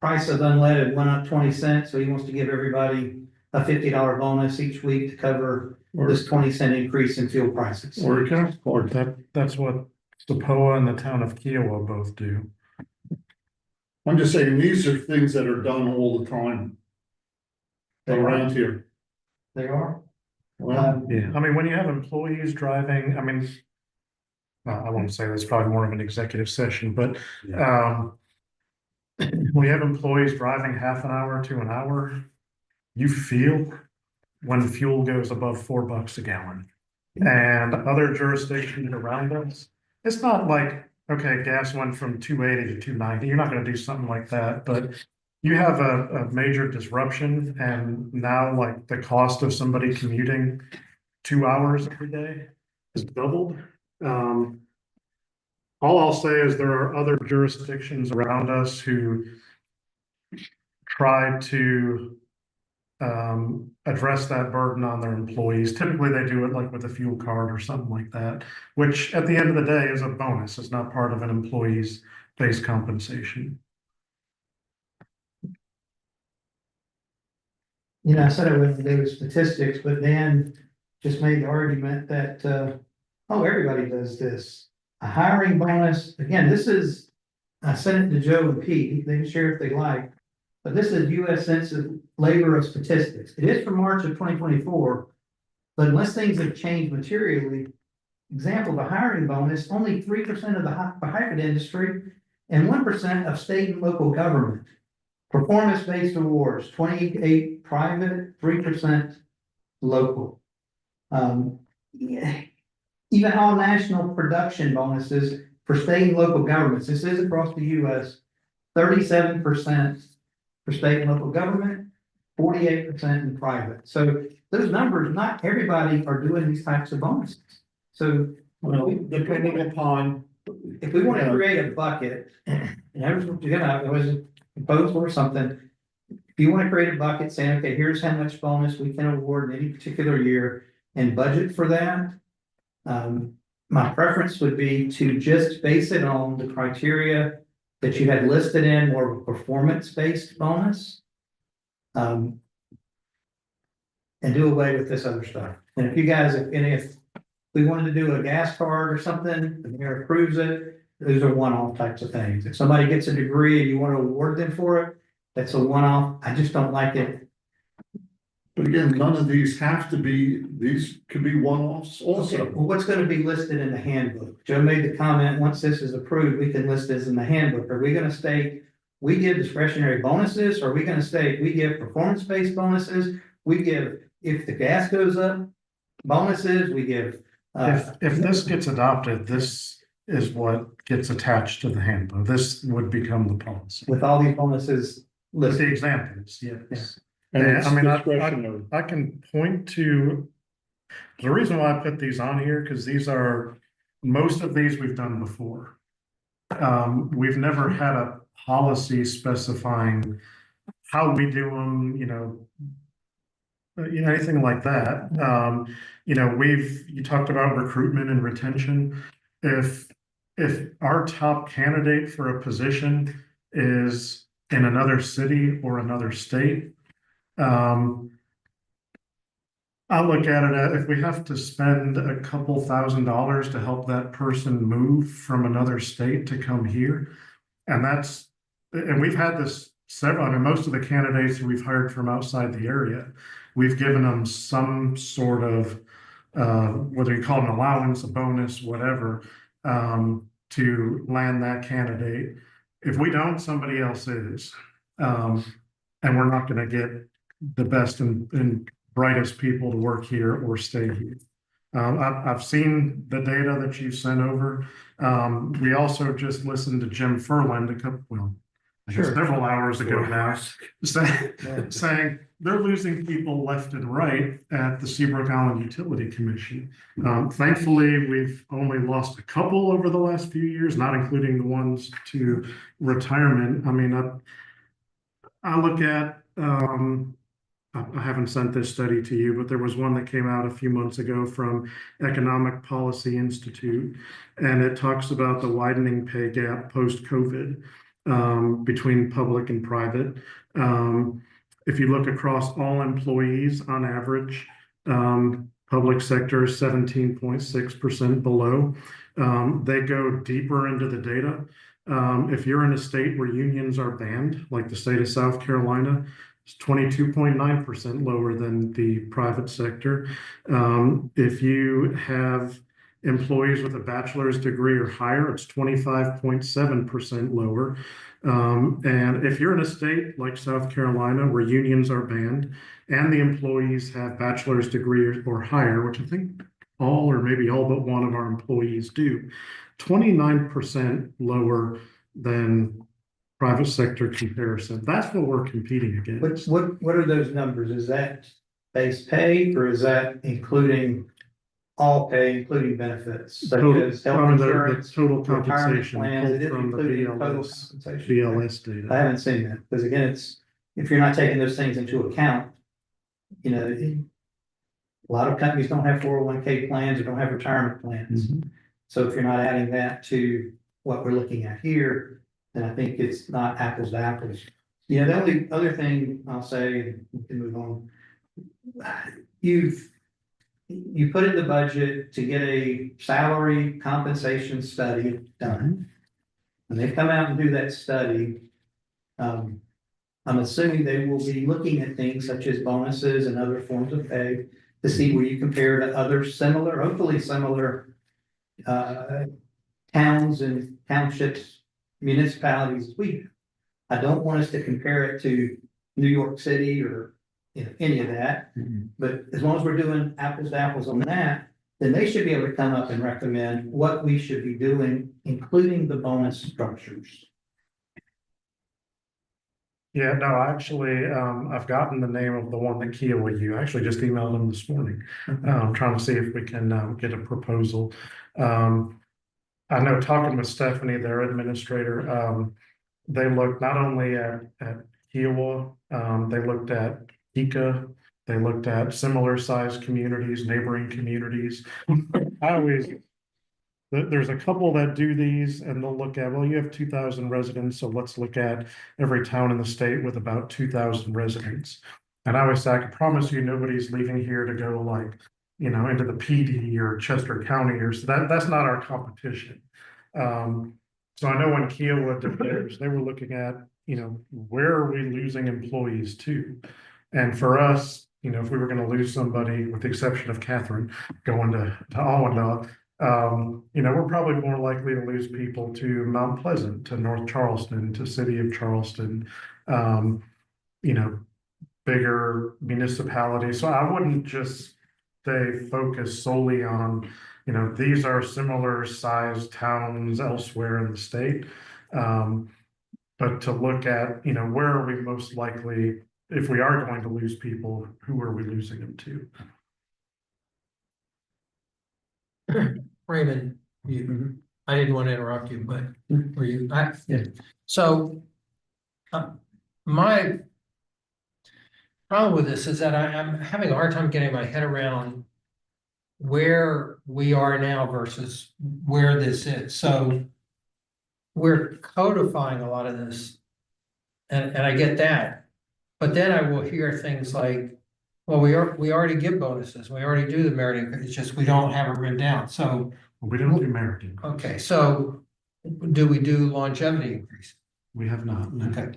Speaker 7: price of unleaded went up 20 cents, so he wants to give everybody a $50 bonus each week to cover this 20-cent increase in fuel prices.
Speaker 13: Or account
Speaker 8: Or
Speaker 13: card.
Speaker 8: that's what Sapoa and the town of Kiowa both do.
Speaker 13: I'm just saying, these are things that are done all the time around here.
Speaker 7: They are.
Speaker 13: Well,
Speaker 8: Yeah, I mean, when you have employees driving, I mean. I won't say that's probably more of an executive session, but when you have employees driving half an hour to an hour, you feel when fuel goes above $4 a gallon. And other jurisdictions around us, it's not like, okay, gas went from 280 to 290. You're not going to do something like that, but you have a major disruption, and now like the cost of somebody commuting 2 hours every day is doubled. All I'll say is there are other jurisdictions around us who try to address that burden on their employees. Typically, they do it like with a fuel card or something like that, which at the end of the day is a bonus. It's not part of an employee's base compensation.
Speaker 7: I said I wouldn't do statistics, but Dan just made the argument that, everybody does this. A hiring bonus, again, I sent it to Joe and Pete, they can share if they like. But this is US Census Labor of Statistics. It is from March of 2024. But unless things have changed materially, example of a hiring bonus, only 3% of the private industry and 1% of state and local government. Performance-based awards, 28 private, 3% local. Even all national production bonuses,
Speaker 11: for state and local governments, this is across the US, 37% for state and local government, 48% in private. So those numbers, not everybody are doing these types of bonuses. So
Speaker 13: Well, depending upon,
Speaker 11: if we want to create a bucket, and here's what you're gonna, it was a proposal or something. If you want to create a bucket saying, okay, here's how much bonus we can award in any particular year and budget for that. My preference would be to just base it on the criteria that you had listed in more of a performance-based bonus. And do away with this other stuff. And if you guys, if we wanted to do a gas card or something, the mayor approves it, those are one-off types of things. If somebody gets a degree and you want to award them for it, that's a one-off. I just don't like it.
Speaker 13: but again, none of these have to be, these could be one-offs
Speaker 11: Okay,
Speaker 13: also.
Speaker 11: well, what's gonna be listed in the handbook? Joe made the comment, once this is approved, we can list this in the handbook. Are we gonna state, we give discretionary bonuses? Are we gonna state, we give performance-based bonuses? We give, if the gas goes up, bonuses, we give.
Speaker 8: If this gets adopted, this is what gets attached to the handbook. This would become the policy.
Speaker 11: With all these bonuses
Speaker 8: With the
Speaker 11: listed.
Speaker 8: examples, yes.
Speaker 13: And
Speaker 8: Yeah,
Speaker 13: it's
Speaker 8: I mean,
Speaker 13: discretionary.
Speaker 8: I can point to, the reason why I put these on here, because these are, most of these we've done before. We've never had a policy specifying how we do them, anything like that. You talked about recruitment and retention. If our top candidate for a position is in another city or another state, I look at it as if we have to spend a couple $1,000s to help that person move from another state to come here. And we've had this several, I mean, most of the candidates we've hired from outside the area, we've given them some sort of, whether you call it an allowance, a bonus, whatever, to land that candidate. If we don't, somebody else is. And we're not gonna get the best and brightest people to work here or stay here. I've seen the data that you sent over. We also just listened to Jim Furland several hours ago now, saying they're losing people left and right at the Seabrook Island Utility Commission. Thankfully, we've only lost a couple over the last few years, not including the ones to retirement. I mean, I look at, I haven't sent this study to you, but there was one that came out a few months ago from Economic Policy Institute, and it talks about the widening pay gap post-COVID between public and private. If you look across all employees on average, public sector is 17.6% below. They go deeper into the data. If you're in a state where unions are banned, like the state of South Carolina, it's 22.9% lower than the private sector. If you have employees with a bachelor's degree or higher, it's 25.7% lower. And if you're in a state like South Carolina where unions are banned and the employees have bachelor's degree or higher, which I think all or maybe all but one of our employees do, 29% lower than private sector comparison. That's what we're competing against.
Speaker 11: What are those numbers? Is that base pay or is that including all pay, including benefits? Such as health insurance,
Speaker 8: total
Speaker 11: retirement
Speaker 8: compensation
Speaker 11: plans, it is
Speaker 8: from the
Speaker 11: included in total
Speaker 8: BLS,
Speaker 11: compensation.
Speaker 8: BLS
Speaker 11: I
Speaker 8: data.
Speaker 11: haven't seen that, because again, if you're not taking those things into account, a lot of companies don't have 401k plans or don't have retirement plans. So if you're not adding that to what we're looking at here, then I think it's not apples to apples. The only other thing I'll say, and we can move on. You put in the budget to get a salary compensation study done. When they come out and do that study, I'm assuming they will be looking at things such as bonuses and other forms of pay to see where you compare to other similar, hopefully similar towns and townships, municipalities as we do. I don't want us to compare it to New York City or any of that. But as long as we're doing apples to apples on that,
Speaker 7: then they should be able to come up and recommend what we should be doing, including the bonus structures.
Speaker 8: Yeah, no, actually, I've gotten the name of the one that Kia will use. I actually just emailed them this morning. Trying to see if we can, get a proposal. I know talking with Stephanie, their administrator, they looked not only at Kiowa, they looked at Ika, they looked at similar sized communities, neighboring communities. I always, there's a couple that do these and they'll look at, well, you have 2,000 residents, so let's look at every town in the state with about 2,000 residents. And I always say, I can promise you, nobody's leaving here to go like, into the PD or Chester County or so that's not our competition. So I know when Kiowa did theirs, they were looking at, where are we losing employees to? And for us, if we were going to lose somebody, with the exception of Catherine going to Allendale, we're probably more likely to lose people to Mount Pleasant, to North Charleston, to City of Charleston, bigger municipalities. So I wouldn't just stay focused solely on, these are similar sized towns elsewhere in the state. But to look at, where are we most likely, if we are going to lose people, who are we losing them to?
Speaker 10: Raymond, I didn't want to interrupt you, but were you, so my problem with this is that I'm having a hard time getting my head around where we are now versus where this is. So we're codifying a lot of this, and I get that. But then I will hear things like, well, we already give bonuses, we already do the merit, it's just we don't have it written down, so.
Speaker 8: We don't do merit.
Speaker 10: Okay, so do we do longevity increase?
Speaker 8: We have not. No.
Speaker 10: Okay,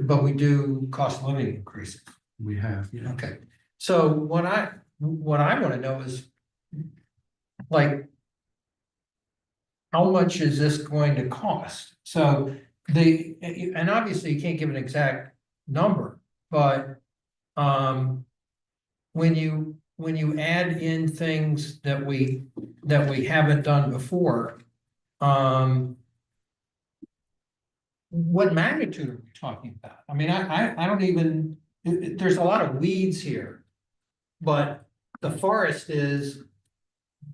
Speaker 10: but we do cost of living increases.
Speaker 8: We have, yeah.
Speaker 10: Okay, so what I want to know is, like, how much is this going to cost? So and obviously you can't give an exact number, but when you add in things that we haven't done before, what magnitude are we talking about? I mean, I don't even, there's a lot of weeds here, but the forest is,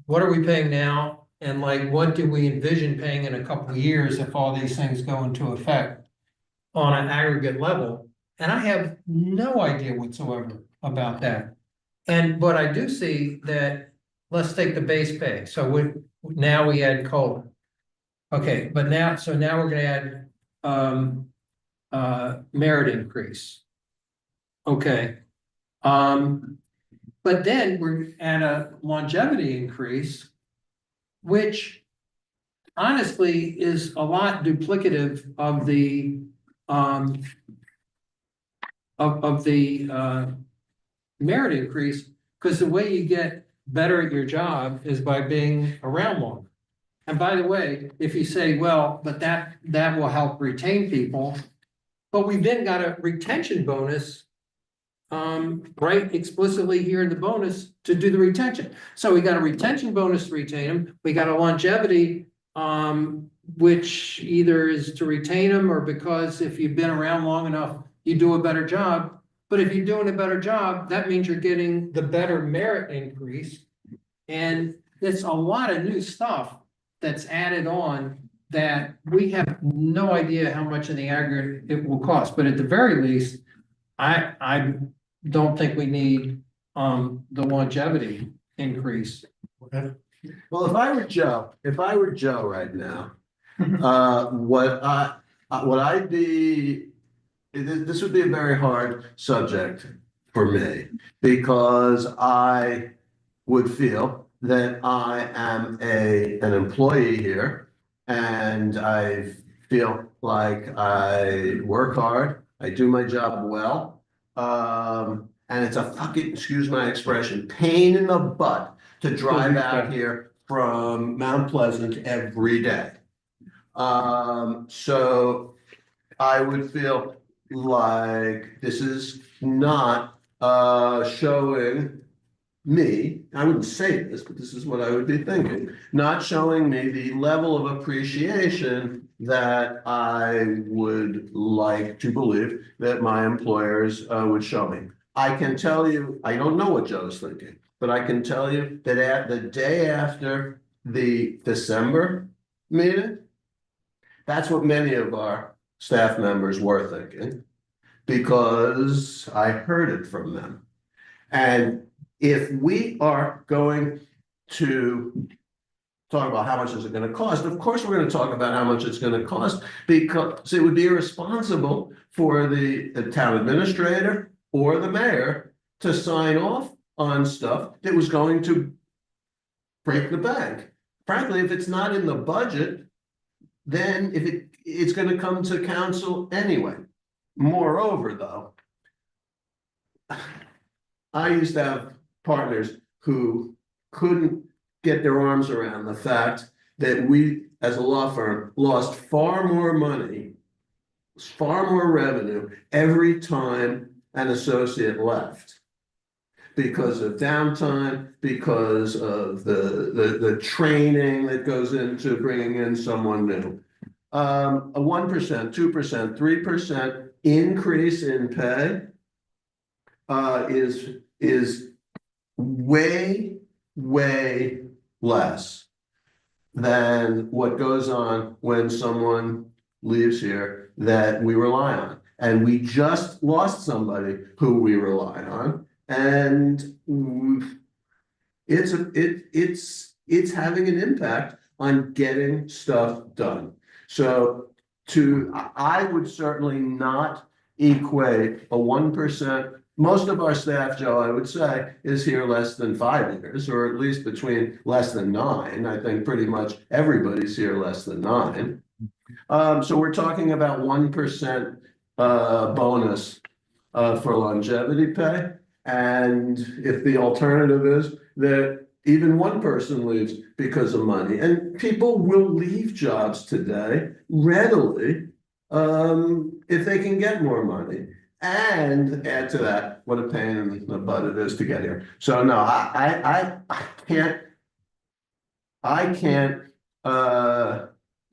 Speaker 10: what are we paying now? And like, what do we envision paying in a couple of years if all these things go into effect on an aggregate level? And I have no idea whatsoever about that. But I do see that, let's take the base pay. So now we add COLA. Okay, but now we're gonna add merit increase. Okay. But then we're at a longevity increase, which honestly is a lot duplicative of the merit increase, because the way you get better at your job is by being around longer. And by the way, if you say, well, but that will help retain people, but we then got a retention bonus, right, explicitly here in the bonus to do the retention. So we got a retention bonus to retain them. We got a longevity, which either is to retain them or because if you've been around long enough, you do a better job. But if you're doing a better job, that means you're getting the better merit increase. And it's a lot of new stuff that's added on that we have no idea how much in the aggregate it will cost. But at the very least, I don't think we need the longevity increase.
Speaker 2: Well, if I were Joe right now, what I'd be, this would be a very hard subject for me, because I would feel that I am an employee here, and I feel like I work hard, I do my job well, and it's a fucking, excuse my expression, pain in the butt to drive out here from Mount Pleasant every day. So I would feel like this is not showing me, I wouldn't say this, but this is what I would be thinking, not showing me the level of appreciation that I would like to believe that my employers would show me. I can tell you, I don't know what Joe's thinking, but I can tell you that at the day after the December meeting, that's what many of our staff members were thinking, because I heard it from them. And if we are going to talk about how much is it going to cost, of course, we're going to talk about how much it's going to cost, because it would be irresponsible for the town administrator or the mayor to sign off on stuff that was going to break the bank. Frankly, if it's not in the budget, then it's going to come to council anyway. Moreover, though, I used to have partners who couldn't get their arms around the fact that we, as a law firm, lost far more money, far more revenue every time an associate left. Because of downtime, because of the training that goes into bringing in someone new. A 1%, 2%, 3% increase in pay is way less than what goes on when someone leaves here that we rely on. And we just lost somebody who we rely on. And it's having an impact on getting stuff done. So I would certainly not equate a 1%. Most of our staff, Joe, I would say, is here less than 5 years, or at least between less than 9. I think pretty much everybody's here less than 9. So we're talking about 1% bonus for longevity pay. And if the alternative is that even one person leaves because of money, and people will leave jobs today readily if they can get more money. And add to that, what a pain in the butt it is to get here. So no, I can't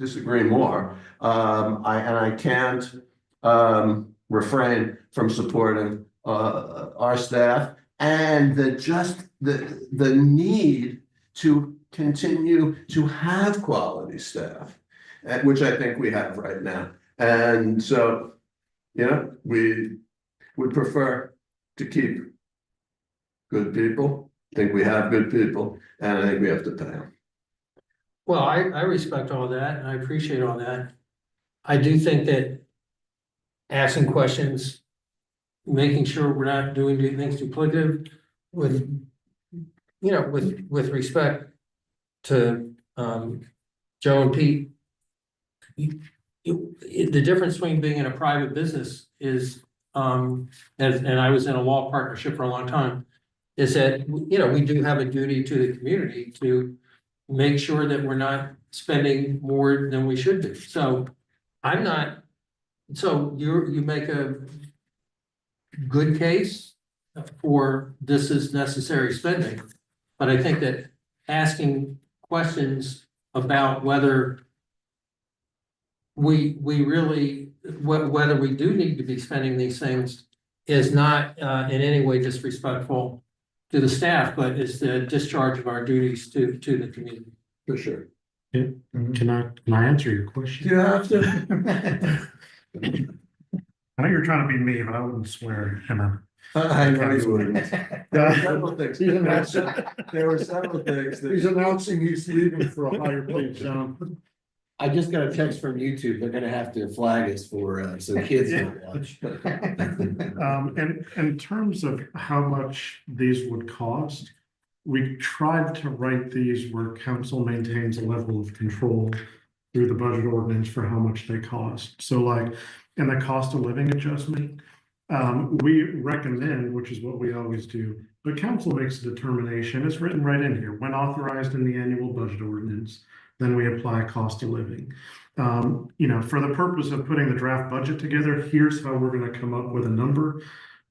Speaker 2: disagree more. I can't refrain from supporting our staff and the need to continue to have quality staff, which I think we have right now. And so, you know, we would prefer to keep good people. I think we have good people, and I think we have to pay them.
Speaker 6: Well, I respect all that and I appreciate all that. I do think that asking questions, making sure we're not doing things duplicative with, you know, with respect to Joe and Pete. The difference between being in a private business is, and I was in a law partnership for a long time, is that, you know, we do have a duty to the community to make sure that we're not spending more than we should be. So you make a good case for this is necessary spending. But I think that asking questions about whether we really, whether we do need to be spending these things is not in any way disrespectful to the staff, but it's the discharge of our duties to the community.
Speaker 2: For sure.
Speaker 8: Can I answer your question?
Speaker 2: You have to.
Speaker 8: I know you're trying to be me, but I wouldn't swear, Emma.
Speaker 2: I know you wouldn't. There were several things. There were several things.
Speaker 13: He's announcing he's leaving for a higher paid job.
Speaker 1: I just got a text from YouTube. They're gonna have to flag us for so kids don't watch.
Speaker 8: And in terms of how much these would cost, we tried to write these where council maintains a level of control through the budget ordinance for how much they cost. So like in the cost of living adjustment, we recommend, which is what we always do, but council makes a determination. It's written right in here. When authorized in the annual budget ordinance, then we apply cost of living. You know, for the purpose of putting the draft budget together, here's how we're going to come up with a number.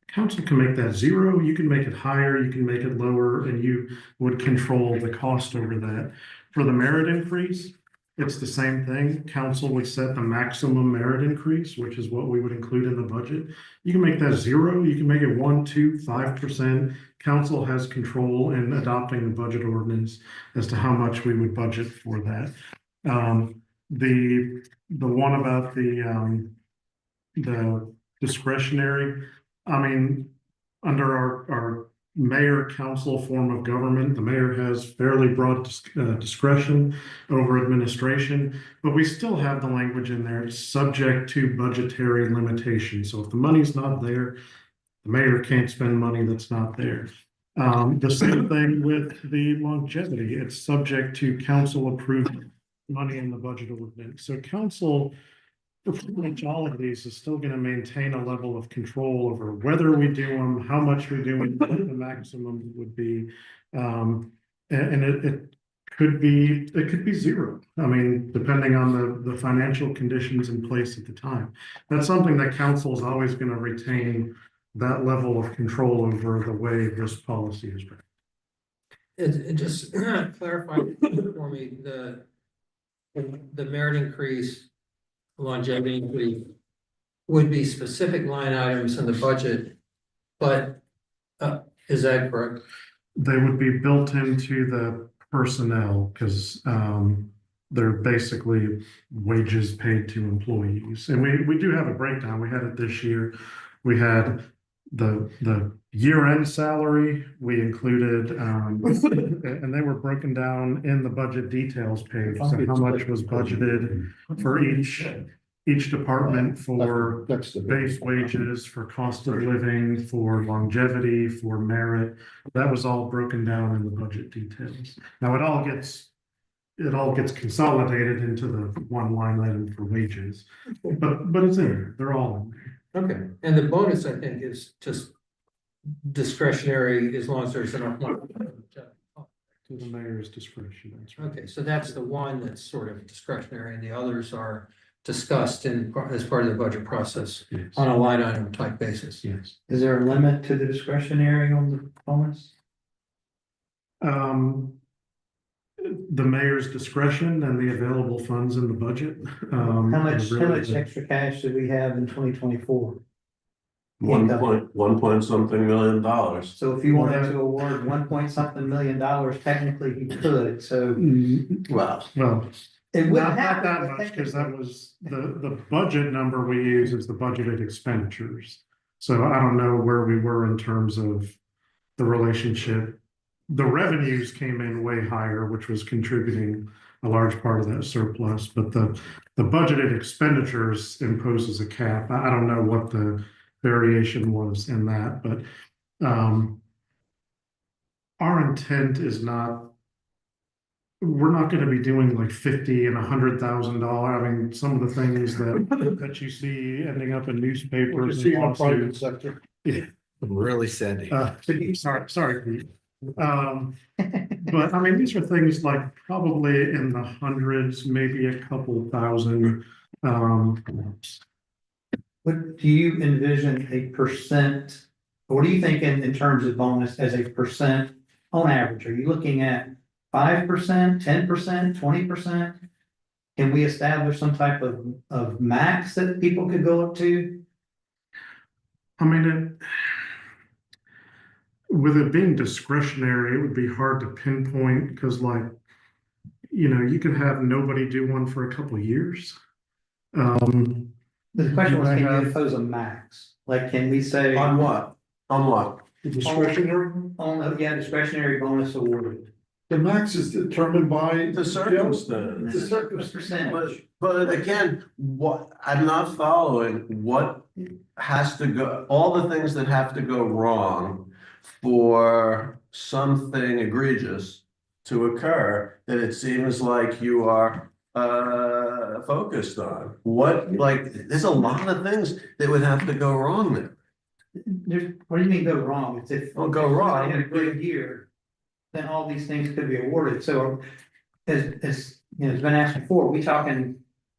Speaker 8: council can make that zero, you can make it higher, you can make it lower, and you would control the cost over that. For the merit increase, it's the same thing. Council would set the maximum merit increase, which is what we would include in the budget. You can make that zero, you can make it 1, 2, 5%. Council has control in adopting the budget ordinance as to how much we would budget for that. The one about the discretionary, I mean, under our mayor council form of government, the mayor has fairly broad discretion over administration, but we still have the language in there, subject to budgetary limitations. So if the money's not there, the mayor can't spend money that's not there. The same thing with the longevity, it's subject to council approved money in the budget ordinance. So council, for pretty much all of these, is still gonna maintain a level of control over whether we do them, how much we do them, what the maximum would be. And it could be zero. I mean, depending on the financial conditions in place at the time. That's something that council is always gonna retain that level of control over the way this policy is written.
Speaker 10: It just clarify for me, the merit increase, longevity increase would be specific line items in the budget, but is that correct?
Speaker 8: They would be built into the personnel because they're basically wages paid to employees. And we do have a breakdown. We had it this year. We had the year-end salary, we included, and they were broken down in the budget details page. So how much was budgeted for each department for base wages, for cost of living, for longevity, for merit. That was all broken down in the budget details. Now it all gets consolidated into the one line item for wages, but it's in there. They're all in there.
Speaker 10: Okay, and the bonus, I think, is just discretionary as long as there's enough money.
Speaker 8: To the mayor's discretion, that's right.
Speaker 10: Okay, so that's the one that's sort of discretionary, and the others are discussed as part of the budget process
Speaker 8: Yes.
Speaker 10: on a line item type basis.
Speaker 8: Yes.
Speaker 7: Is there a limit to the discretionary on the bonus?
Speaker 8: The mayor's discretion and the available funds in the budget.
Speaker 7: How much extra cash do we have in 2024?
Speaker 2: One point something $1 million.
Speaker 7: So if you wanted to award 1 point something $1 million, technically you could, so.
Speaker 2: Well,
Speaker 7: It wouldn't
Speaker 8: not
Speaker 7: happen,
Speaker 8: that
Speaker 7: but
Speaker 8: much, because
Speaker 7: technically-
Speaker 8: that was the budget number we use is the budgeted expenditures. So I don't know where we were in terms of the relationship. The revenues came in way higher, which was contributing a large part of that surplus, but the budgeted expenditures imposes a cap. I don't know what the variation was in that, but our intent is not, we're not going to be doing like $50,000 and $100,000. I mean, some of the things that you see ending up in newspapers and lawsuits.
Speaker 13: sector.
Speaker 8: Yeah.
Speaker 1: Really Sandy.
Speaker 8: Sorry, Pete. But I mean, these are things like probably in the hundreds, maybe a couple thousand.
Speaker 7: What do you envision a percent? What do you think in terms of bonus as a percent on average? Are you looking at 5%, 10%, 20%? Can we establish some type of max that people could go up to?
Speaker 8: I mean, with it being discretionary, it would be hard to pinpoint because, like, you could have nobody do one for a couple of years.
Speaker 7: The question was,
Speaker 8: I
Speaker 7: can you
Speaker 8: have-
Speaker 7: impose a max? Like, can we say?
Speaker 2: on what? On what?
Speaker 13: Discretionary,
Speaker 7: Discretionary bonus awarded.
Speaker 13: the max is determined by.
Speaker 2: The circumstance.
Speaker 13: The circumstance.
Speaker 7: Percentage.
Speaker 2: But again, I'm not following what has to go, all the things that have to go wrong for something egregious to occur that it seems like you are focused on. There's a lot of things that would have to go wrong there.
Speaker 7: What do you mean go wrong? It's if.
Speaker 2: Well, go wrong.
Speaker 7: In a good year, then all these things could be awarded. So as it's been asked before, we talking,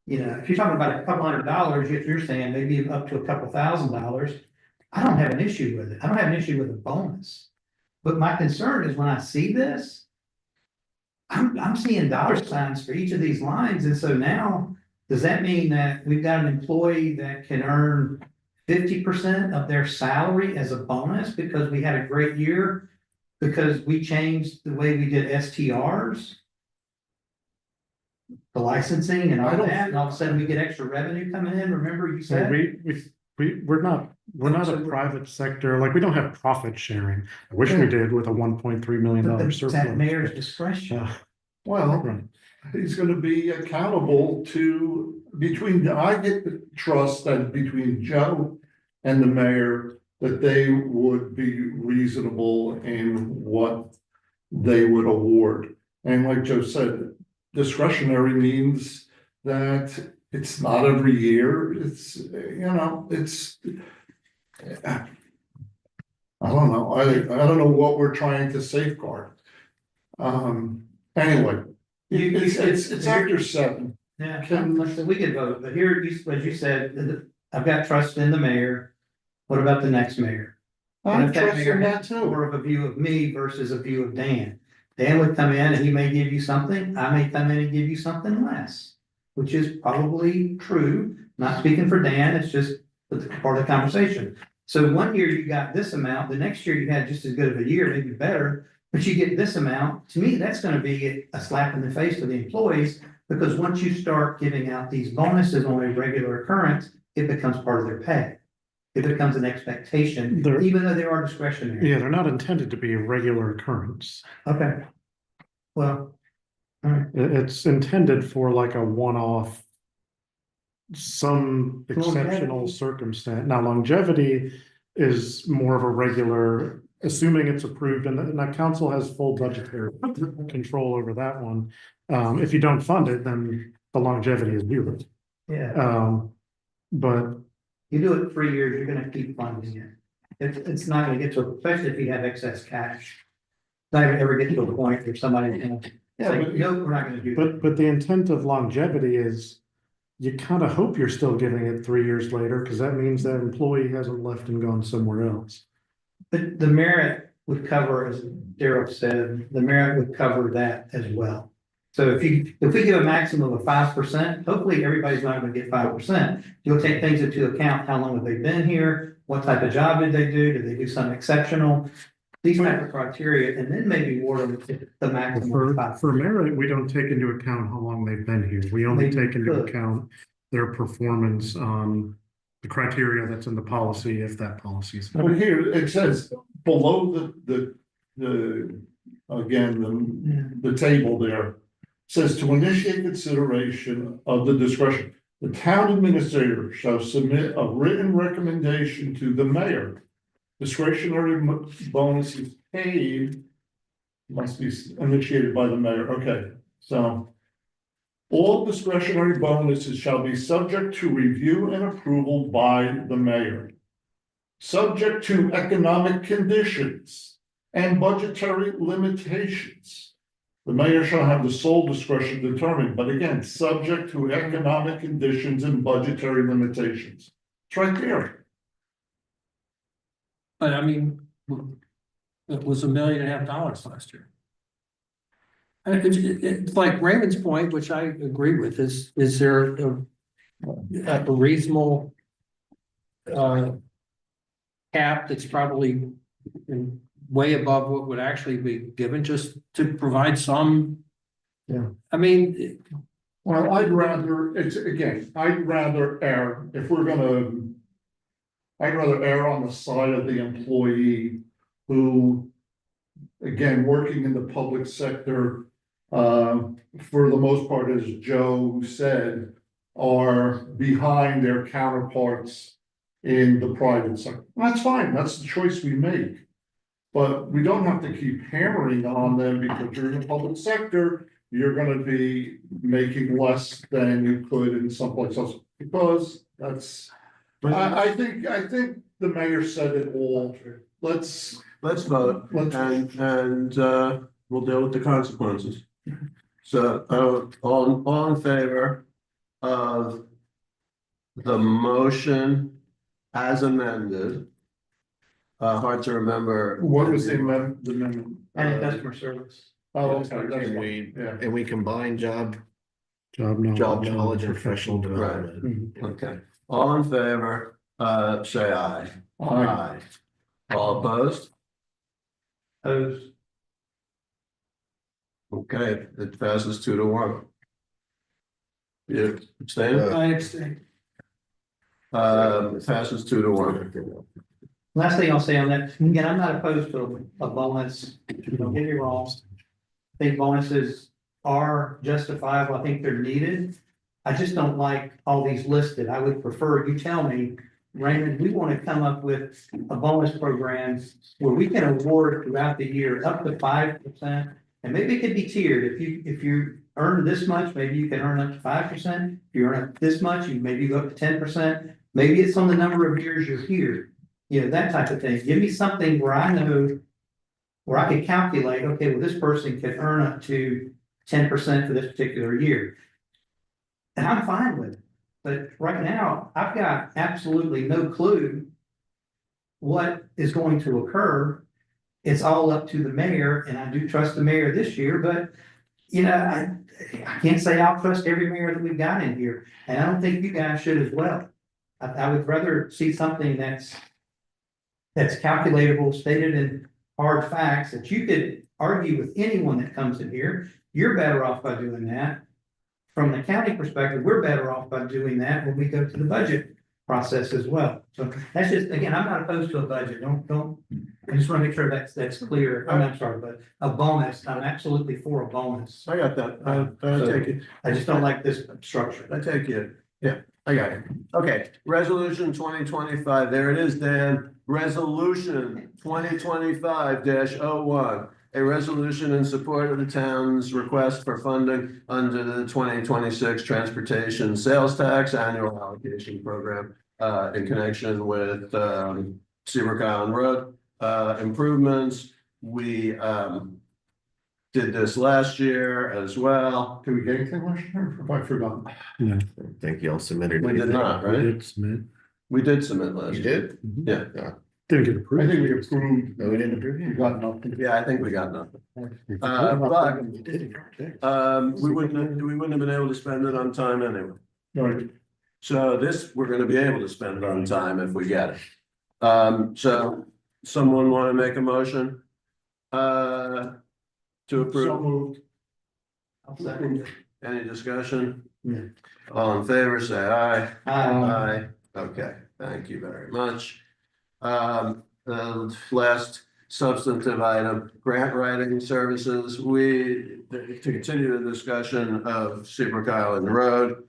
Speaker 7: if you're talking about a couple $100, if you're saying maybe up to a couple $1,000.
Speaker 11: I don't have an issue with it. I don't have an issue with the bonus. But my concern is when I see this, I'm seeing dollar signs for each of these lines. And so now, does that mean that we've got an employee that can earn 50% of their salary as a bonus because we had a great year? Because we changed the way we did STRs? The licensing and all
Speaker 13: I don't-
Speaker 11: that, and all of a sudden we get extra revenue coming in, remember you
Speaker 8: So
Speaker 11: said?
Speaker 8: we're not a private sector, like, we don't have profit sharing. I wish we did with a $1.3 million
Speaker 11: But it's
Speaker 8: surplus.
Speaker 11: at mayor's discretion.
Speaker 8: Uh,
Speaker 13: Well,
Speaker 8: right.
Speaker 13: he's gonna be accountable to, I get the trust that between Joe and the mayor, that they would be reasonable in what they would award. And like Joe said, discretionary means that it's not every year, it's, it's. I don't know, I don't know what we're trying to safeguard. Anyway, it's after 7.
Speaker 11: Yeah,
Speaker 13: Can-
Speaker 11: we could vote, but here, as you said, I've got trust in the mayor. What about the next mayor? What
Speaker 13: I'm
Speaker 11: if that mayor
Speaker 13: trusting that
Speaker 11: has
Speaker 13: too.
Speaker 11: more of a view of me versus a view of Dan? Dan would come in and he may give you something, I may come in and give you something less, which is probably true. Not speaking for Dan, it's just part of the conversation. So one year you got this amount, the next year you had just as good of a year, maybe better, but you get this amount. To me, that's gonna be a slap in the face to the employees, because once you start giving out these bonuses on a regular occurrence, it becomes part of their pay. It becomes an expectation,
Speaker 8: They're-
Speaker 11: even though they are discretionary.
Speaker 8: Yeah, they're not intended to be a regular occurrence.
Speaker 11: Okay. Well, all right.
Speaker 8: It's intended for like a one-off, some exceptional
Speaker 11: Longevity.
Speaker 8: circumstance. Now, longevity is more of a regular, assuming it's approved, and the council has full budgetary control over that one. If you don't fund it, then the longevity is zero.
Speaker 11: Yeah,
Speaker 8: But
Speaker 11: you do it 3 years, you're gonna keep funding it. It's not gonna get to, especially if you have excess cash. Not gonna ever get to a point where somebody can say, no, we're not gonna do that.
Speaker 8: but the intent of longevity is you kind of hope you're still giving it 3 years later, because that means that employee hasn't left and gone somewhere else.
Speaker 11: But the merit would cover, as Daryl said, the merit would cover that as well. So if we give a maximum of 5%, hopefully everybody's not gonna get 5%. You'll take things into account, how long have they been here? What type of job did they do? Did they do something exceptional? These type of criteria, and then maybe award them the maximum of 5%.
Speaker 8: For merit, we don't take into account how long they've been here. We only
Speaker 11: Maybe
Speaker 8: take into
Speaker 11: could.
Speaker 8: account their performance on the criteria that's in the policy, if that policy is.
Speaker 13: But here, it says below the table there, says to initiate consideration of the discretion. The town administrator shall submit a written recommendation to the mayor. Discretionary bonuses paid must be initiated by the mayor. Okay, so all discretionary bonuses shall be subject to review and approval by the mayor. Subject to economic conditions and budgetary limitations. The mayor shall have the sole discretion to determine, but again, subject to economic conditions and budgetary limitations. It's right there.
Speaker 10: But I mean, it was $1.5 million last year. And it's like Raymond's point, which I agree with, is there a reasonable cap that's probably way above what would actually be given, just to provide some.
Speaker 8: Yeah.
Speaker 10: I mean,
Speaker 13: Well, I'd rather err, if we're gonna. I'd rather err on the side of the employee who, again, working in the public sector, for the most part, as Joe said, are behind their counterparts in the private sector. That's fine, that's the choice we make. But we don't have to keep hammering on them because you're in the public sector, you're gonna be making less than you could in someplace else, because that's. I think the mayor said it all. Let's
Speaker 2: vote and we'll deal with the consequences. So, all in favor of the motion as amended hard to remember.
Speaker 13: What was the amendment?
Speaker 7: And customer service.
Speaker 13: Oh, okay, that's
Speaker 1: And
Speaker 13: fine.
Speaker 1: we,
Speaker 13: Yeah.
Speaker 1: and we combine job
Speaker 8: Job knowledge.
Speaker 1: and professional development.
Speaker 8: Mhm.
Speaker 2: Okay, all in favor, say aye.
Speaker 13: Aye.
Speaker 2: All opposed?
Speaker 7: Opposed?
Speaker 2: Okay, it passes 2-1. You abstain?
Speaker 7: I abstain.
Speaker 2: Passes 2-1.
Speaker 7: Last thing I'll say on that, again, I'm not opposed to a bonus, don't get me wrong. I think bonuses are justifiable, I think they're needed. I just don't like all these listed, I would prefer you tell me, Raymond, we want to come up with a bonus program where we can award throughout the year up to 5%. And maybe it could be tiered, if you earn this much, maybe you can earn up to 5%. If you earn up this much, you maybe go up to 10%, maybe it's on the number of years you're here. You know, that type of thing, give me something where I know, where I can calculate, okay, well, this person could earn up to 10% for this particular year. And I'm fine with it, but right now, I've got absolutely no clue what is going to occur. It's all up to the mayor, and I do trust the mayor this year, but you know, I can't say I'll trust every mayor that we've got in here, and I don't think you guys should as well. I would rather see something that's calculatable, stated in hard facts, that you could argue with anyone that comes in here. You're better off by doing that. From the county perspective, we're better off by doing that when we go to the budget process as well. So that's just, again, I'm not opposed to a budget. Don't, I just want to make sure that's clear. I'm sorry, but a bonus, I'm absolutely for a bonus.
Speaker 2: I got that, I take it.
Speaker 7: I just don't like this structure.
Speaker 2: I take it, yeah, I got it. Okay, resolution 2025, there it is, Dan. Resolution 2025-01. A resolution in support of the town's request for funding under the 2026 Transportation Sales Tax Annual Allocation Program in connection with Seabrook Island Road improvements. We did this last year as well.
Speaker 13: Did we get anything last year? Have I forgotten?
Speaker 8: Yeah,
Speaker 1: I think y'all submitted.
Speaker 2: We did
Speaker 1: anything.
Speaker 2: not,
Speaker 8: we
Speaker 2: right?
Speaker 8: did submit.
Speaker 2: We did submit last
Speaker 1: You
Speaker 2: year.
Speaker 1: did?
Speaker 2: Yeah,
Speaker 8: Didn't get
Speaker 13: I
Speaker 8: approved.
Speaker 13: think we approved.
Speaker 1: No, we didn't approve
Speaker 13: We
Speaker 1: it.
Speaker 13: got nothing.
Speaker 2: yeah, I think we got nothing.
Speaker 8: But
Speaker 2: But
Speaker 1: You did it.
Speaker 2: we wouldn't have been able to spend it on time anyway.
Speaker 13: Right.
Speaker 2: So this, we're gonna be able to spend it on time if we get it. So someone wanna make a motion? To
Speaker 13: So
Speaker 2: approve,
Speaker 13: moved.
Speaker 7: I'll second.
Speaker 2: any discussion?
Speaker 13: Yeah.
Speaker 2: All in favor, say aye.
Speaker 7: Aye.
Speaker 2: Okay, thank you very much. The last substantive item, grant writing services, to continue the discussion of Seabrook Island Road.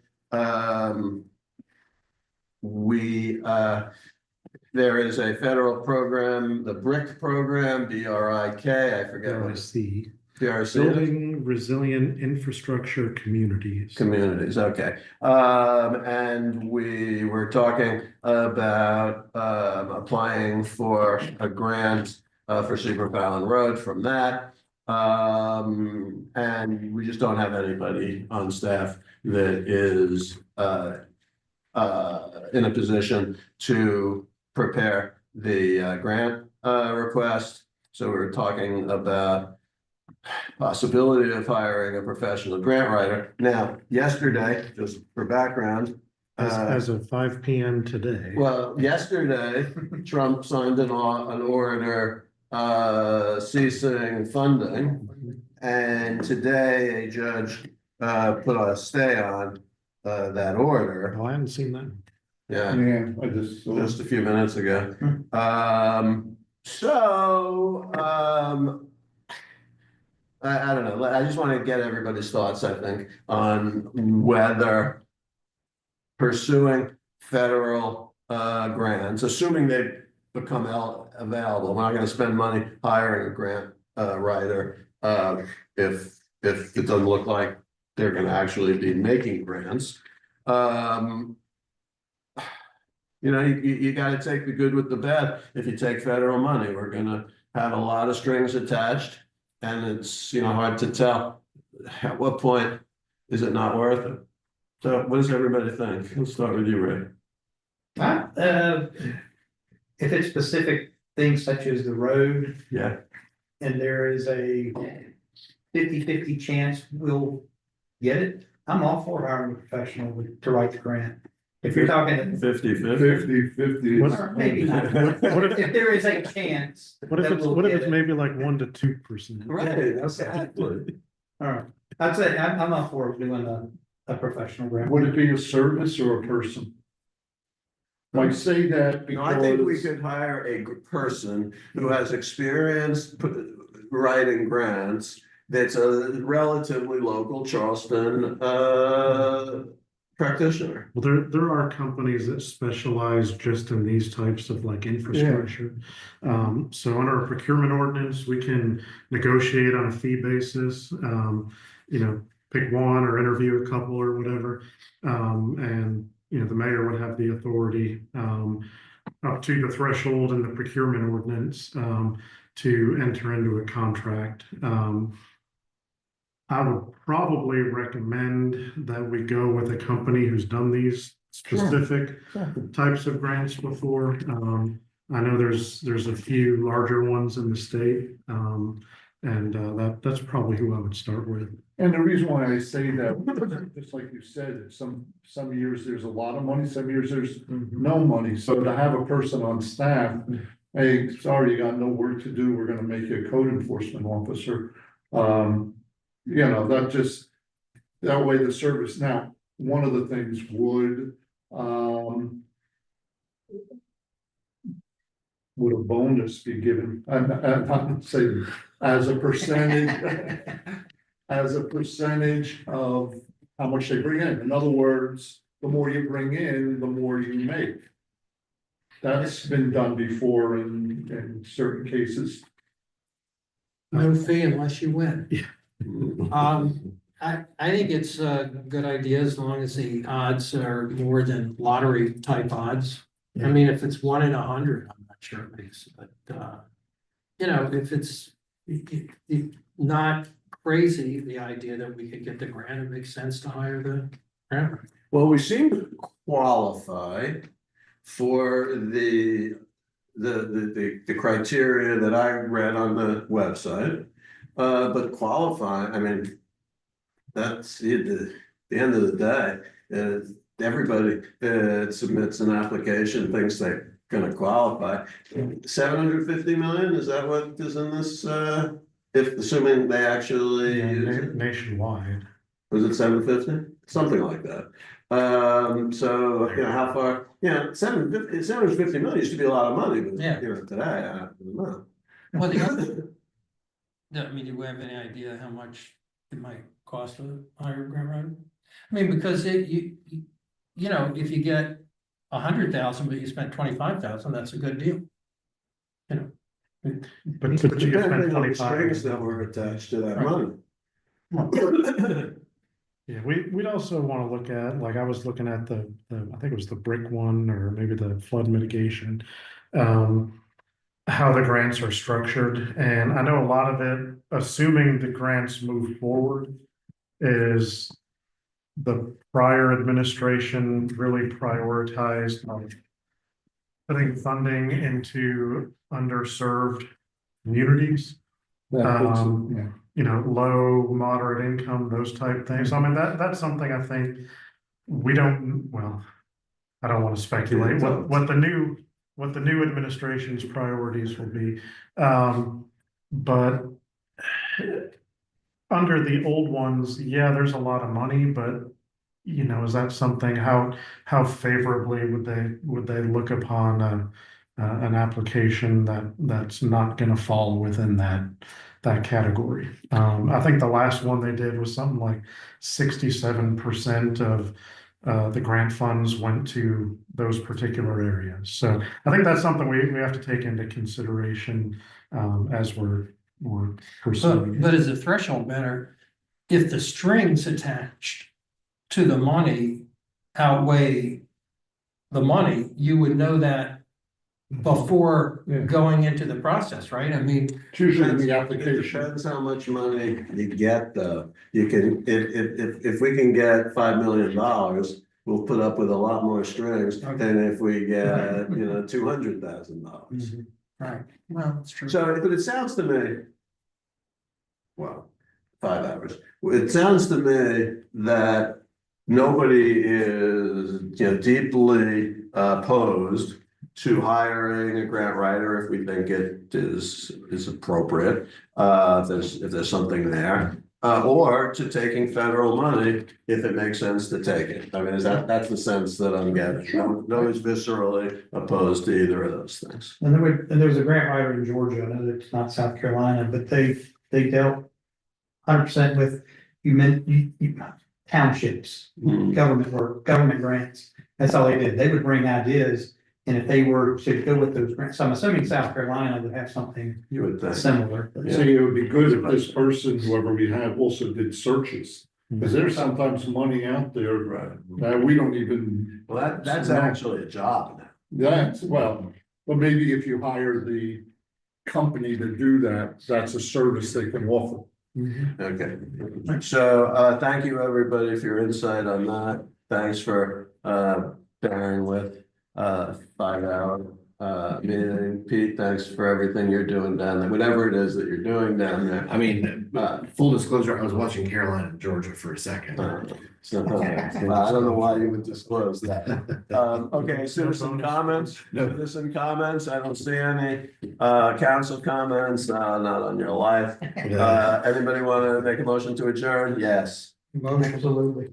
Speaker 2: There is a federal program, the BRIC program, BRIK, I forget what it's,
Speaker 8: BRC,
Speaker 2: BRC.
Speaker 8: Building Resilient Infrastructure Communities.
Speaker 2: Communities, okay. And we were talking about applying for a grant for Seabrook Island Road from that. And we just don't have anybody on staff that is in a position to prepare the grant request. So we're talking about possibility of hiring a professional grant writer. Now, yesterday, just for background.
Speaker 8: As of 5 p.m. today.
Speaker 2: Well, yesterday, Trump signed an order ceasing funding. And today, a judge put a stay on that order.
Speaker 8: Oh, I haven't seen that.
Speaker 2: Yeah,
Speaker 13: Yeah, I
Speaker 2: just a few minutes ago. I don't know, I just want to get everybody's thoughts, I think, on whether pursuing federal grants, assuming they become available, we're not gonna spend money hiring a grant writer if it doesn't look like they're gonna actually be making grants. You know, you gotta take the good with the bad. If you take federal money, we're gonna have a lot of strings attached. And it's, you know, hard to tell at what point is it not worth it. So what does everybody think? Let's start with you, Ray.
Speaker 7: If it's specific things such as the road,
Speaker 2: Yeah.
Speaker 7: and there is a 50-50 chance we'll get it, I'm all for hiring a professional to write the grant. If you're talking,
Speaker 2: 50-50.
Speaker 13: 50-50.
Speaker 7: or maybe not,
Speaker 8: What if,
Speaker 7: if there is a chance.
Speaker 8: what if
Speaker 7: that
Speaker 8: it's,
Speaker 7: we'll
Speaker 8: what if
Speaker 7: get
Speaker 8: it's
Speaker 7: it.
Speaker 8: maybe like 1 to 2%?
Speaker 2: Right, exactly.
Speaker 7: All right, I'd say I'm all for doing a professional grant.
Speaker 13: Would it be a service or a person? Like say that
Speaker 2: No, I think we
Speaker 13: because,
Speaker 2: could hire a person who has experience writing grants. That's a relatively local Charleston, practitioner.
Speaker 8: Well, there are companies that specialize just in these types of like infrastructure. So under our procurement ordinance, we can negotiate on a fee basis, you know, pick one or interview a couple or whatever. And, you know, the mayor would have the authority, up to the threshold in the procurement ordinance, to enter into a contract. I would probably recommend that we go with a company who's done these specific types of grants before. I know there's a few larger ones in the state, and that's probably who I would start with.
Speaker 13: and the reason why I say that, just like you said, some years there's a lot of money, some years there's no money. So to have a person on staff, hey, sorry, you got no work to do, we're gonna make you a code enforcement officer. You know, that way the service, now, one of the things would a bonus be given, I'm not saying as a percentage, as a percentage of how much they bring in. In other words, the more you bring in, the more you make. That's been done before in certain cases.
Speaker 10: No fee unless you win. I think it's a good idea as long as the odds are more than lottery type odds. I mean, if it's 1 in 100, I'm not sure it makes, but, you know, if it's not crazy, the idea that we could get the grant, it makes sense to hire the grant.
Speaker 2: Well, we seem to qualify for the criteria that I read on the website. But qualify, I mean, that's the end of the day. Everybody that submits an application thinks they're gonna qualify. 750 million, is that what is in this, if assuming they actually use it?
Speaker 8: Nationwide.
Speaker 2: Was it 750? Something like that. So, you know, how far, you know, 750 million used to be a lot of money, but
Speaker 10: Yeah.
Speaker 2: you know, today, I don't know.
Speaker 10: Well, the other, I mean, do we have any idea how much it might cost to hire a grant writer? I mean, because you know, if you get 100,000, but you spent 25,000, that's a good deal. You know.
Speaker 8: But
Speaker 2: But
Speaker 8: you could spend
Speaker 2: depending on the
Speaker 8: 25.
Speaker 2: strings that were attached to that money.
Speaker 8: Yeah, we'd also want to look at, like, I was looking at the I think it was the brick one, or maybe the flood mitigation. How the grants are structured, and I know a lot of it, assuming the grants move forward, is the prior administration really prioritized putting funding into underserved communities. You know, low, moderate income, those type things. I mean, that's something I think we don't, well, I don't want to speculate what the new administration's priorities will be. But under the old ones, yeah, there's a lot of money, but you know, is that something, how favorably would they look upon an application that's not gonna fall within that category? I think the last one they did was something like 67% of the grant funds went to those particular areas. So I think that's something we have to take into consideration as we're pursuing.
Speaker 10: But as a threshold matter, if the strings attached to the money outweigh the money, you would know that before going into the process, right? I mean,
Speaker 13: It's usually in the
Speaker 2: It
Speaker 13: application.
Speaker 2: depends how much money you get, though. You can, if we can get $5 million, we'll put up with a lot more strings than if we get, you know, $200,000.
Speaker 6: Right, well, that's true.
Speaker 2: So, but it sounds to me. Well, 5 hours. It sounds to me that nobody is, deeply opposed to hiring a grant writer if we think it is appropriate. If there's something there, or to taking federal money if it makes sense to take it. I mean, that's the sense that I'm getting. Nobody's viscerally opposed to either of those things.
Speaker 11: And there was a grant writer in Georgia, I know that it's not South Carolina, but they dealt 100% with townships, government work, government grants. That's all they did. They would bring ideas. And if they were to go with those grants, so I'm assuming South Carolina would have something
Speaker 2: You would think.
Speaker 11: similar.
Speaker 13: See, it would be good if this person, whoever we have, also did searches. Because there's sometimes money out there
Speaker 2: Right.
Speaker 13: that we don't even.
Speaker 2: Well, that's actually a job now.
Speaker 13: That's, well, but maybe if you hire the company to do that, that's a service they can offer.
Speaker 2: Okay, so thank you, everybody, for your insight on that. Thanks for bearing with 5 hour meeting. Pete, thanks for everything you're doing down there, whatever it is that you're doing down there.
Speaker 1: I mean, full disclosure, I was watching Carolina and Georgia for a second.
Speaker 2: Well, I don't know why you would disclose that. Okay, citizen comments, citizen comments, I don't see any, council comments, not on your life. Anybody want to make a motion to adjourn? Yes,
Speaker 11: Absolutely.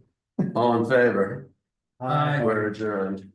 Speaker 2: all in favor?
Speaker 11: Aye.
Speaker 2: We're adjourned.